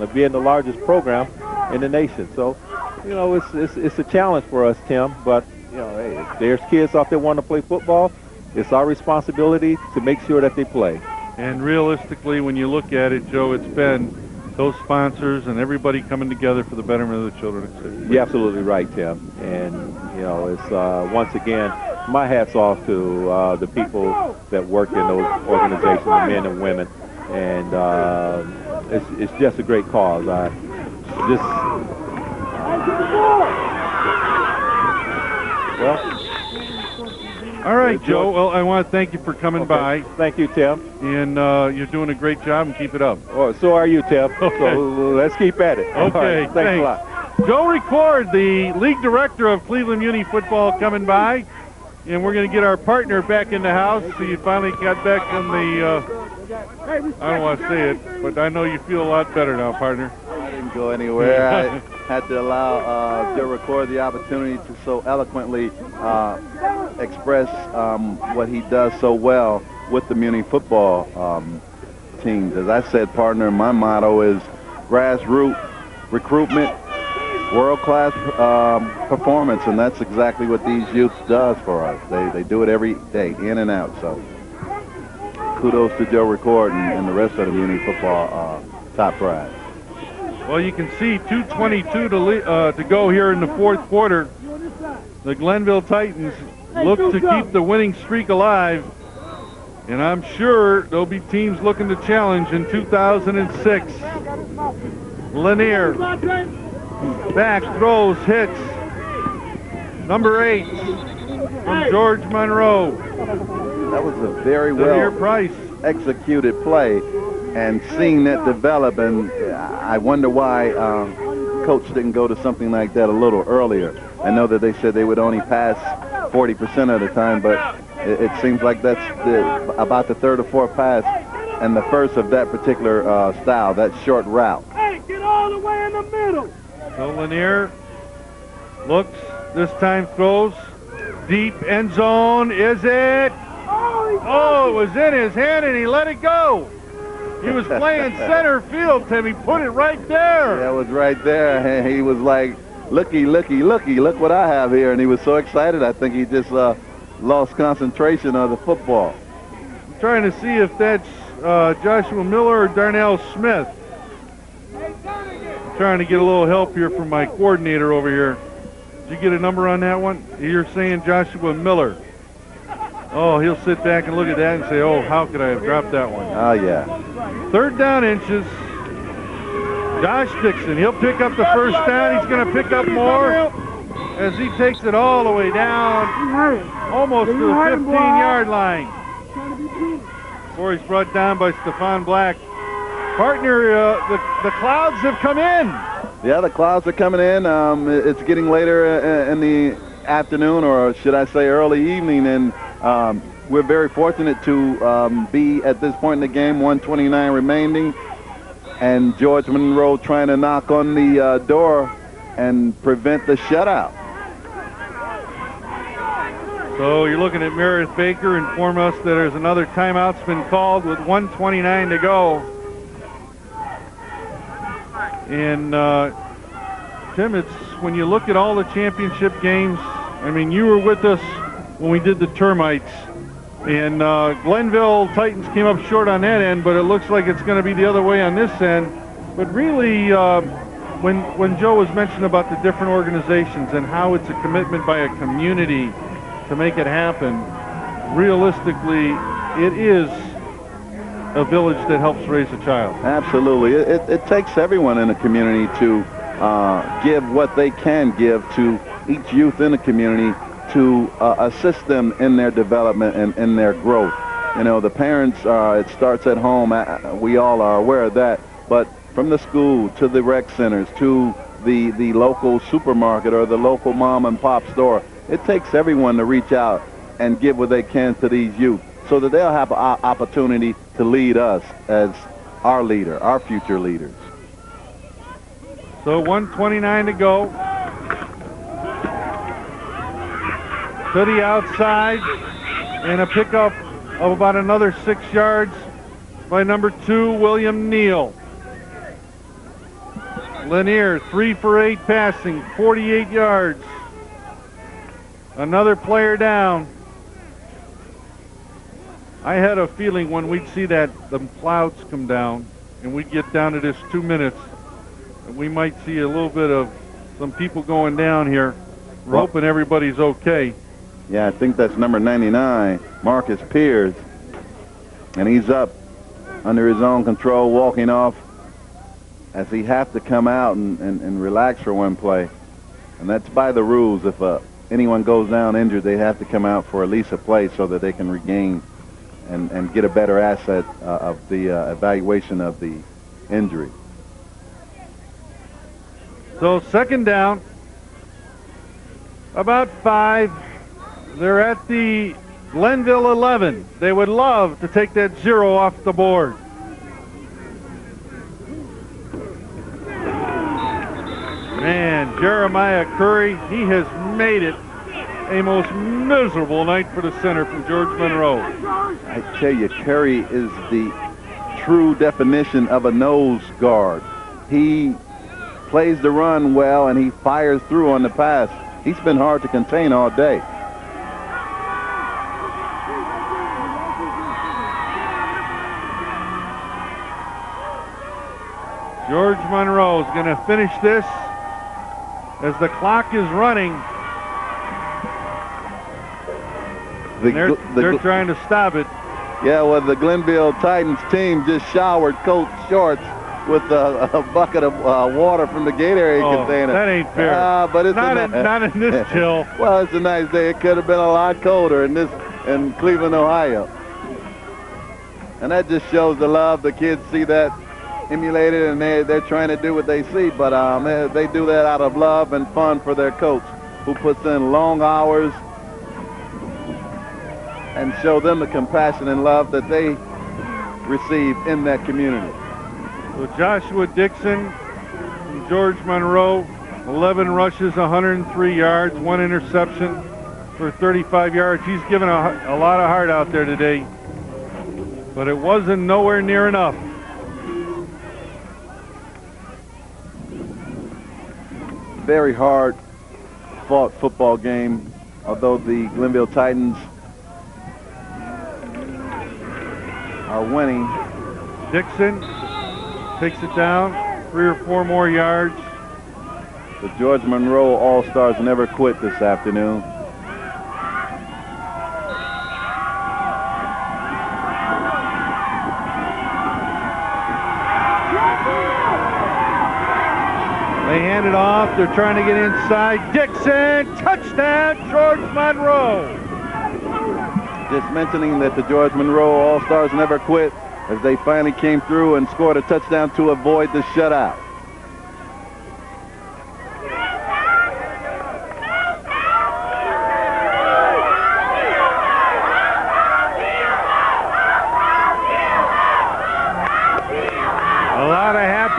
being the largest program in the nation. So, you know, it's a challenge for us, Tim. But you know, hey, if there's kids out there want to play football, it's our responsibility to make sure that they play. And realistically, when you look at it, Joe, it's been those sponsors and everybody coming together for the betterment of the children. You're absolutely right, Tim. And, you know, it's once again, my hat's off to the people that work in those organizations, the men and women. And it's just a great cause. All right, Joe. Well, I want to thank you for coming by. Thank you, Tim. And you're doing a great job, and keep it up. Oh, so are you, Tim. Okay. So let's keep at it. Okay, Right, thanks a lot. Joe Record, the league director of Cleveland Muny football, coming by. And we're going to get our partner back in the house. So you finally got back in the, I don't want to say it, but I know you feel a lot better now, partner. I didn't go anywhere. I had to allow Joe Record the opportunity to so eloquently express what he does so well with the Muny football teams. As I said, partner, my motto is grassroots recruitment, world-class performance, and that's exactly what these youths does for us. They do it every day, in and out. So kudos to Joe Record and the rest of the Muny football top prize. Well, you can see 2:22 to go here in the fourth quarter. The Glenville Titans look to keep the winning streak alive, and I'm sure there'll be teams looking to challenge in 2006. Lanier back, throws, hits. Number 8 from George Monroe. That was a very well executed play, and seeing that develop, and I wonder why Coach didn't go to something like that a little earlier. I know that they said they would only pass 40% of the time, but it seems like that's about the third or fourth pass and the first of that particular style, that short route. Hey, get all the way in the middle. So Lanier looks, this time throws, deep end zone, is it? Oh, it was in his hand and he let it go. He was playing center field, Tim. He put it right there. Yeah, it was right there. And he was like, looky, looky, looky, look what I have here. And he was so excited, I think he just lost concentration of the football. I'm trying to see if that's Joshua Miller or Darnell Smith. I'm trying to get a little help here from my coordinator over here. Did you get a number on that one? You're saying Joshua Miller. Oh, he'll sit back and look at that and say, oh, how could I have dropped that one? Oh, yeah. Third down inches. Josh Dixon, he'll pick up the first down. He's going to pick up more as he takes it all the way down, almost to the 15-yard line. Before he's brought down by Stephon Black. Partner, the clouds have come in. Yeah, the clouds are coming in. It's getting later in the afternoon, or should I say early evening, and we're very fortunate to be at this point in the game, 1:29 remaining, and George Monroe trying to knock on the door and prevent the shutout. So you're looking at Meredith Baker inform us that there's another timeout's been called with 1:29 to go. And Tim, it's when you look at all the championship games, I mean, you were with us when we did the termites, and Glenville Titans came up short on that end, but it looks like it's going to be the other way on this end. But really, when Joe was mentioning about the different organizations and how it's a commitment by a community to make it happen, realistically, it is a village that helps raise a child. Absolutely. It takes everyone in the community to give what they can give to each youth in the community to assist them in their development and in their growth. You know, the parents, it starts at home. We all are aware of that. But from the school to the rec centers to the local supermarket or the local mom and pop store, it takes everyone to reach out and give what they can to these youth so that they'll have an opportunity to lead us as our leader, our future leaders. So 1:29 to go. To the outside, and a pickup of about another 6 yards by number 2, William Neal. Lanier, 3 for 8 passing, 48 yards. Another player down. I had a feeling when we'd see that the clouds come down and we'd get down to this 2 minutes, and we might see a little bit of some people going down here. We're hoping everybody's okay. Yeah, I think that's number 99, Marcus Pierce. And he's up under his own control, walking off as he has to come out and relax for one play. And that's by the rules. If anyone goes down injured, they have to come out for at least a play so that they can regain and get a better asset of the evaluation of the injury. So second down, about 5. They're at the Glenville 11. They would love to take that 0 off the board. Man, Jeremiah Curry, he has made it a most miserable night for the center from George Monroe. I tell you, Curry is the true definition of a nose guard. He plays the run well, and he fires through on the pass. He's been hard to contain all day. George Monroe is going to finish this as the clock is running. They're trying to stop it. Yeah, well, the Glenville Titans team just showered Coach Shorts with a bucket of water from the Gatorade container. That ain't fair. But it's not in this chill. Well, it's a nice day. It could have been a lot colder in Cleveland, Ohio. And that just shows the love. The kids see that emulated, and they're trying to do what they see. But they do that out of love and fun for their coach, who puts in long hours and show them the compassion and love that they receive in that community. So Joshua Dixon from George Monroe, 11 rushes, 103 yards, 1 interception for 35 yards. He's given a lot of heart out there today, but it wasn't nowhere near enough. Very hard fought football game, although the Glenville Titans are winning. Dixon takes it down, 3 or 4 more yards. The George Monroe All-Stars never quit this afternoon. They hand it off. They're trying to get inside. Dixon, touchdown, George Monroe. Just mentioning that the George Monroe All-Stars never quit, as they finally came through and scored a touchdown to avoid the shutout.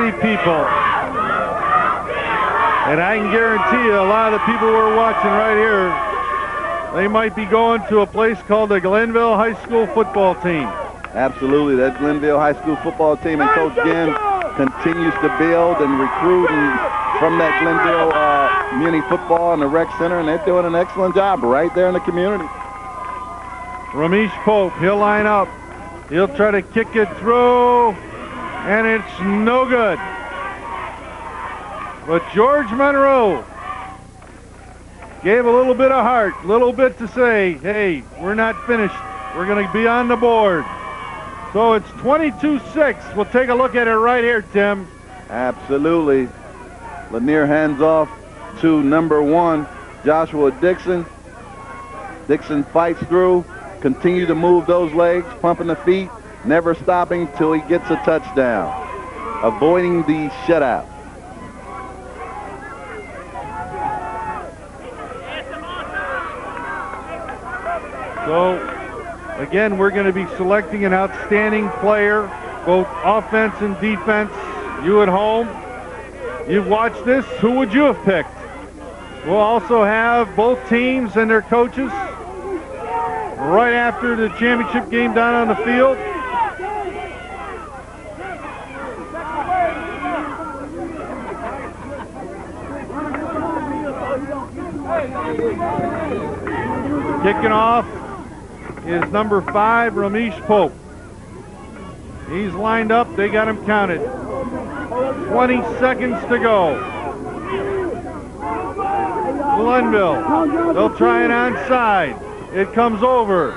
many people. And I can guarantee you a lot of the people we're watching right here, they might be going to a place called the Glenville High School football team. Absolutely. That Glenville High School football team, and Coach Ginn continues to build and recruit from that Glenville Muny football and the rec center, and they're doing an excellent job right there in the community. Ramesh Pope, he'll line up. He'll try to kick it through, and it's no good. But George Monroe gave a little bit of heart, a little bit to say, hey, we're not finished. We're going to be on the board. So it's 22-6. We'll take a look at it right here, Tim. Absolutely. Lanier hands off to number 1, Joshua Dixon. Dixon fights through, continue to move those legs, pumping the feet, never stopping till he gets a touchdown, avoiding the shutout. So, again, we're going to be selecting an outstanding player, both offense and defense. You at home, you've watched this. Who would you have picked? We'll also have both teams and their coaches right after the championship game down on the field. Kicking off is number 5, Ramesh Pope. He's lined up. They got him counted. 20 seconds to go. Glenville, they'll try it onside. It comes over.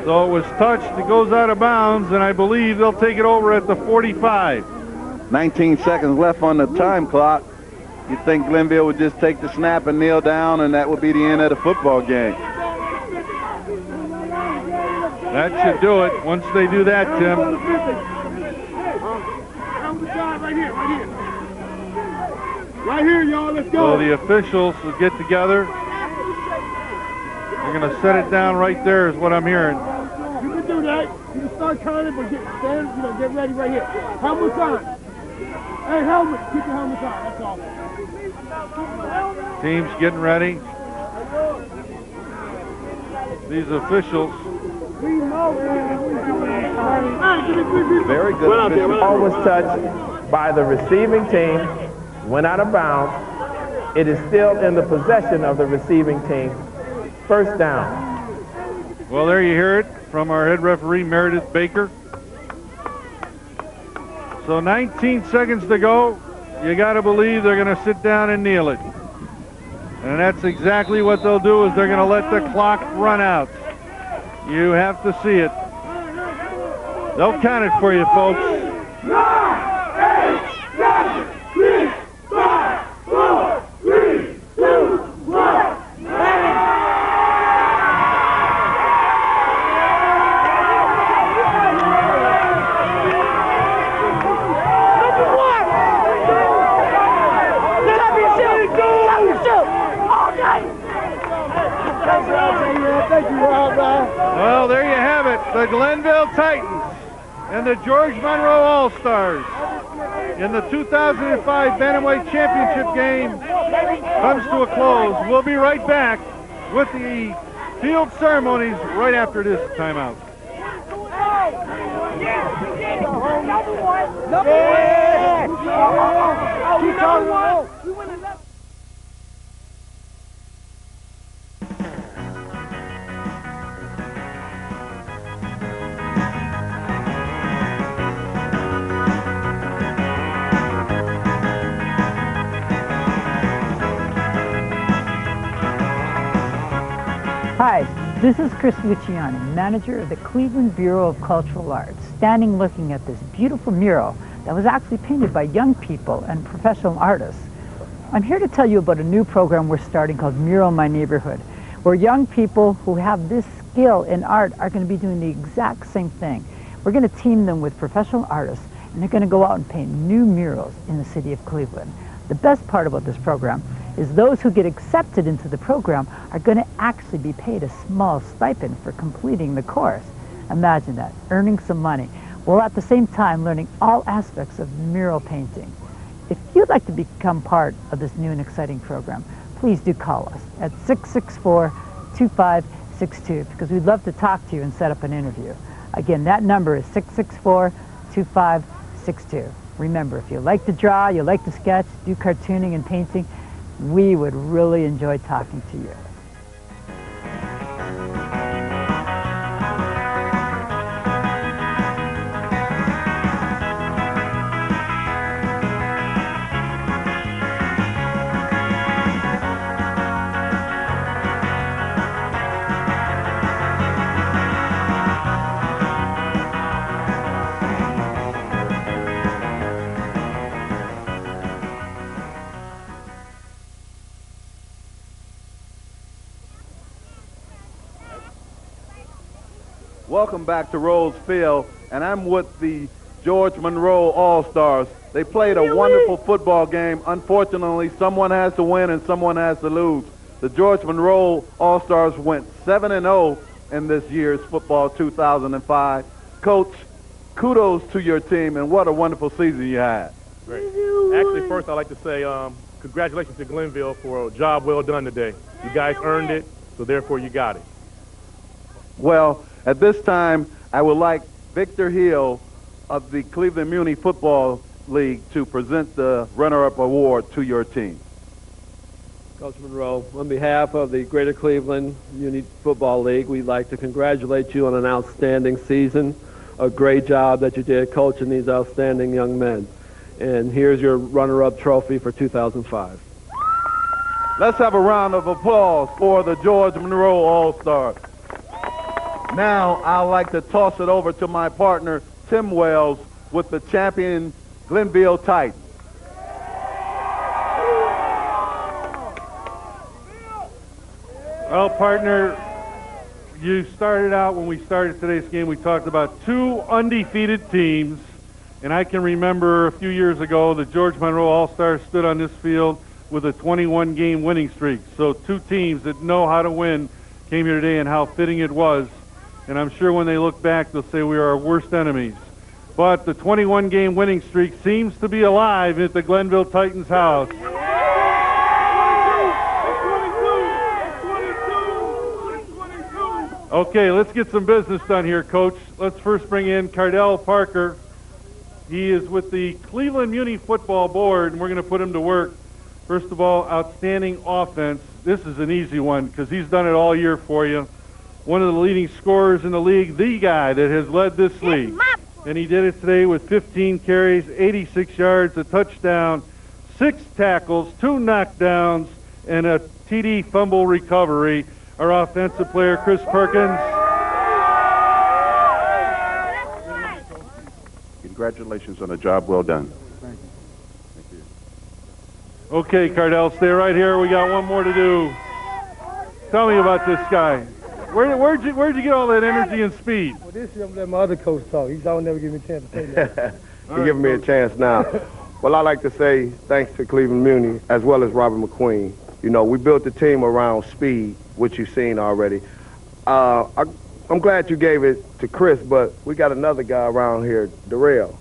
So it was touched. It goes out of bounds, and I believe they'll take it over at the 45. 19 seconds left on the time clock. You'd think Glenville would just take the snap and kneel down, and that would be the end of the football game. That should do it. Once they do that, Tim. Right here, y'all. Let's go. So the officials will get together. They're going to set it down right there is what I'm hearing. You can do that. You can start counting, but get ready right here. Helmet on. Hey, helmet. Keep your helmets on. That's all. Team's getting ready. These officials. Very good. The ball was touched by the receiving team, went out of bounds. It is still in the possession of the receiving team. First down. Well, there you hear it from our head referee, Meredith Baker. So 19 seconds to go. You got to believe they're going to sit down and kneel it. And that's exactly what they'll do is they're going to let the clock run out. You have to see it. They'll count it for you, folks. 9, 8, 7, 6, 5, 4, 3, 2, 1. Well, there you have it. The Glenville Titans and the George Monroe All-Stars in the 2005 Bantamweight Championship game comes to a close. We'll be right back with the field ceremonies right after this timeout. Hi, this is Chris Luciani, manager of the Cleveland Bureau of Cultural Arts, standing looking at this beautiful mural that was actually painted by young people and professional artists. I'm here to tell you about a new program we're starting called Mural My Neighborhood, where young people who have this skill in art are going to be doing the exact same thing. We're going to team them with professional artists, and they're going to go out and paint new murals in the city of Cleveland. The best part about this program is those who get accepted into the program are going to actually be paid a small stipend for completing the course. Imagine that, earning some money, while at the same time learning all aspects of mural painting. If you'd like to become part of this new and exciting program, please do call us at 664-2562 because we'd love to talk to you and set up an interview. Again, that number is 664-2562. Remember, if you like to draw, you like to sketch, do cartooning and painting, we would really enjoy talking to you. Welcome back to Rose Field, and I'm with the George Monroe All-Stars. They played a wonderful football game. Unfortunately, someone has to win and someone has to lose. The George Monroe All-Stars went 7-0 in this year's football 2005. Coach, kudos to your team, and what a wonderful season you had. Great. Actually, first I'd like to say congratulations to Glenville for a job well done today. You guys earned it, so therefore you got it. Well, at this time, I would like Victor Hill of the Cleveland Muny Football League to present the runner-up award to your team. Coach Monroe, on behalf of the Greater Cleveland Muny Football League, we'd like to congratulate you on an outstanding season, a great job that you did coaching these outstanding young men. And here's your runner-up trophy for 2005. Let's have a round of applause for the George Monroe All-Stars. Now, I'd like to toss it over to my partner, Tim Wells, with the champion Glenville Titans. Well, partner, you started out when we started today's game, we talked about two undefeated teams, and I can remember a few years ago the George Monroe All-Stars stood on this field with a 21-game winning streak. So two teams that know how to win came here today, and how fitting it was. And I'm sure when they look back, they'll say we are our worst enemies. But the 21-game winning streak seems to be alive at the Glenville Titans house. Okay, let's get some business done here, Coach. Let's first bring in Cardell Parker. He is with the Cleveland Muny Football Board, and we're going to put him to work. First of all, outstanding offense. This is an easy one because he's done it all year for you. One of the leading scorers in the league, the guy that has led this league. And he did it today with 15 carries, 86 yards, a touchdown, 6 tackles, 2 knockdowns, and a TD fumble recovery. Our offensive player, Chris Perkins. Congratulations on a job well done. Thank you. Okay, Cardell, stay right here. We got one more to do. Tell me about this guy. Where'd you get all that energy and speed? Well, this year I'm letting my other coach talk. He's don't never give me a chance to say that. You're giving me a chance now. Well, I like to say thanks to Cleveland Muny as well as Robert McQueen. You know, we built the team around speed, which you've seen already. I'm glad you gave it to Chris, but we got another guy around here, Darrell.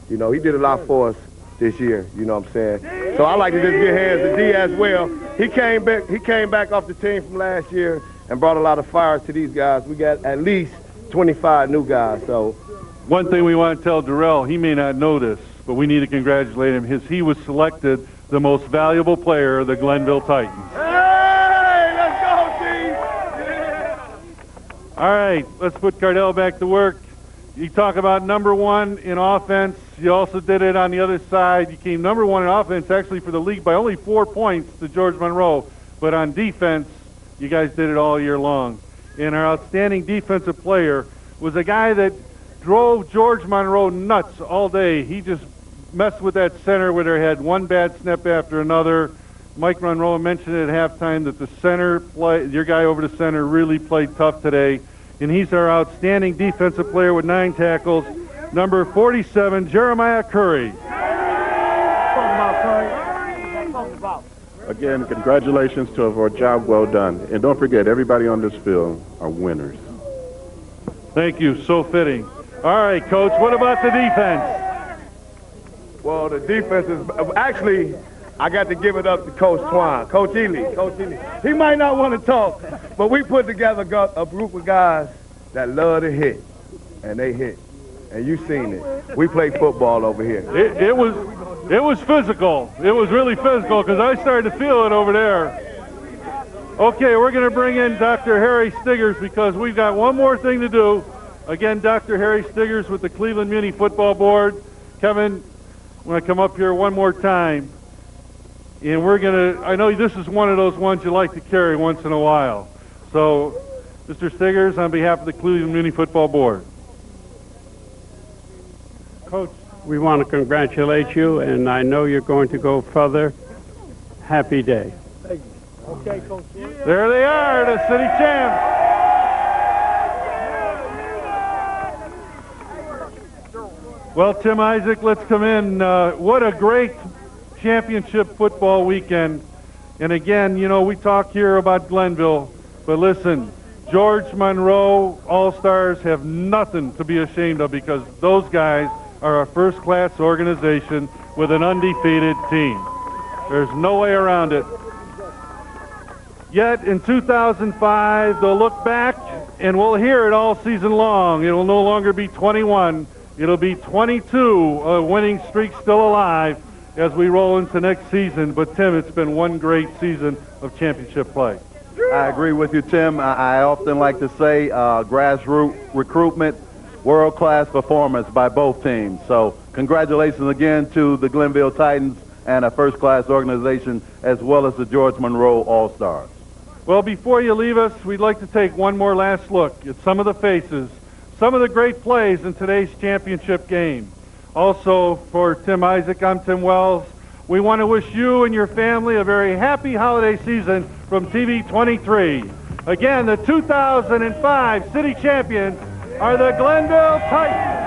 You know, he did a lot for us this year, you know what I'm saying? So I like to just give hands to D as well. He came back off the team from last year and brought a lot of fire to these guys. We got at least 25 new guys, so. One thing we want to tell Darrell, he may not know this, but we need to congratulate him, he was selected the most valuable player of the Glenville Titans. Hey, let's go, team! All right, let's put Cardell back to work. You talk about #1 in offense. You also did it on the other side. You came #1 in offense, actually, for the league by only 4 points to George Monroe. But on defense, you guys did it all year long. And our outstanding defensive player was a guy that drove George Monroe nuts all day. He just messed with that center where they had one bad snap after another. Mike Monroe mentioned at halftime that the center your guy over the center really played tough today. And he's our outstanding defensive player with 9 tackles, number 47, Jeremiah Curry. Again, congratulations to our job well done. And don't forget, everybody on this field are winners. Thank you. So fitting. All right, Coach, what about the defense? Well, the defense is actually, I got to give it up to Coach Twine, Coach Ely. He might not want to talk, but we put together a group of guys that love to hit, and they hit. And you seen it. We play football over here. It was physical. It was really physical because I started to feel it over there. Okay, we're going to bring in Dr. Harry Stiggers because we've got one more thing to do. Again, Dr. Harry Stiggers with the Cleveland Muny Football Board. Kevin, I'm going to come up here one more time. And we're going to, I know this is one of those ones you like to carry once in a while. So, Mr. Stiggers, on behalf of the Cleveland Muny Football Board. Coach, we want to congratulate you, and I know you're going to go further. Happy day. Thank you. Okay, Coach. There they are, the city champs. Well, Tim Isaac, let's come in. What a great championship football weekend. And again, you know, we talk here about Glenville, but listen, George Monroe All-Stars have nothing to be ashamed of because those guys are a first-class organization with an undefeated team. There's no way around it. Yet in 2005, they'll look back and we'll hear it all season long. It will no longer be 21. It'll be 22, a winning streak still alive as we roll into next season. But Tim, it's been one great season of championship play. I agree with you, Tim. I often like to say grassroots recruitment, world-class performance by both teams. So congratulations again to the Glenville Titans and a first-class organization as well as the George Monroe All-Stars. Well, before you leave us, we'd like to take one more last look at some of the faces, some of the great plays in today's championship game. Also, for Tim Isaac, I'm Tim Wells. We want to wish you and your family a very happy holiday season from TV 23. Again, the 2005 city champions are the Glenville Titans.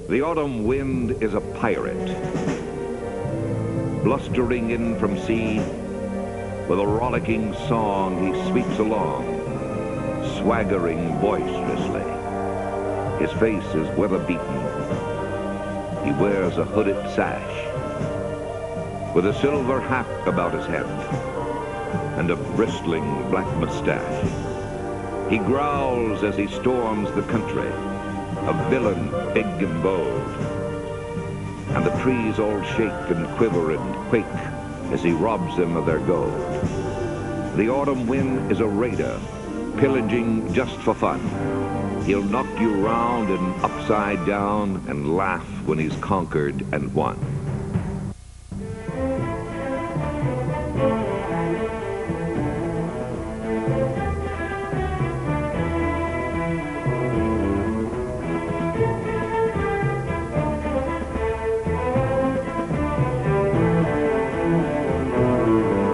The autumn wind is a pirate, blustering in from sea. With a rollicking song he sweeps along, swaggering boisterously. His face is weather-beaten. He wears a hooded sash, with a silver hat about his head, and a bristling black mustache. He growls as he storms the country, a villain big and bold. And the trees all shake and quiver and quake as he robs them of their gold. The autumn wind is a raider, pillaging just for fun. He'll knock you round and upside down and laugh when he's conquered and won.